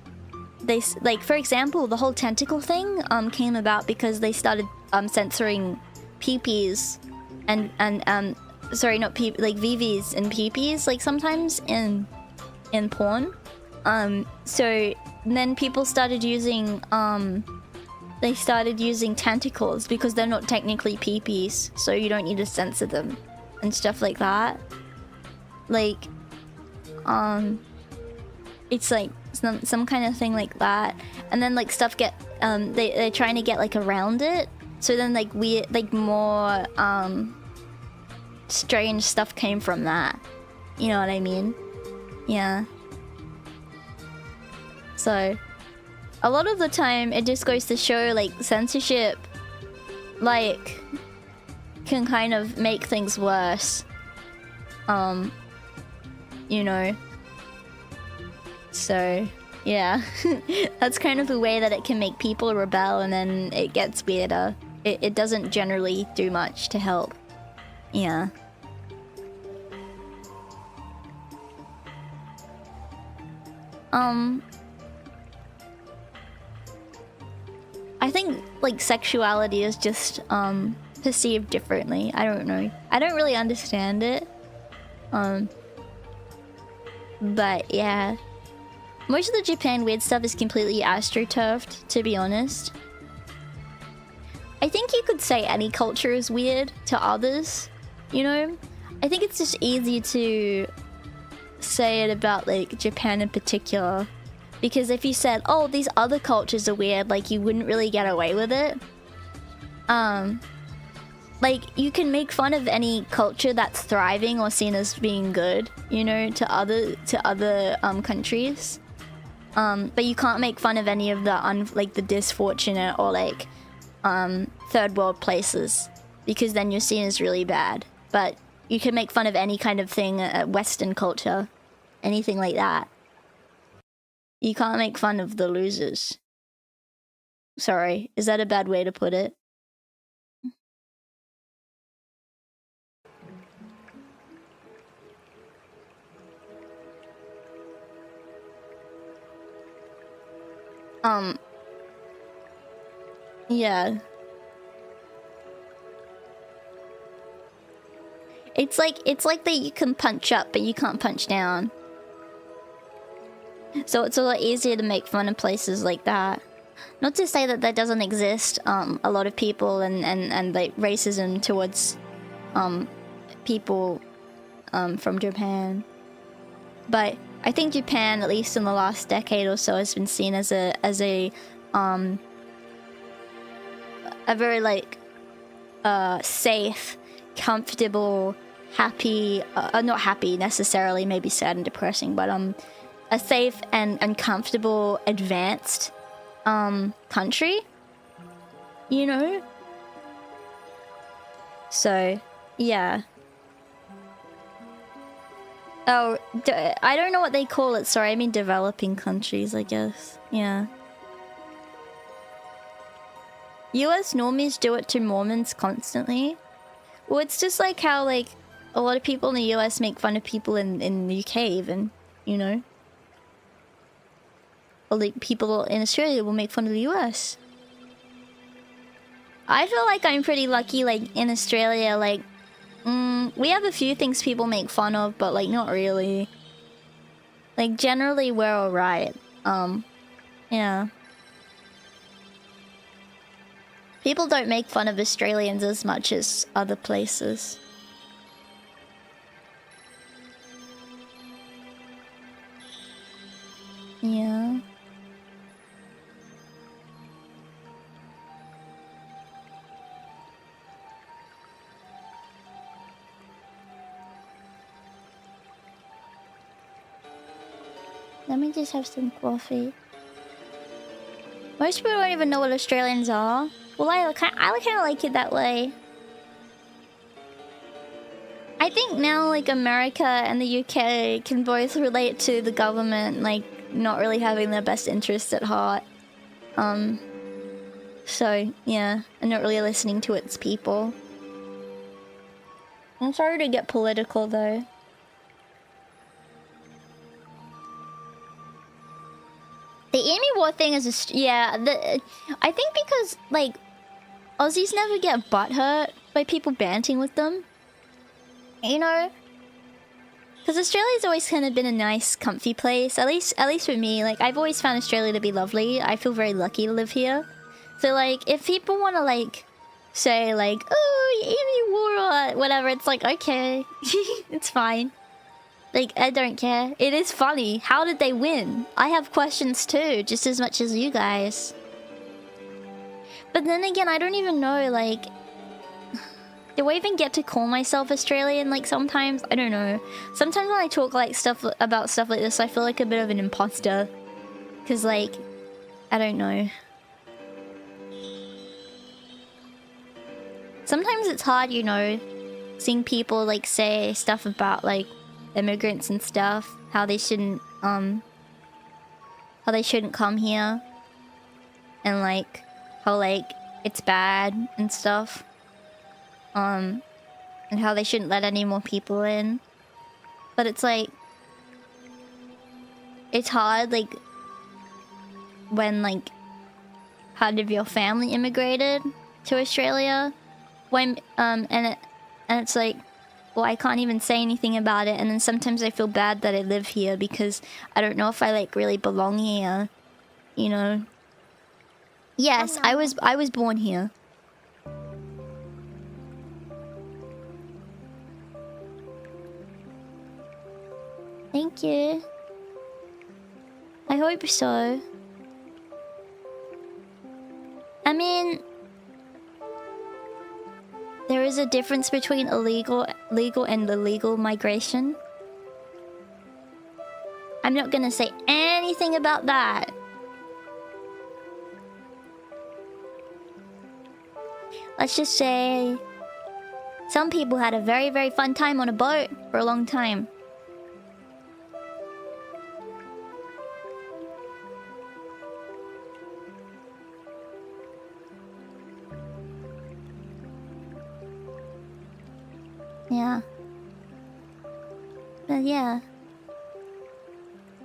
Like, for example, the whole tentacle thing came about because they started censoring peepees and sorry, not peep, like VVs and peepees, like sometimes in porn. So then people started using tentacles because they're not technically peepees, so you don't need to censor them and stuff like that. Like, it's like some kind of thing like that, and then like stuff get they're trying to get like around it, so then like weird, like more strange stuff came from that, you know what I mean? Yeah. So a lot of the time it just goes to show like censorship like can kind of make things worse, you know. So, yeah. That's kind of the way that it can make people rebel, and then it gets weirder. It doesn't generally do much to help. Yeah. I think, like, sexuality is just, perceived differently. I don't know. I don't really understand it. But, yeah. Most of the Japan weird stuff is completely astroturfed, to be honest. I think you could say any culture is weird to others, you know? I think it's just easy to say it about, like, Japan in particular. Because if you said, oh, these other cultures are weird, like, you wouldn't really get away with it. Like, you can make fun of any culture that's thriving or seen as being good, you know, to other countries. But you can't make fun of any of the like the disfortunate or like third world places, because then you're seen as really bad. But you can make fun of any kind of thing, Western culture, anything like that. You can't make fun of the losers. Sorry, is that a bad way to put it? Yeah. It's like that you can punch up, but you can't punch down. So it's a lot easier to make fun of places like that. Not to say that doesn't exist, a lot of people and like racism towards people from Japan. But I think Japan, at least in the last decade or so, has been seen as a very like safe, comfortable, happy, not happy necessarily, maybe sad and depressing, but a safe and comfortable, advanced country, you know? So, yeah. Oh, I don't know what they call it, sorry, I mean developing countries, I guess. Yeah. US normies do it to Mormons constantly. Well, it's just like how, like, a lot of people in the US make fun of people in the UK even, you know? Or like people in Australia will make fun of the US. I feel like I'm pretty lucky, like, in Australia, like, we have a few things people make fun of, but, like, not really. Like, generally, we're alright. Yeah. People don't make fun of Australians as much as other places. Yeah. Let me just have some coffee. Most people don't even know what Australians are. Well, I kind of like it that way. I think now, like, America and the UK can both relate to the government, like, not really having their best interests at heart. So, yeah, I'm not really listening to its people. I'm sorry to get political, though. The Amy War thing is just... Yeah, I think because, like, Aussies never get butthurt by people banting with them. You know? Because Australia's always kind of been a nice, comfy place. At least for me. Like, I've always found Australia to be lovely. I feel very lucky to live here. So, like, if people want to, like, say, like, oh, Amy War or whatever, it's like, okay. It's fine. Like, I don't care. It is funny. How did they win? I have questions too, just as much as you guys. But then again, I don't even know, like... Do I even get to call myself Australian? Like, sometimes, I don't know. Sometimes when I talk, like, about stuff like this, I feel like a bit of an imposter. Because, like, I don't know. Sometimes it's hard, you know, seeing people, like, say stuff about, like, immigrants and stuff. How they shouldn't come here. And, like, how, like, it's bad and stuff. And how they shouldn't let any more people in. But it's like... It's hard, like... When, like... Part of your family immigrated to Australia. When, and it's like... Well, I can't even say anything about it. And then sometimes I feel bad that I live here. Because I don't know if I, like, really belong here. You know? Yes, I was born here. Thank you. I hope so. I mean... There is a difference between legal and illegal migration. I'm not gonna say anything about that. Let's just say... Some people had a very, very fun time on a boat for a long time. Yeah. But yeah.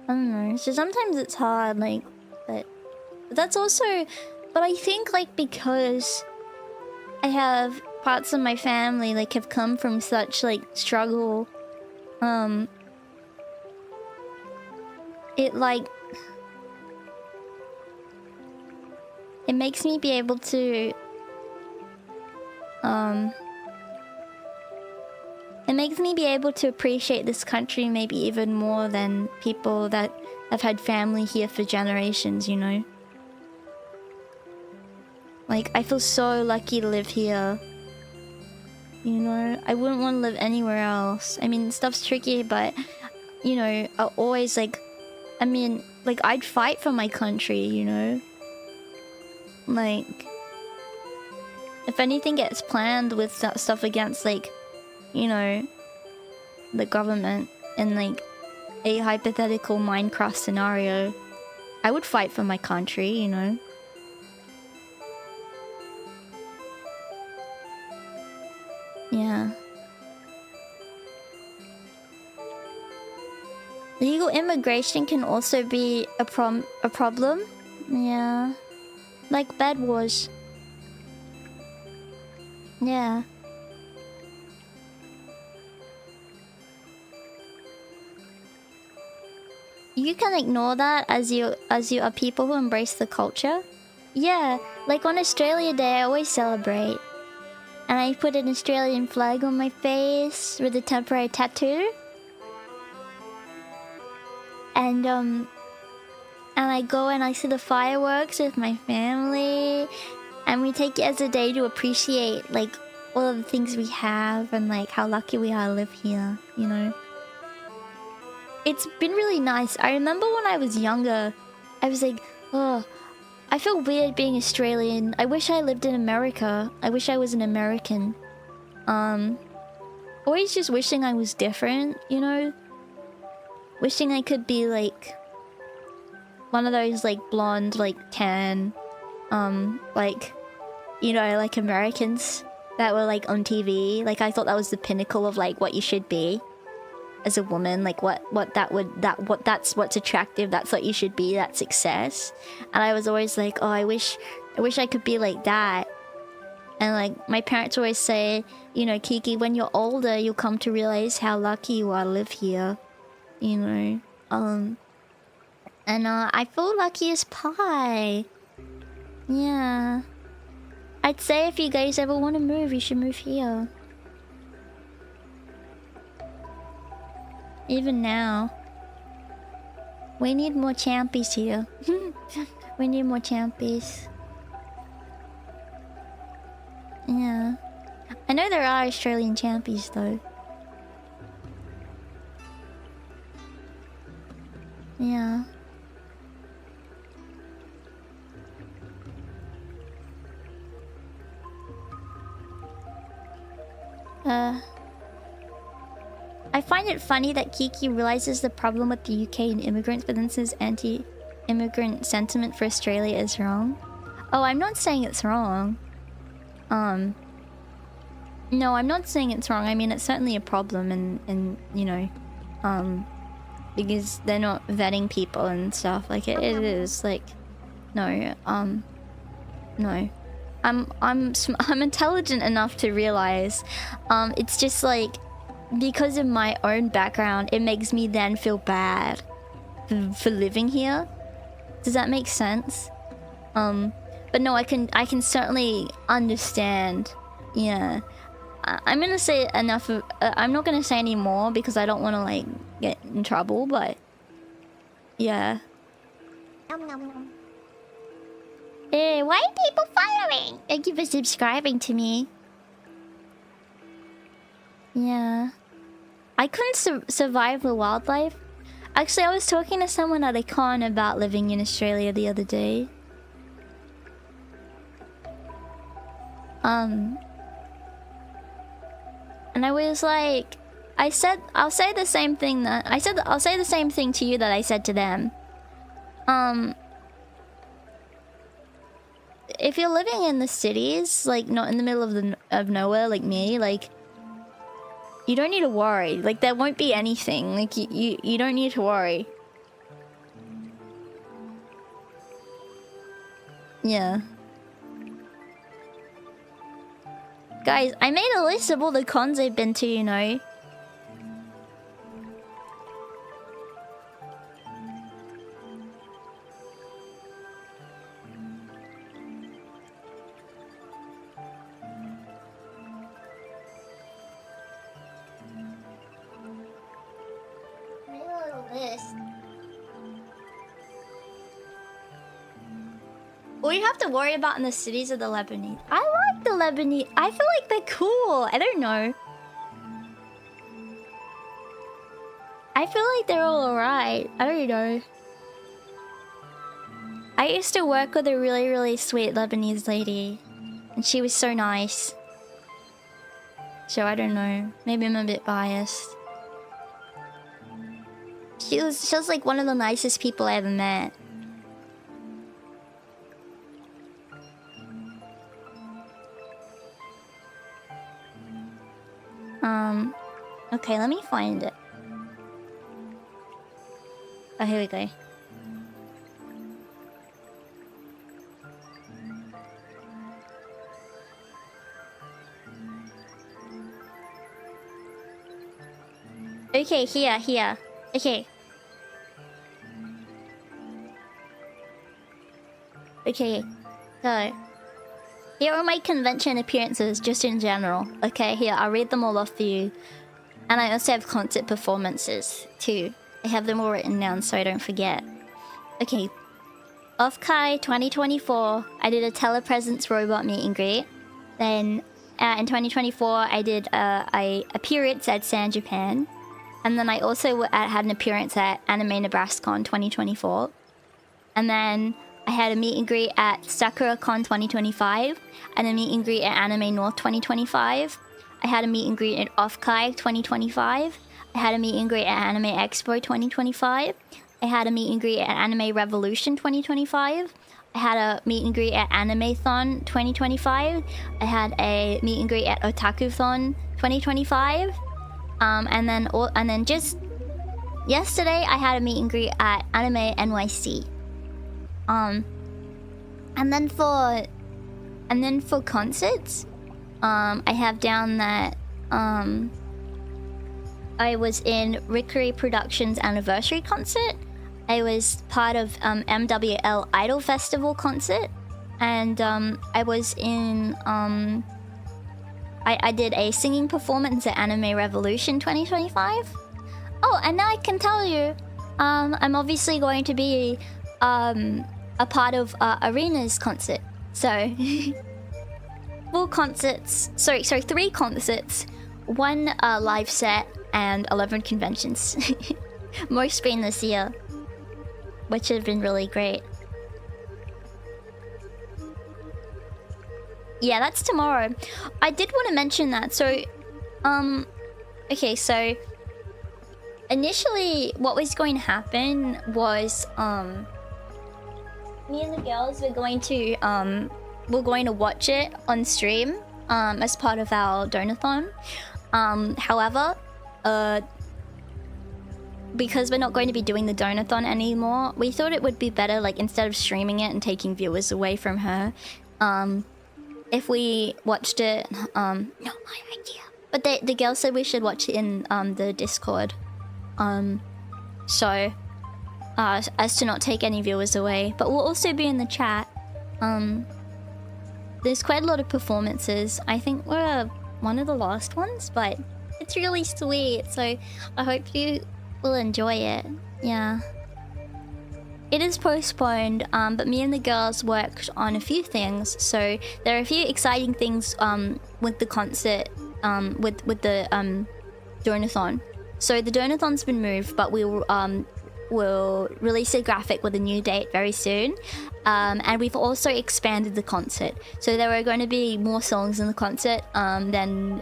I don't know. So sometimes it's hard, like, but that's also... But I think, like, because I have parts of my family, like, have come from such, like, struggle, it, like... It makes me be able to... It makes me be able to appreciate this country maybe even more than people that have had family here for generations, you know? Like, I feel so lucky to live here. You know? I wouldn't want to live anywhere else. I mean, stuff's tricky, but... You know, I always, like... I mean, like, I'd fight for my country, you know? Like... If anything gets planned with stuff against, like... You know, the government in, like, a hypothetical Minecraft scenario, I would fight for my country, you know? Yeah. Legal immigration can also be a problem. Yeah. Like bed wars. Yeah. You can ignore that as you are people who embrace the culture. Yeah, like on Australia Day, I always celebrate. And I put an Australian flag on my face with a temporary tattoo. And I go and I see the fireworks with my family. And we take it as a day to appreciate, like, all of the things we have and, like, how lucky we are to live here, you know? It's been really nice. I remember when I was younger, I was like, oh, I feel weird being Australian. I wish I lived in America. I wish I was an American. Always just wishing I was different, you know? Wishing I could be, like, one of those, like, blonde, like, tan, like, you know, like Americans that were like on TV. Like I thought that was the pinnacle of like what you should be as a woman. Like that's what's attractive. That's what you should be. That's success. And I was always like, oh, I wish I could be like that. And like my parents always say, you know, Kiki, when you're older, you'll come to realize how lucky you are to live here. You know, and I feel lucky as pie. Yeah. I'd say if you guys ever want to move, you should move here. Even now. We need more champies here. We need more champies. Yeah. I know there are Australian champies though. Yeah. I find it funny that Kiki realizes the problem with the UK and immigrants, but then says anti-immigrant sentiment for Australia is wrong. Oh, I'm not saying it's wrong. No, I'm not saying it's wrong. I mean, it's certainly a problem, and you know, because they're not vetting people and stuff. Like it is like, no, no. I'm intelligent enough to realize, it's just like, because of my own background, it makes me then feel bad for living here. Does that make sense? But no, I can certainly understand. Yeah, I'm gonna say enough of. I'm not gonna say any more because I don't want to like get in trouble. But yeah. Hey, why are people following? Thank you for subscribing to me. Yeah. I couldn't survive the wildlife. Actually, I was talking to someone at a con about living in Australia the other day. And I was like, I'll say the same thing to you that I said to them. If you're living in the cities, like not in the middle of nowhere like me, like you don't need to worry. Like there won't be anything. Like you don't need to worry. Yeah. Guys, I made a list of all the cons I've been to, you know. All you have to worry about in the cities are the Lebanese. I like the Lebanese. I feel like they're cool. I don't know. I feel like they're all alright. I don't know. I used to work with a really, really sweet Lebanese lady. And she was so nice. So I don't know. Maybe I'm a bit biased. She was like one of the nicest people I ever met. Okay, let me find it. Oh, here we go. Okay, here. Okay. Okay, so here are my convention appearances just in general. Okay, here, I'll read them all off for you. And I also have concert performances too. I have them all written down so I don't forget. Okay, Off-Kai 2024, I did a telepresence robot meet and greet. Then in 2024, I did a appearance at San Japan. And then I also had an appearance at Anime NebraskaCon 2024. And then I had a meet and greet at SakuraCon 2025 and a meet and greet at Anime North 2025. I had a meet and greet at Off-Kai 2025. I had a meet and greet at Anime Expo 2025. I had a meet and greet at Anime Revolution 2025. I had a meet and greet at Animathon 2025. I had a meet and greet at Otakuthon 2025. And then just yesterday I had a meet and greet at Anime NYC. And then for concerts, I have down that I was in Rickery Productions anniversary concert. I was part of MWL Idol Festival concert, and I was in I did a singing performance at Anime Revolution 2025. Oh, and now I can tell you, I'm obviously going to be a part of Arena's concert. So 4 concerts, sorry, 3 concerts, 1 live set, and 11 conventions. Most been this year, which have been really great. Yeah, that's tomorrow. I did want to mention that. So, okay, so initially what was going to happen was me and the girls were going to watch it on stream as part of our donathon. However, because we're not going to be doing the donathon anymore, we thought it would be better, like, instead of streaming it and taking viewers away from her, if we watched it. Not my idea. But the girls said we should watch it in the Discord. So as to not take any viewers away. But we'll also be in the chat. There's quite a lot of performances. I think we're one of the last ones, but it's really sweet. So I hope you will enjoy it. Yeah. It is postponed, but me and the girls worked on a few things. So there are a few exciting things with the concert, with the donathon. So the donathon's been moved, but we'll release a graphic with a new date very soon. And we've also expanded the concert. So there are going to be more songs in the concert than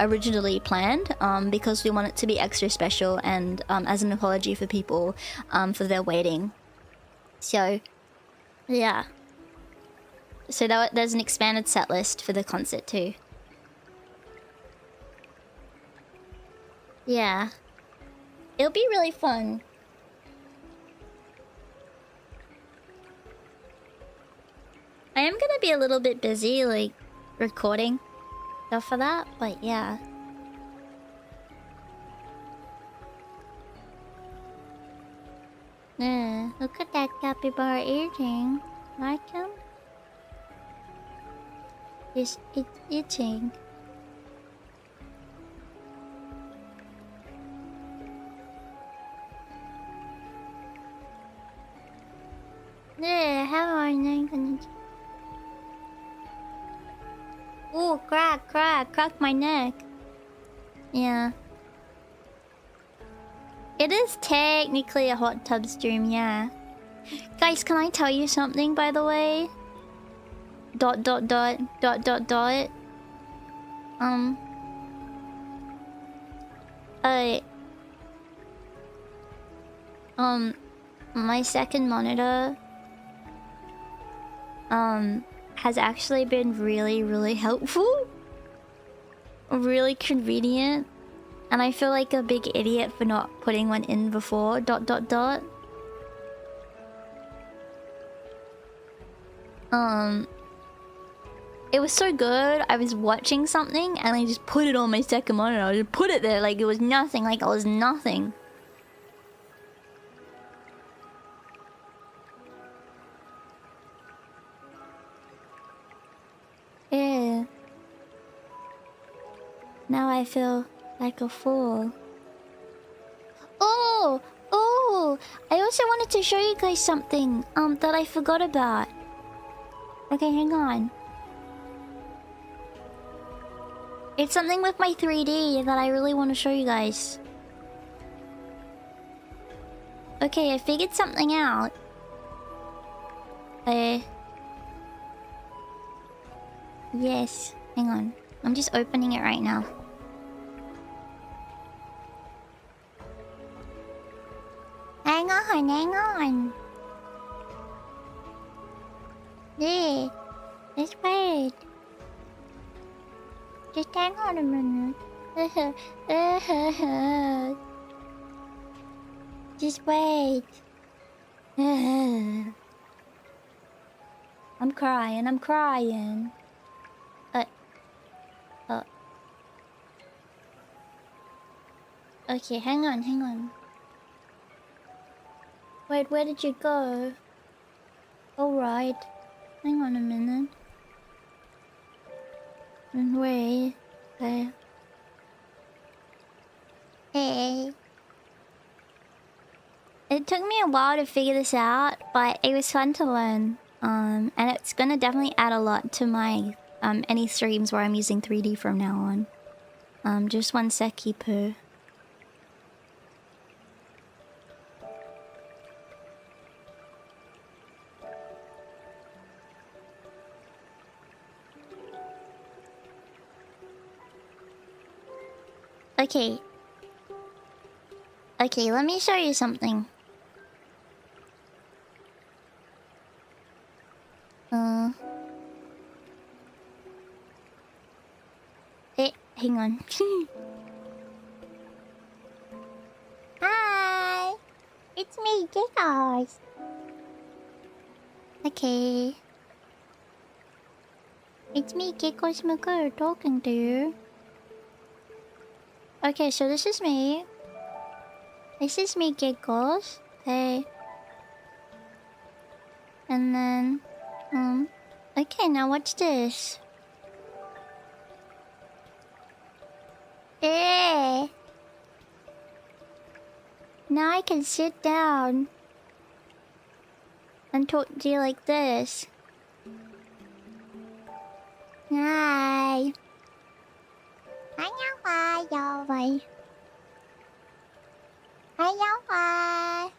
originally planned, because we want it to be extra special and as an apology for people for their waiting. So, yeah. So there's an expanded set list for the concert too. Yeah. It'll be really fun. I am gonna be a little bit busy, like, recording stuff for that, but yeah. Look at that capybara eating. Like him? It's eating. How are you? Oh, crack my neck. Yeah. It is technically a hot tub stream, yeah. Guys, can I tell you something, by the way? ... my second monitor has actually been really helpful. Really convenient. And I feel like a big idiot for not putting one in before ... It was so good. I was watching something and I just put it on my second monitor. I just put it there like it was nothing, like it was nothing. Yeah. Now I feel like a fool. Oh! I also wanted to show you guys something that I forgot about. Okay, hang on. It's something with my 3D that I really want to show you guys. Okay, I figured something out. Yes. Hang on. I'm just opening it right now. Hang on. Yeah. Just wait. Just hang on a minute. Just wait. I'm crying. Okay, hang on. Wait, where did you go? Alright. Hang on a minute. Wait. Okay. Hey. It took me a while to figure this out, but it was fun to learn. And it's gonna definitely add a lot to my any streams where I'm using 3D from now on. Just one sec, Poo. Okay. Okay, let me show you something. Hang on. Hi! It's me, Giggles. Okay. It's me, Giggles McGurr, talking to you. Okay, so this is me. This is me, Giggles. Hey. And then... Okay, now watch this. Hey! Now I can sit down and talk to you like this. Hi. Annyeonghaseyo. Annyeonghaseyo.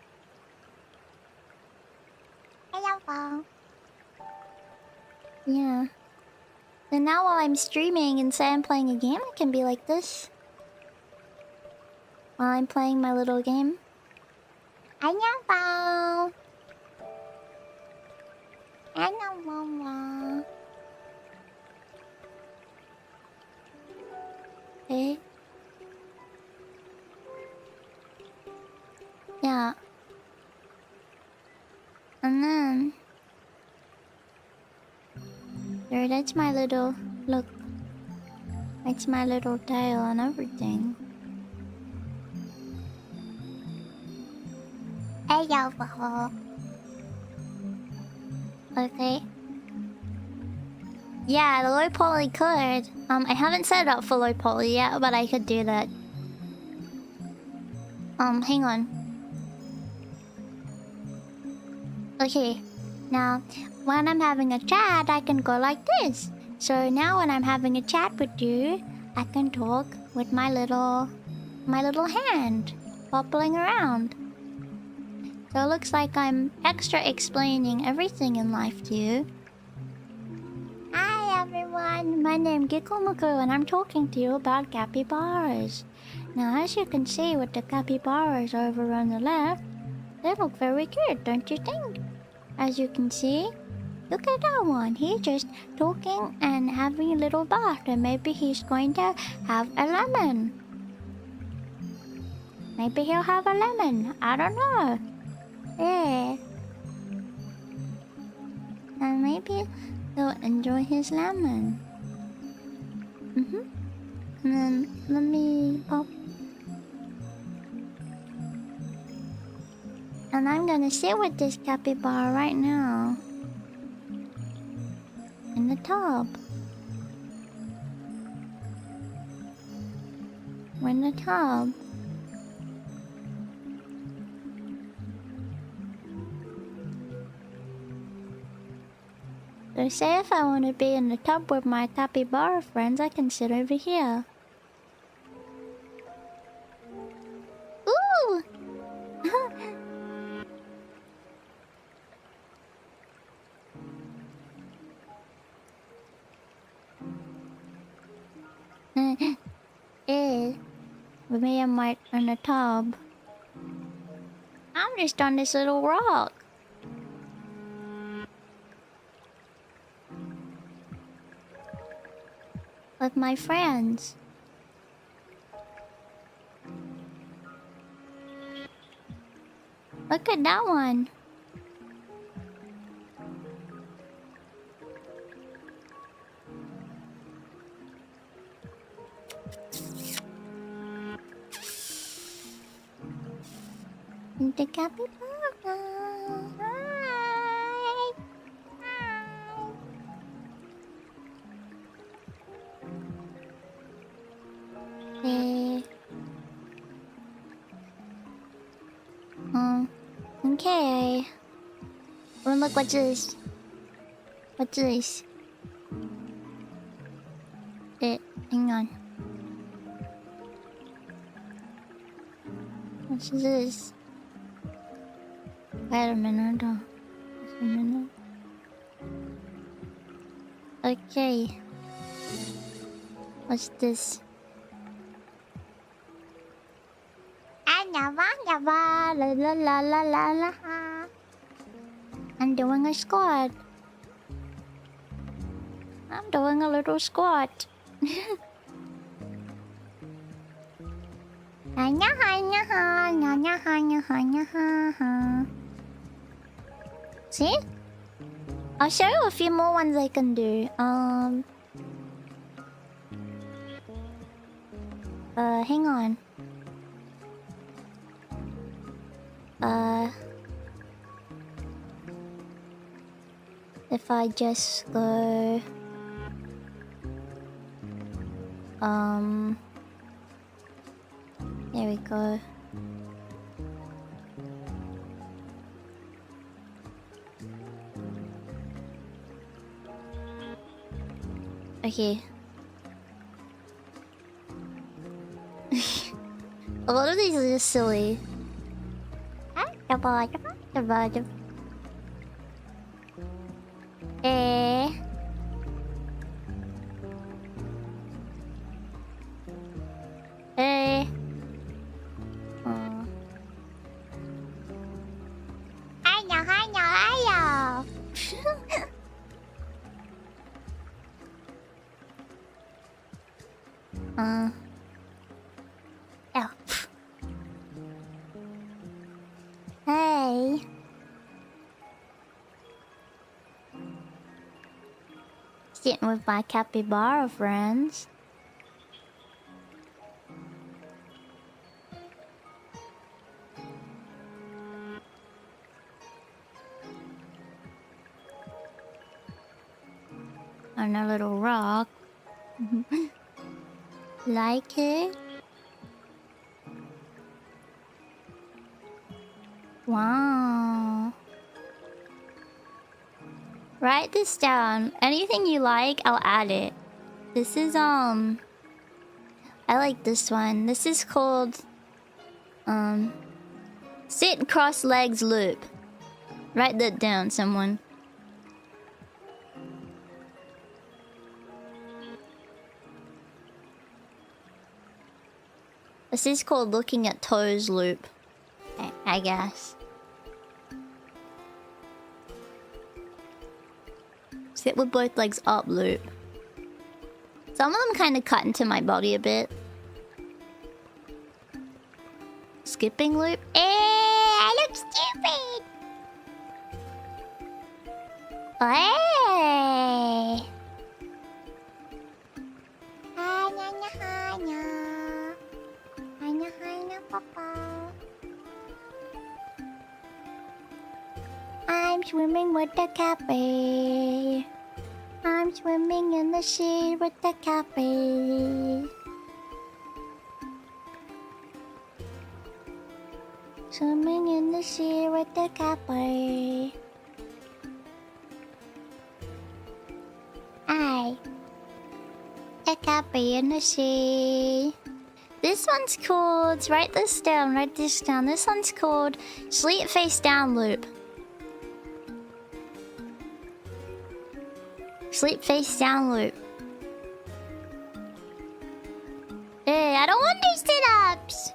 Annyeonghaseyo. Yeah. So now while I'm streaming and say I'm playing a game, I can be like this. While I'm playing my little game. Annyeonghaseyo. Annyeonghaseyo. Okay. Yeah. And then... There, that's my little... Look. That's my little tail and everything. Hey, yo. Okay. Yeah, the low poly could. I haven't set it up for low poly yet, but I could do that. Hang on. Okay. Now, when I'm having a chat, I can go like this. So now when I'm having a chat with you, I can talk with my little hand bobbling around. So it looks like I'm extra explaining everything in life to you. Hi everyone, my name is Gikomuku and I'm talking to you about capybaras. Now as you can see with the capybaras over on the left, they look very cute, don't you think? As you can see, look at that one. He's just talking and having a little bath, and maybe he's going to have a lemon. Maybe he'll have a lemon. I don't know. Yeah. And maybe he'll enjoy his lemon. And then let me pop. And I'm gonna sit with this capybara right now. In the tub. We're in the tub. So say if I want to be in the tub with my capybara friends, I can sit over here. Ooh! With me and Mike in the tub. I'm just on this little rock. with my friends. Look at that one. The capybara. Hi. Hey. Okay. Oh, look, what's this? What's this? Hang on. What's this? Wait a minute. Just a minute. Okay. What's this? La la la la la la. I'm doing a squat. I'm doing a little squat. See? I'll show you a few more ones I can do. Hang on. If I just go... There we go. Okay. A lot of these are just silly. Hey. Sitting with my capybara friends. On a little rock. Like it? Wow. Write this down. Anything you like, I'll add it. This is I like this one. This is called sit cross legs loop. Write that down, someone. This is called looking at toes loop, I guess. Sit with both legs up loop. Some of them kind of cut into my body a bit. Skipping loop. I look stupid! Hey! I'm swimming with the cappy. I'm swimming in the sea with the cappy. Swimming in the sea with the cappy. Aye. The cappy in the sea. This one's called... Write this down, write this down. This one's called sleep face down loop. Sleep face down loop. Hey, I don't want these sit-ups!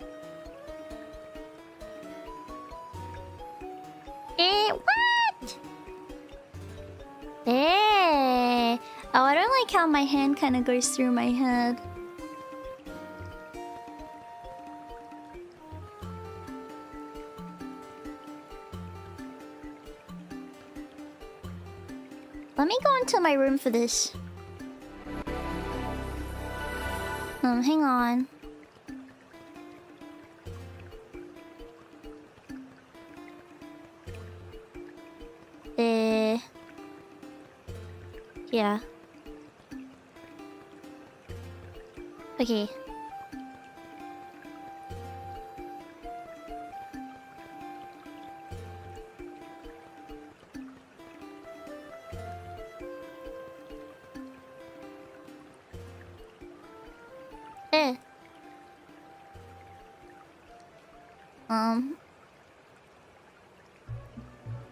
What? Hey! Oh, I don't like how my hand kind of goes through my head. Let me go into my room for this. Hang on. Yeah. Okay.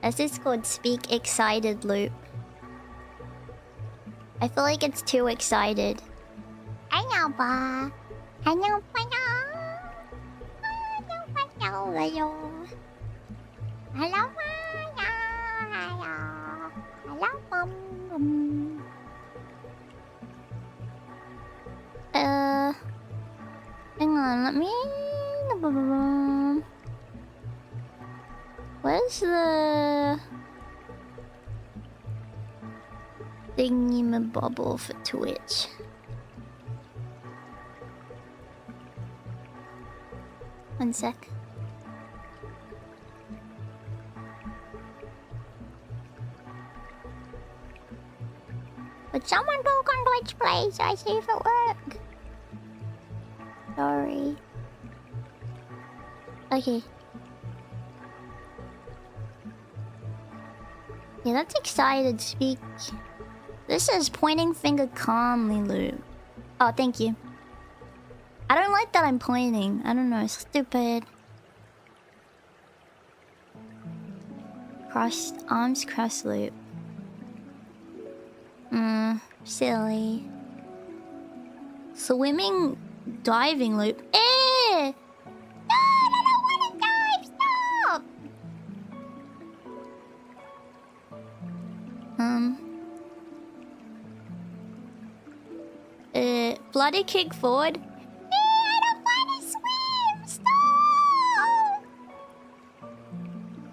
This is called Speak Excited Loop. I feel like it's too excited. Hello, ba. Hello, hello. Hello, hello. Hello, hello. Hello, bum. Hang on, let me... Where's the... thingy-mabobble for Twitch? One sec. Would someone talk on Twitch, please? I see if it works. Sorry. Okay. Yeah, that's excited speak. This is pointing finger calmly loop. Oh, thank you. I don't like that I'm pointing. I don't know, stupid. Crossed arms cross loop. Silly. Swimming diving loop. Eh! No, I don't want to dive! Stop! Bloody kick forward. I don't want to swim! Stop!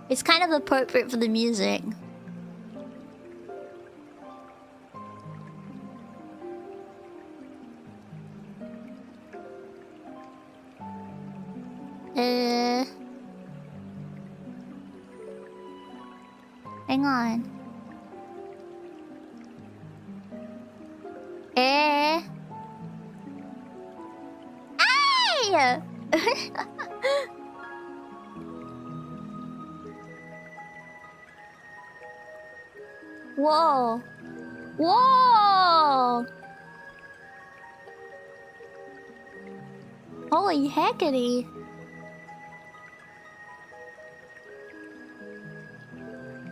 It's kind of appropriate for the music. Hang on. Hey! Whoa! Whoa! Holy heckity!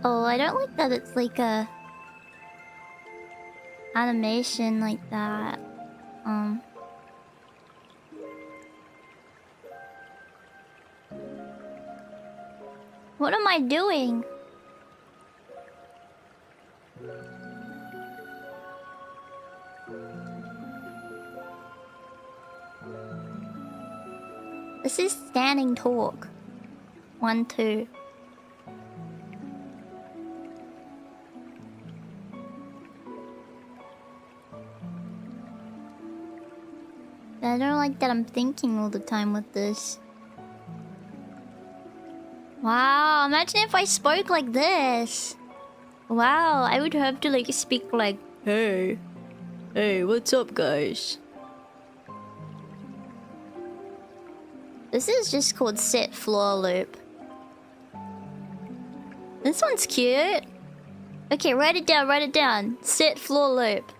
Oh, I don't like that it's like a animation like that. What am I doing? This is standing talk. 1, 2. I don't like that I'm thinking all the time with this. Wow, imagine if I spoke like this. Wow, I would have to like speak like, Hey. Hey, what's up, guys? this is just called set floor loop. This one's cute. Okay, write it down, write it down. Set floor loop.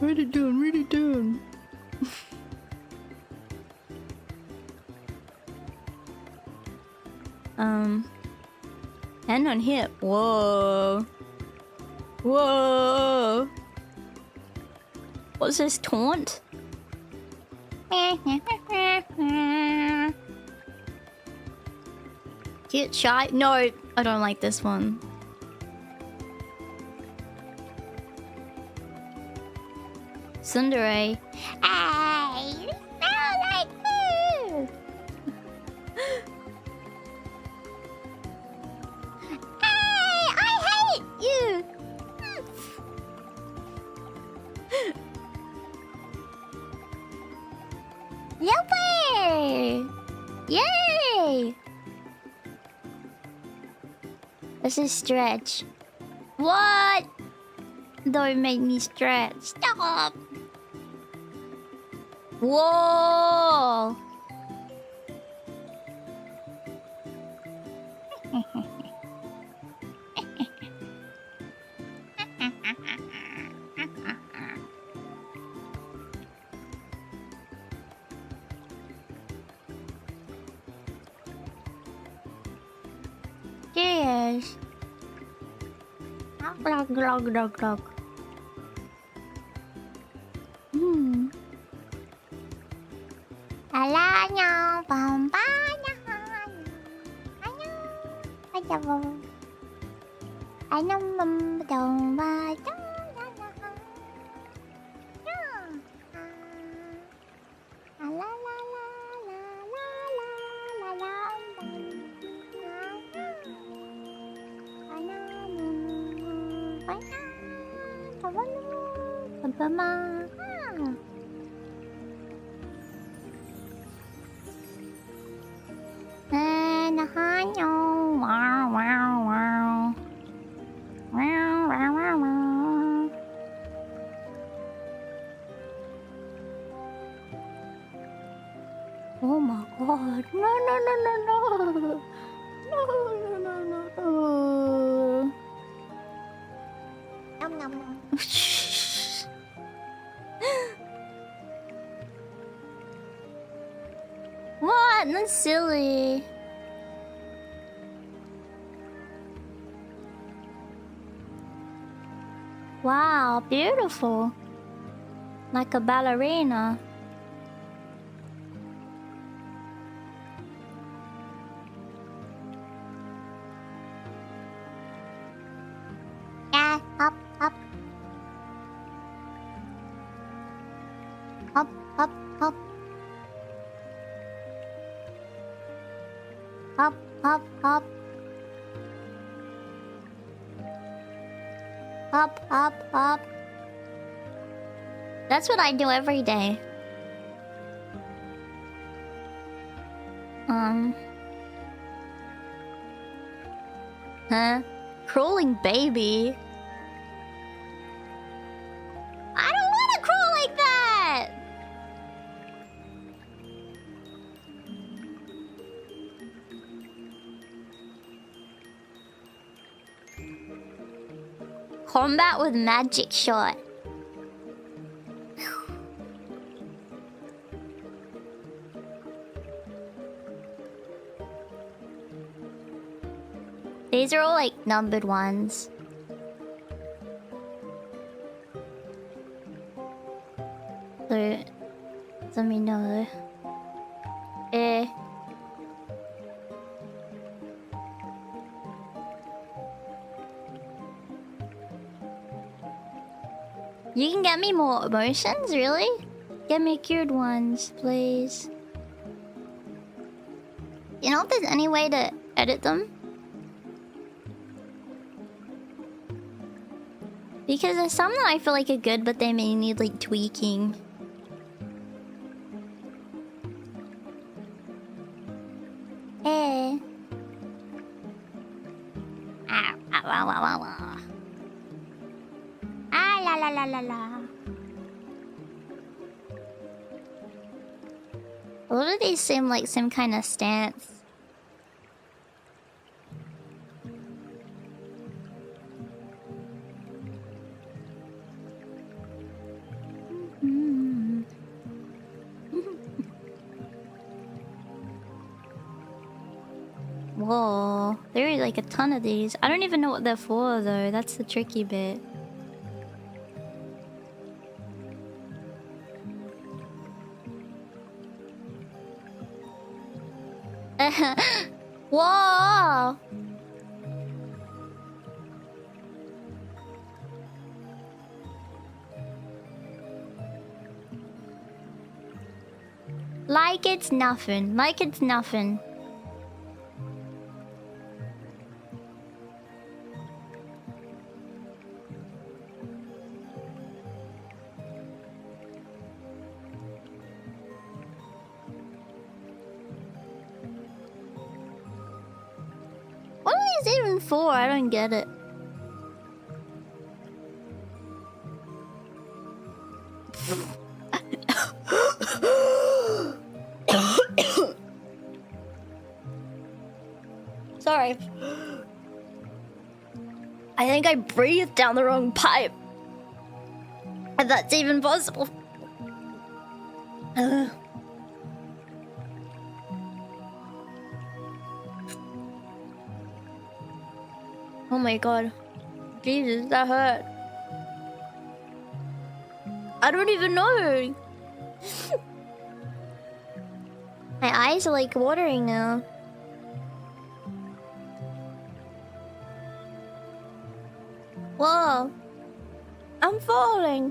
Write it down, write it down. Hand on hip. Whoa. Whoa. What's this, taunt? Get shy. No, I don't like this one. Tsundere. Hey, you smell like food. Hey, I hate you. Yupper! Yay! This is stretch. What? Don't make me stretch. Stop! Whoa! Cheers. Glug, glug, glug, glug. Alanya, pampanya, alanya, ajabu. Anam dong ba la la la la la la la Oh my god. No, no, no, no, no. No, no, no, no, no. Nom, nom, nom. What? That's silly. Wow, beautiful. Like a ballerina. Yeah, hop, hop. Hop, hop, hop. Hop, hop, hop. Hop, hop, hop. That's what I do every day. Huh? Crawling baby? I don't want to crawl like that! Combat with magic shot. These are all like numbered ones. So, let me know. You can get me more emotions, really? Get me cured ones, please. You know if there's any way to edit them? Because there's some that I feel like are good, but they may need like tweaking. Eh. Ah, ah, wah, wah, wah, wah. Ah, la la la la la. A lot of these seem like some kind of stance. Whoa, there are like a ton of these. I don't even know what they're for though. That's the tricky bit. Whoa! Like it's nothing. Like it's nothing. What are these even for? I don't get it. Sorry. I think I breathed down the wrong pipe. If that's even possible. Oh my god. Jesus, that hurt. I don't even know. My eyes are like watering now. Whoa. I'm falling.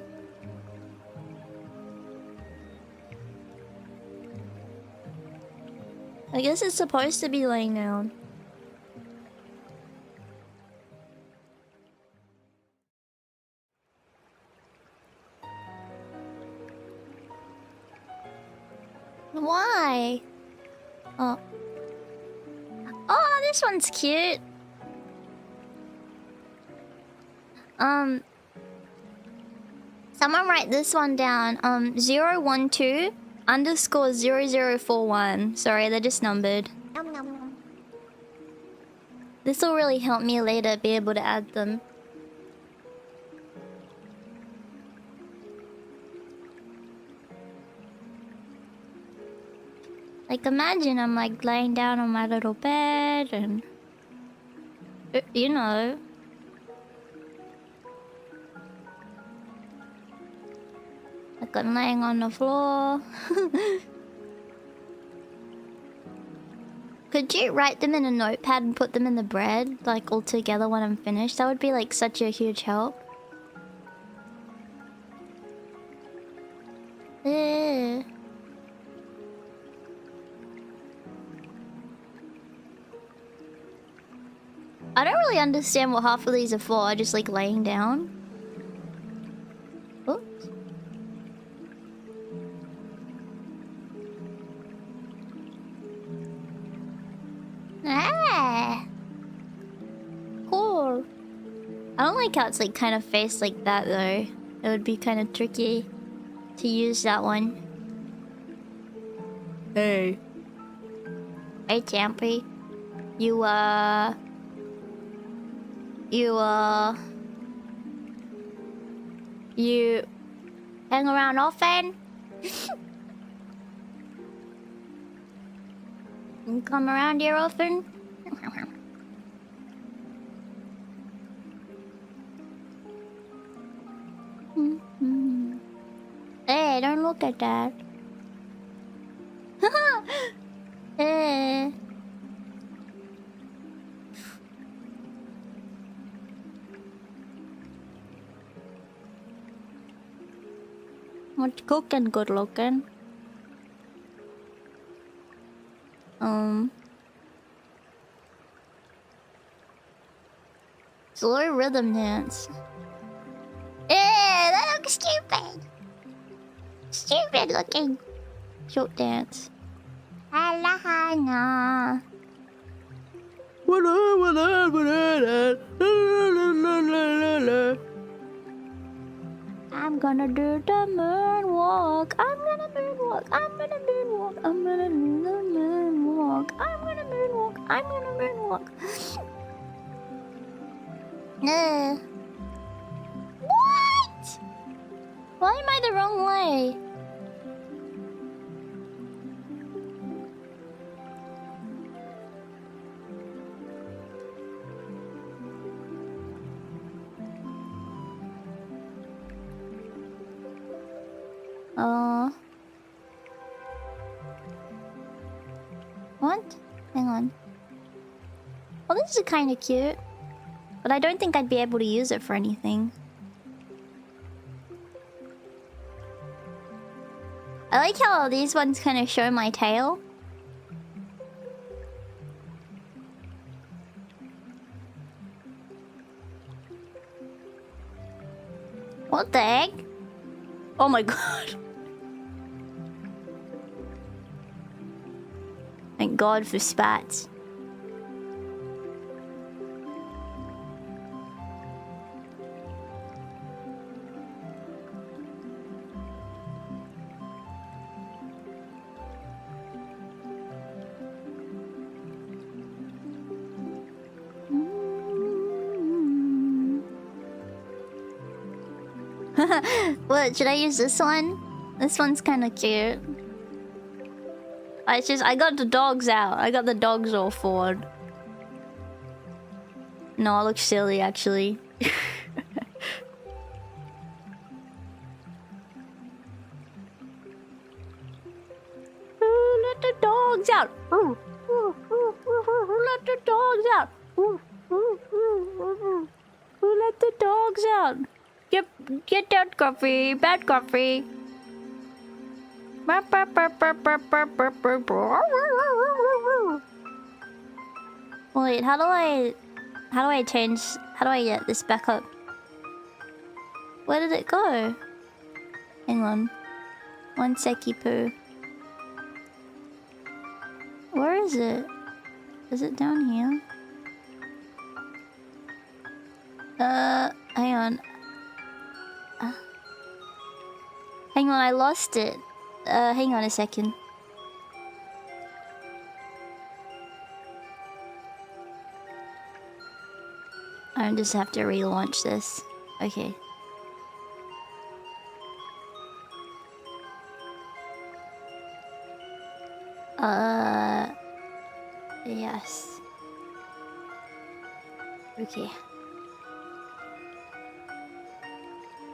I guess it's supposed to be laying down. Why? Oh. Oh, this one's cute. Someone write this one down. 012_0041. Sorry, they're just numbered. This will really help me later be able to add them. Like, imagine I'm like laying down on my little bed and... you know... like I'm laying on the floor. Could you write them in a notepad and put them in the bread, like all together when I'm finished? That would be like such a huge help. I don't really understand what half of these are for. Just like laying down. Oops. Ah, cool. I don't like how it's like kind of faced like that though. It would be kind of tricky to use that one. Hey. Hey, Champy. You hang around often? You come around here often? Hey, don't look at that. Hey. What's cooking good looking? Slow rhythm dance. That looks stupid. Stupid looking. Short dance. Alahana. I'm gonna do the moonwalk. I'm gonna moonwalk. I'm gonna moonwalk. I'm gonna do the moonwalk. I'm gonna moonwalk. I'm gonna moonwalk. What? Why am I the wrong way? What? Hang on. Well, this is kind of cute. But I don't think I'd be able to use it for anything. I like how these ones kind of show my tail. What the heck? Oh my god. Thank God for spats. What, should I use this one? This one's kind of cute. I got the dogs out. I got the dogs all forward. No, I look silly actually. Let the dogs out. Let the dogs out. Let the dogs out. Get that coffee, bad coffee. Wait, how do I get this back up? Where did it go? Hang on. One secchi poo. Where is it? Is it down here? Hang on. Hang on, I lost it. Hang on a second. I just have to relaunch this. Okay. Yes. Okay.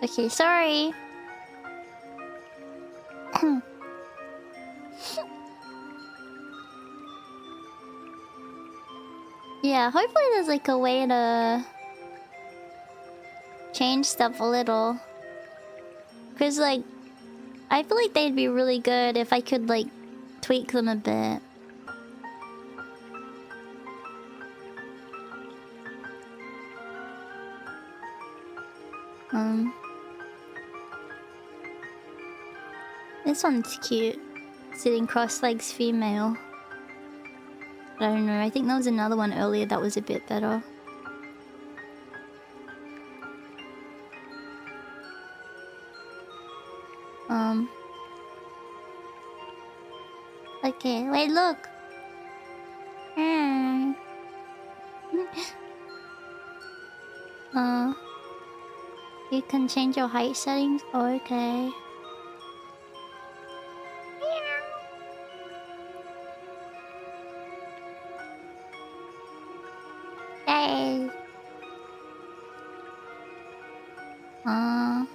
Okay, sorry. Yeah, hopefully there's like a way to change stuff a little. Cause like, I feel like they'd be really good if I could like tweak them a bit. This one's cute. Sitting cross legs female. But I don't know, I think there was another one earlier that was a bit better. Okay, wait, look! You can change your height settings? Oh, okay. Hey! I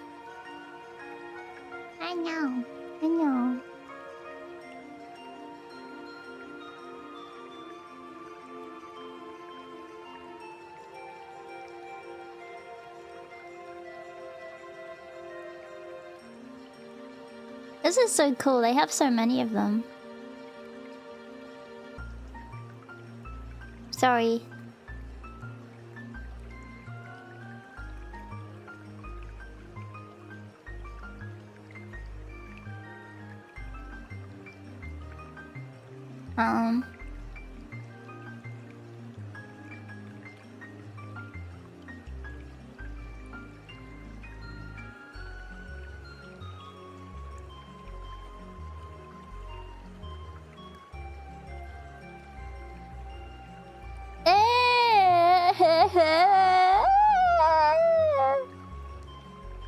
know. I know. This is so cool. They have so many of them. Sorry.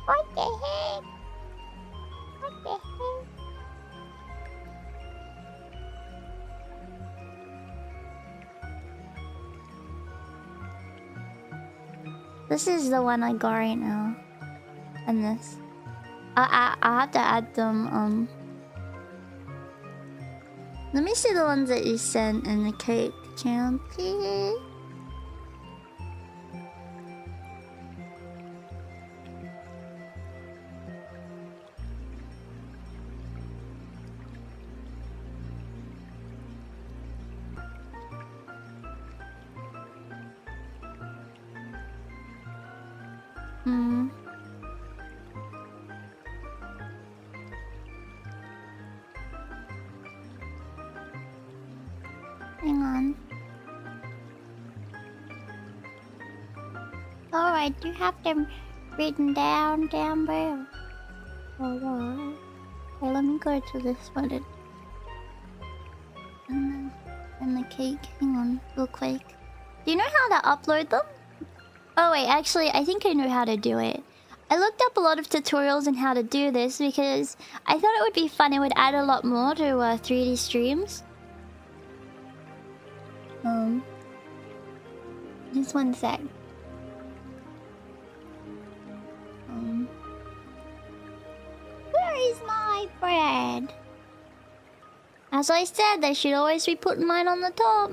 What the heck? What the heck? This is the one I got right now. And this. I have to add them, Let me see the ones that you sent in the cake, Champy. Hmm. Hang on. Alright, you have them written down there. Alright. Okay, let me go to this one. And the cake. Hang on, real quick. Do you know how to upload them? Oh wait, actually, I think I know how to do it. I looked up a lot of tutorials on how to do this because I thought it would be fun. It would add a lot more to 3D streams. Just one sec. Where is my bread? As I said, they should always be putting mine on the top.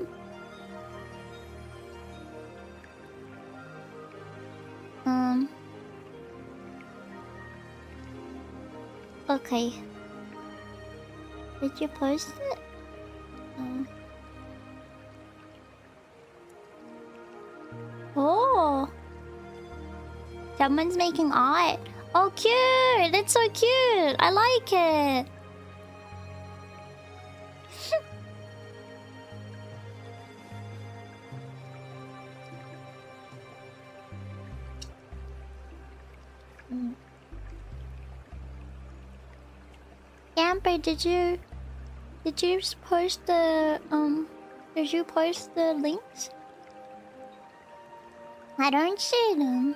Okay. Did you post it? Oh. Someone's making art. Oh, cute! That's so cute! I like it! Amber, did you post the links? I don't see them.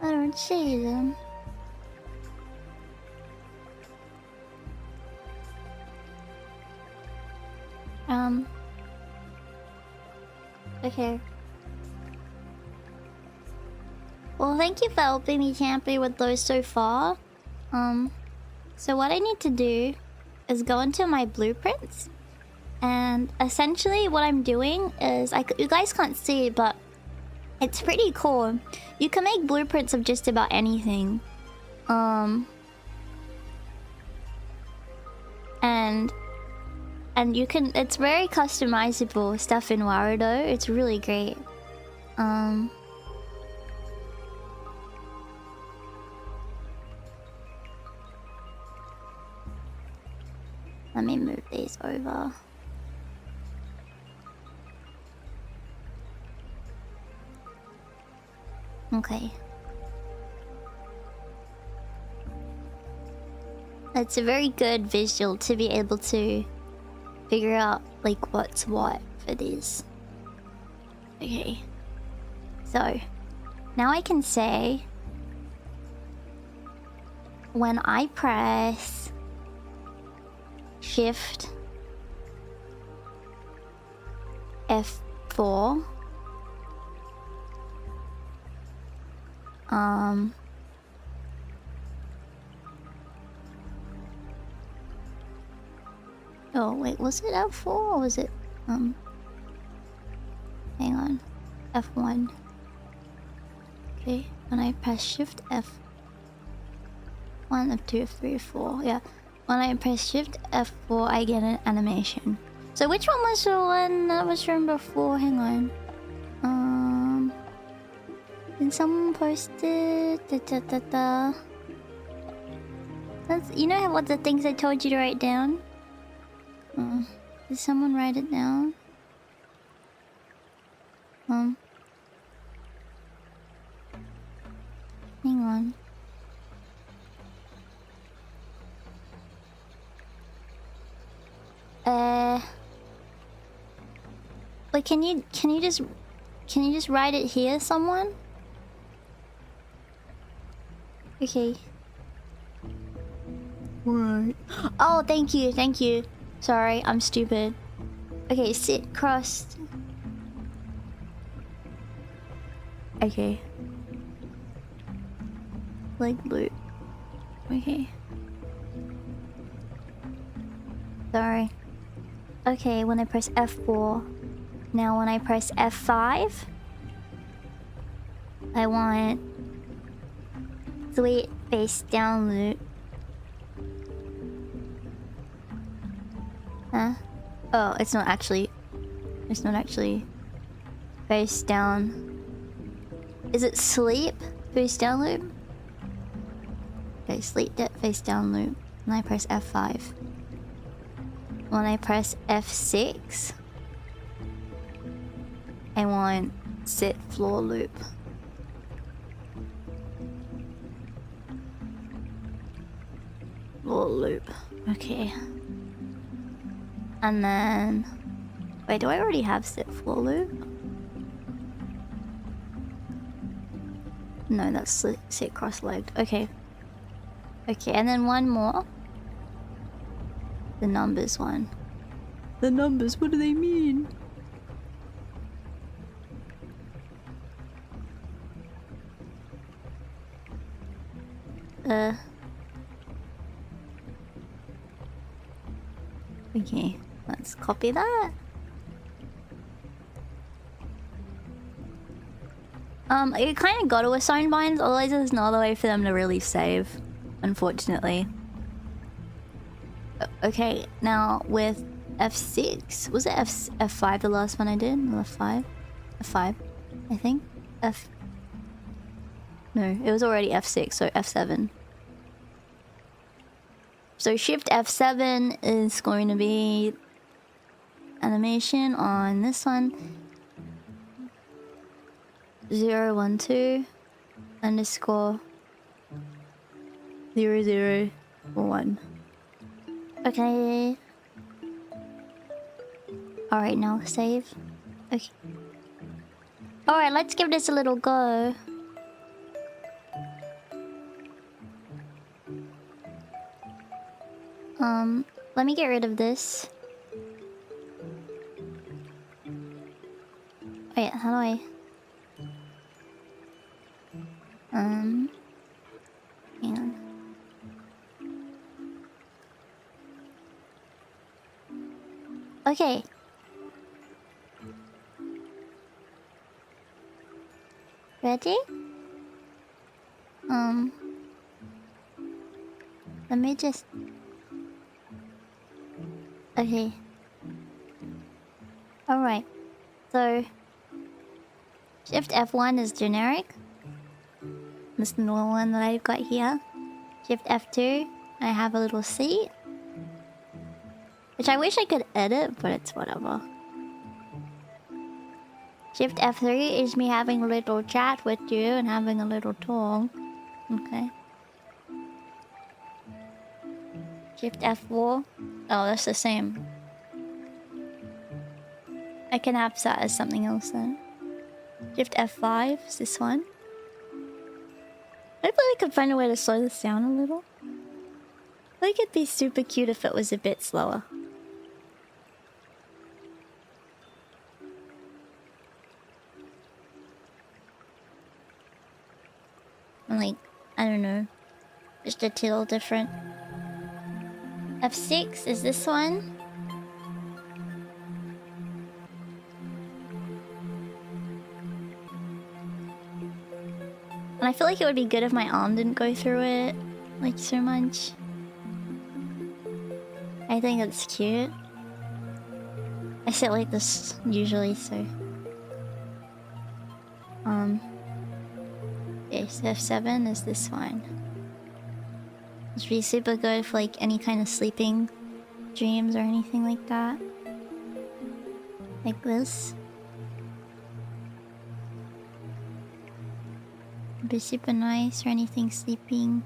I don't see them. Okay. Well, thank you for helping me, Champy, with those so far. So what I need to do is go into my blueprints. And essentially what I'm doing is... you guys can't see it, but it's pretty cool. You can make blueprints of just about anything. And you can... it's very customizable stuff in Warudo. It's really great. Let me move these over. Okay. It's a very good visual to be able to figure out like what's what for these. Okay. So now I can say when I press Shift F4 oh wait, was it F4 or was it hang on, F1. Okay, when I press Shift F1, F2, F3, F4, yeah. When I press Shift F4, I get an animation. So which one was the one that was from before? Hang on. Did someone post it? That's, you know what the things I told you to write down? Did someone write it down? Hang on. Wait, can you just write it here, someone? Okay. Right. Oh, thank you. Sorry, I'm stupid. Okay, sit crossed. Okay. Like blue. Okay. Sorry. Okay, when I press F4. Now when I press F5, I want sweet face down loot. Huh? Oh, it's not actually face down. Is it sleep? Face down loop? Okay, sleep dip, face down loop. And I press F5. When I press F6, I want sit floor loop. Floor loop. Okay. And then... Wait, do I already have sit floor loop? No, that's sit cross-legged. Okay. Okay, and then one more. The numbers one. The numbers, what do they mean? Okay, let's copy that. It kind of got to assign binds, otherwise there's no other way for them to really save, unfortunately. Okay, now with F6, was it F5 the last one I did? F5? F5, I think. No, it was already F6, so F7. So Shift F7 is going to be animation on this one. 012 underscore 001. Okay. Alright, now save. Okay. Alright, let's give this a little go. Let me get rid of this. Wait, how do I... hang on. Okay. Ready? Let me just... Okay. Alright. So... Shift F1 is generic. This is the normal one that I've got here. Shift F2, I have a little seat. Which I wish I could edit, but it's whatever. Shift F3 is me having a little chat with you and having a little talk. Okay. Shift F4. Oh, that's the same. I can have that as something else then. Shift F5 is this one. Hopefully we could find a way to slow this down a little. I think it'd be super cute if it was a bit slower. Like, I don't know. Just a tittle different. F6 is this one. And I feel like it would be good if my arm didn't go through it, like, so much. I think it's cute. I sit like this usually, so... Okay, so F7 is this one. It's be super good for, like, any kind of sleeping dreams or anything like that. Like this. Be super nice for anything sleeping.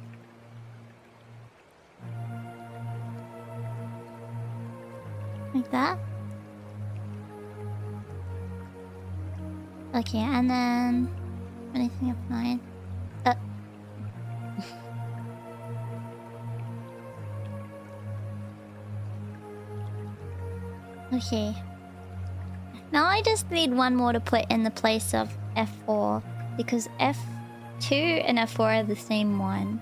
Like that. Okay, and then anything F9. Okay. Now I just need one more to put in the place of F4 because F2 and F4 are the same one.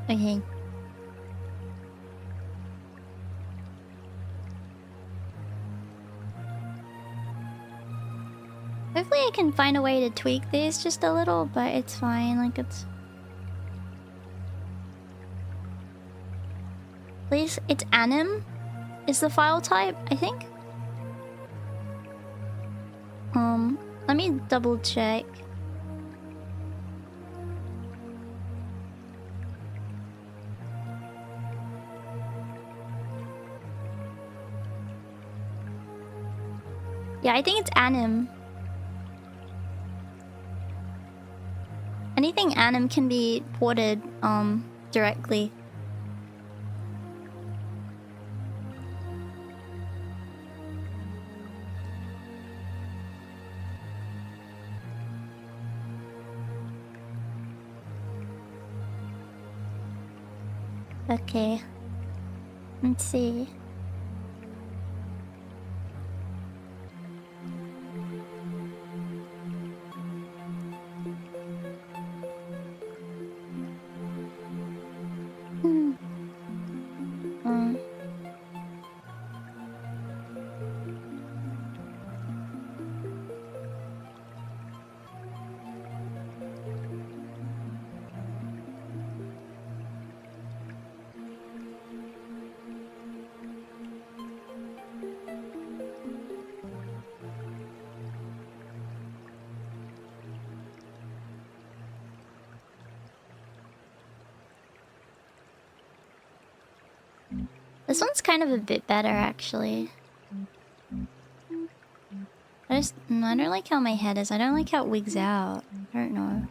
Okay. Hopefully I can find a way to tweak these just a little, but it's fine, like it's... Please, it's anim is the file type, I think? Let me double check. Yeah, I think it's anim. Anything anim can be ported directly. Okay. Let's see. This one's kind of a bit better, actually. I don't like how my head is. I don't like how it wigs out. I don't know.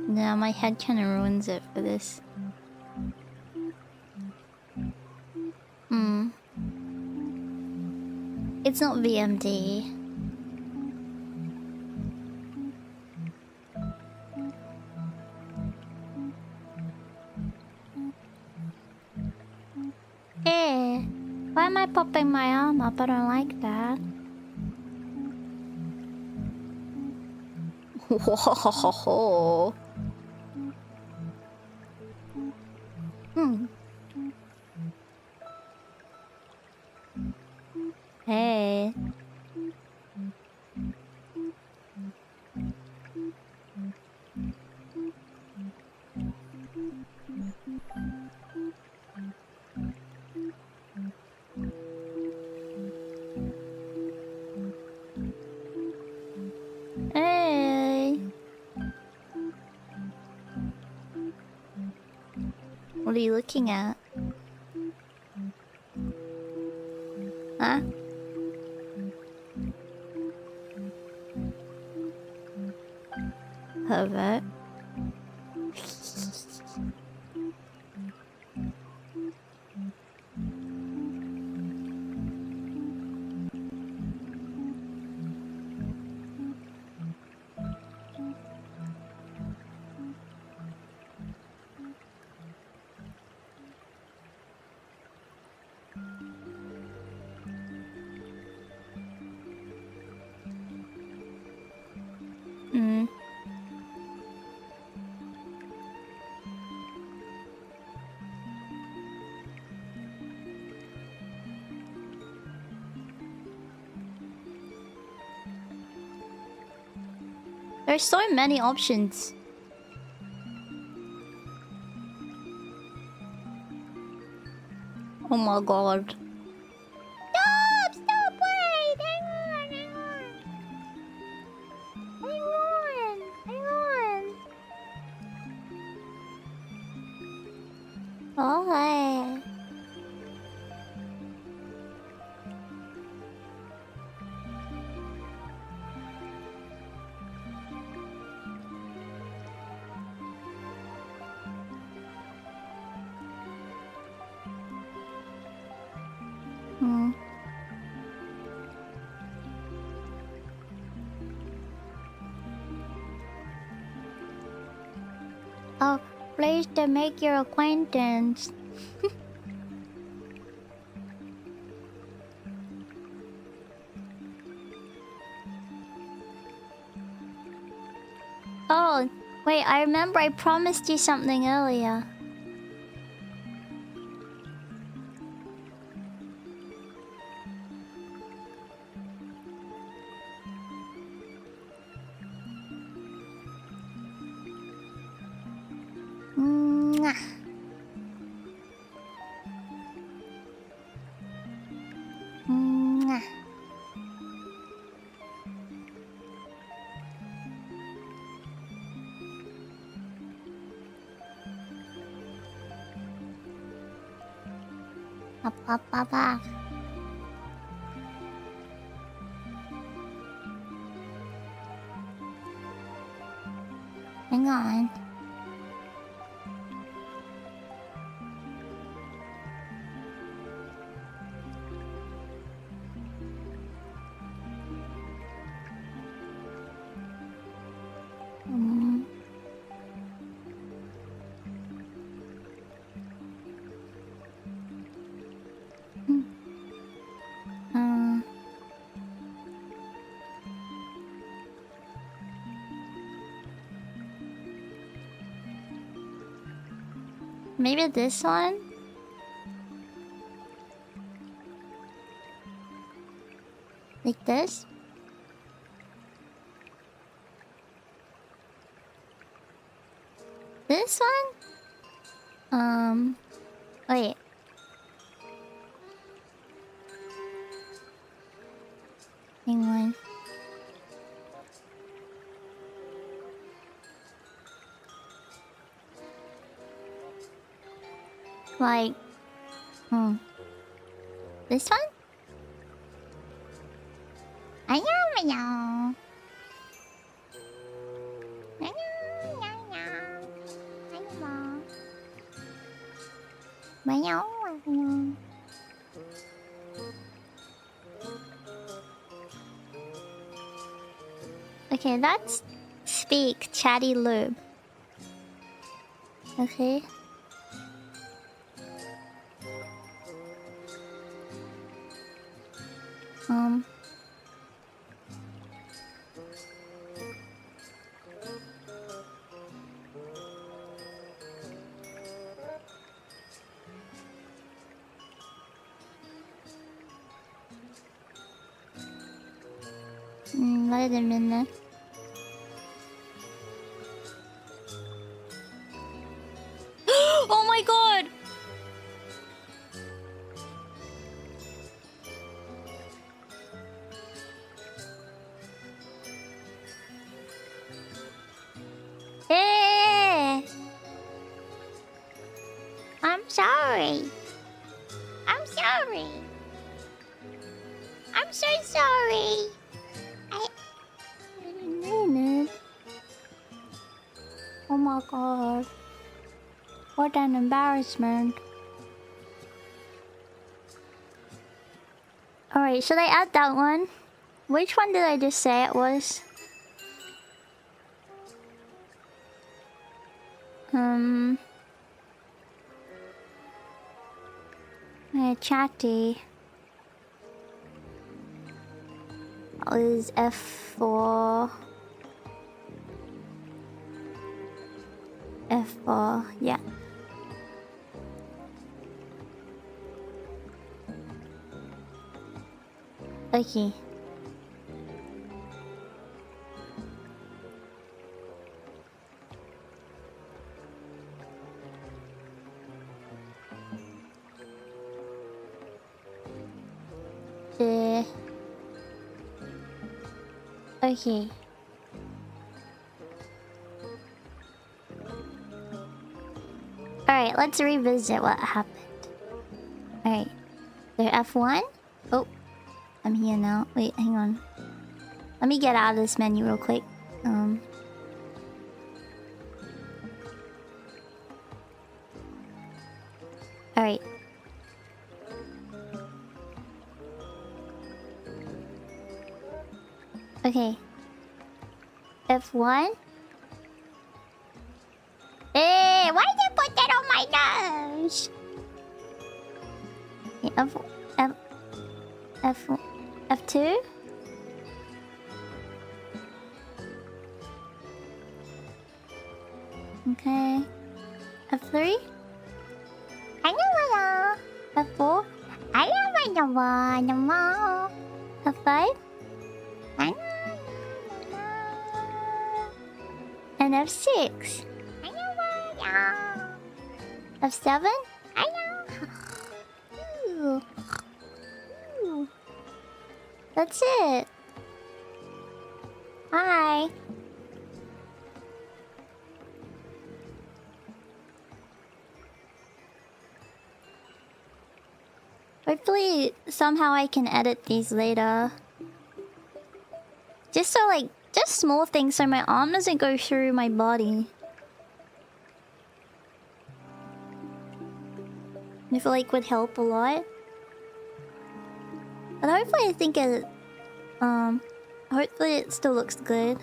Yeah, my head kind of ruins it for this. It's not VMD. Hey, why am I popping my arm up? I don't like that. Whoa. Hey. Hey. What are you looking at? Huh? Pervert. There's so many options. Oh my god. Stop! Wait! Hang on! Okay. Oh, pleased to make your acquaintance. Oh, Wait, I remember I promised you something earlier. Mwah. Mwah. Up, up, up, up. Hang on. Mm. Uh, Maybe this one? Like this? This one? Wait. Hang on. Like, this one? I know. Okay, let's speak chatty lube. Okay. Wait a minute. Oh my god! Hey! I'm sorry. I'm sorry. I'm so sorry. I didn't mean it. Oh my god. What an embarrassment. Alright, should I add that one? Which one did I just say it was? Chatty. Is F4. F4, yeah. Okay. Okay. Alright, let's revisit what happened. Alright. So F1? Oh. I'm here now. Wait, hang on. Let me get out of this menu real quick. Alright. Okay. F1. Hey, why did you put that on my nose? Okay, F2. Okay. A 3? I know. A 4? I know. A 5? I know. And F6. I know. F7? I know. Ooh. That's it. Hi. Hopefully, somehow I can edit these later. Just so, like, just small things so my arm doesn't go through my body. I feel like would help a lot. But hopefully I think it... hopefully it still looks good.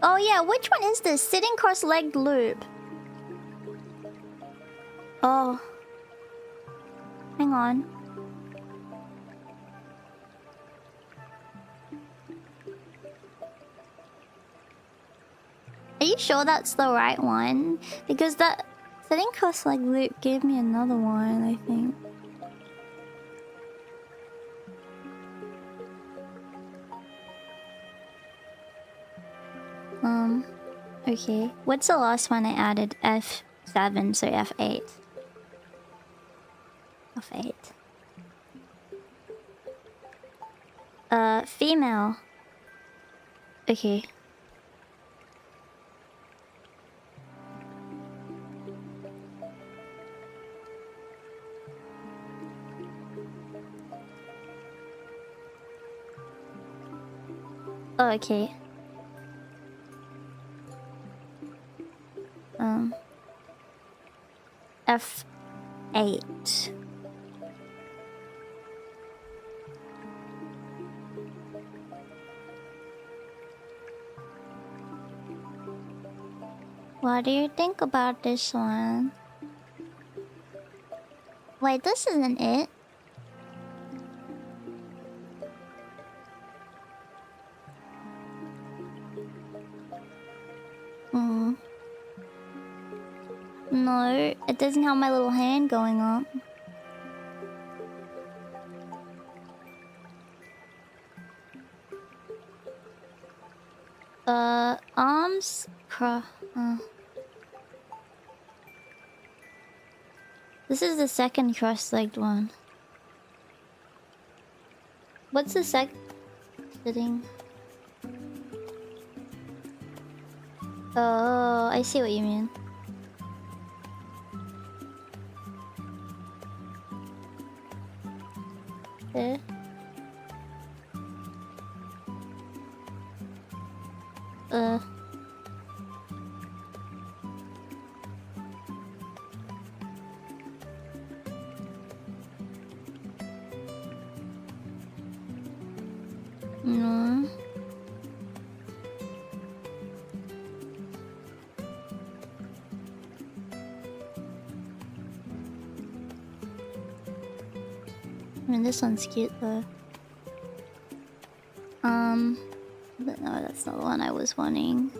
Oh yeah, which one is this? Sitting cross-legged loop. Oh. Hang on. Are you sure that's the right one? Because that sitting cross-legged loop gave me another one, I think. Okay. What's the last one I added? F7, so F8. F8. Female. Okay. Oh, okay. F8. What do you think about this one? Wait, this isn't it. No, it doesn't have my little hand going up. Arms This is the second cross-legged one. What's the sitting? Oh, I see what you mean. Okay. No. I mean, this one's cute though. But no, that's not the one I was wanting.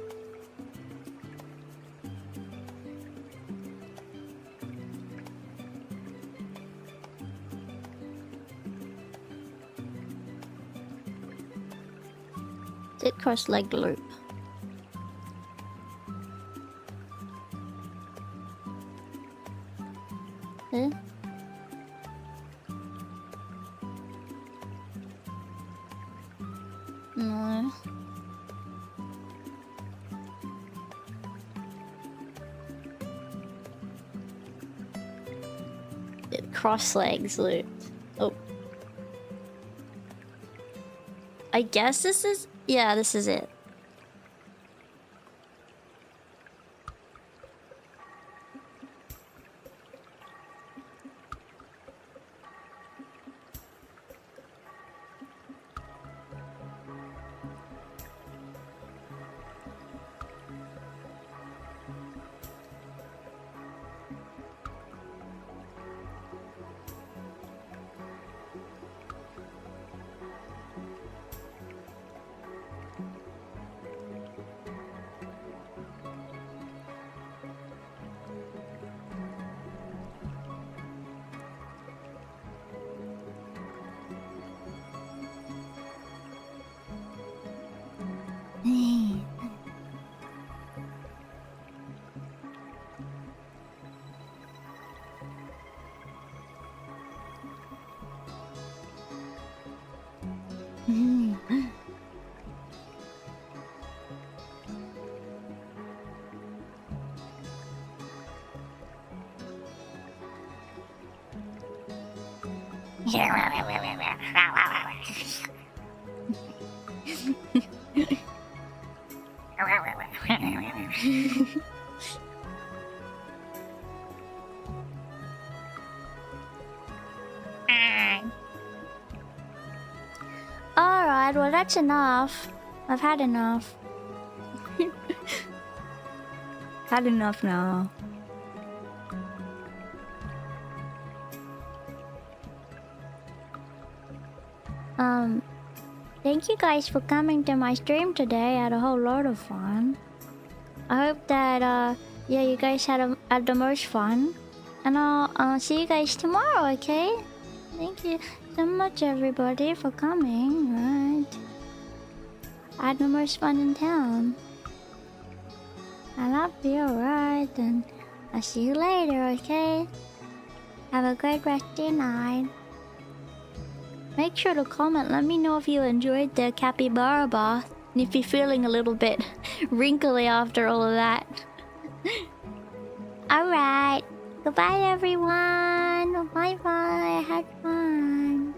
Sit cross-legged loop. Okay. No. Cross legs looped. Oh. I guess this is... Yeah, this is it. Alright, well that's enough. I've had enough. Had enough now. Thank you guys for coming to my stream today. I had a whole lot of fun. I hope that yeah, you guys had the most fun. And I'll see you guys tomorrow, okay? Thank you so much everybody for coming, right? I had the most fun in town. I love you, alright? And I'll see you later, okay? Have a great rest of your night. Make sure to comment, let me know if you enjoyed the capybara bath and if you're feeling a little bit wrinkly after all of that. Alright, goodbye everyone. Bye bye, I had fun.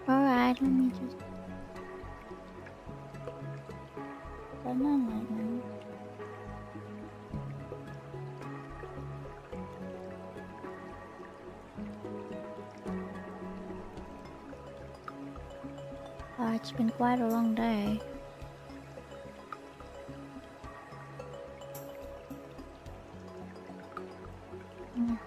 Bye. Alright, let me just... Oh, it's been quite a long day. Mm.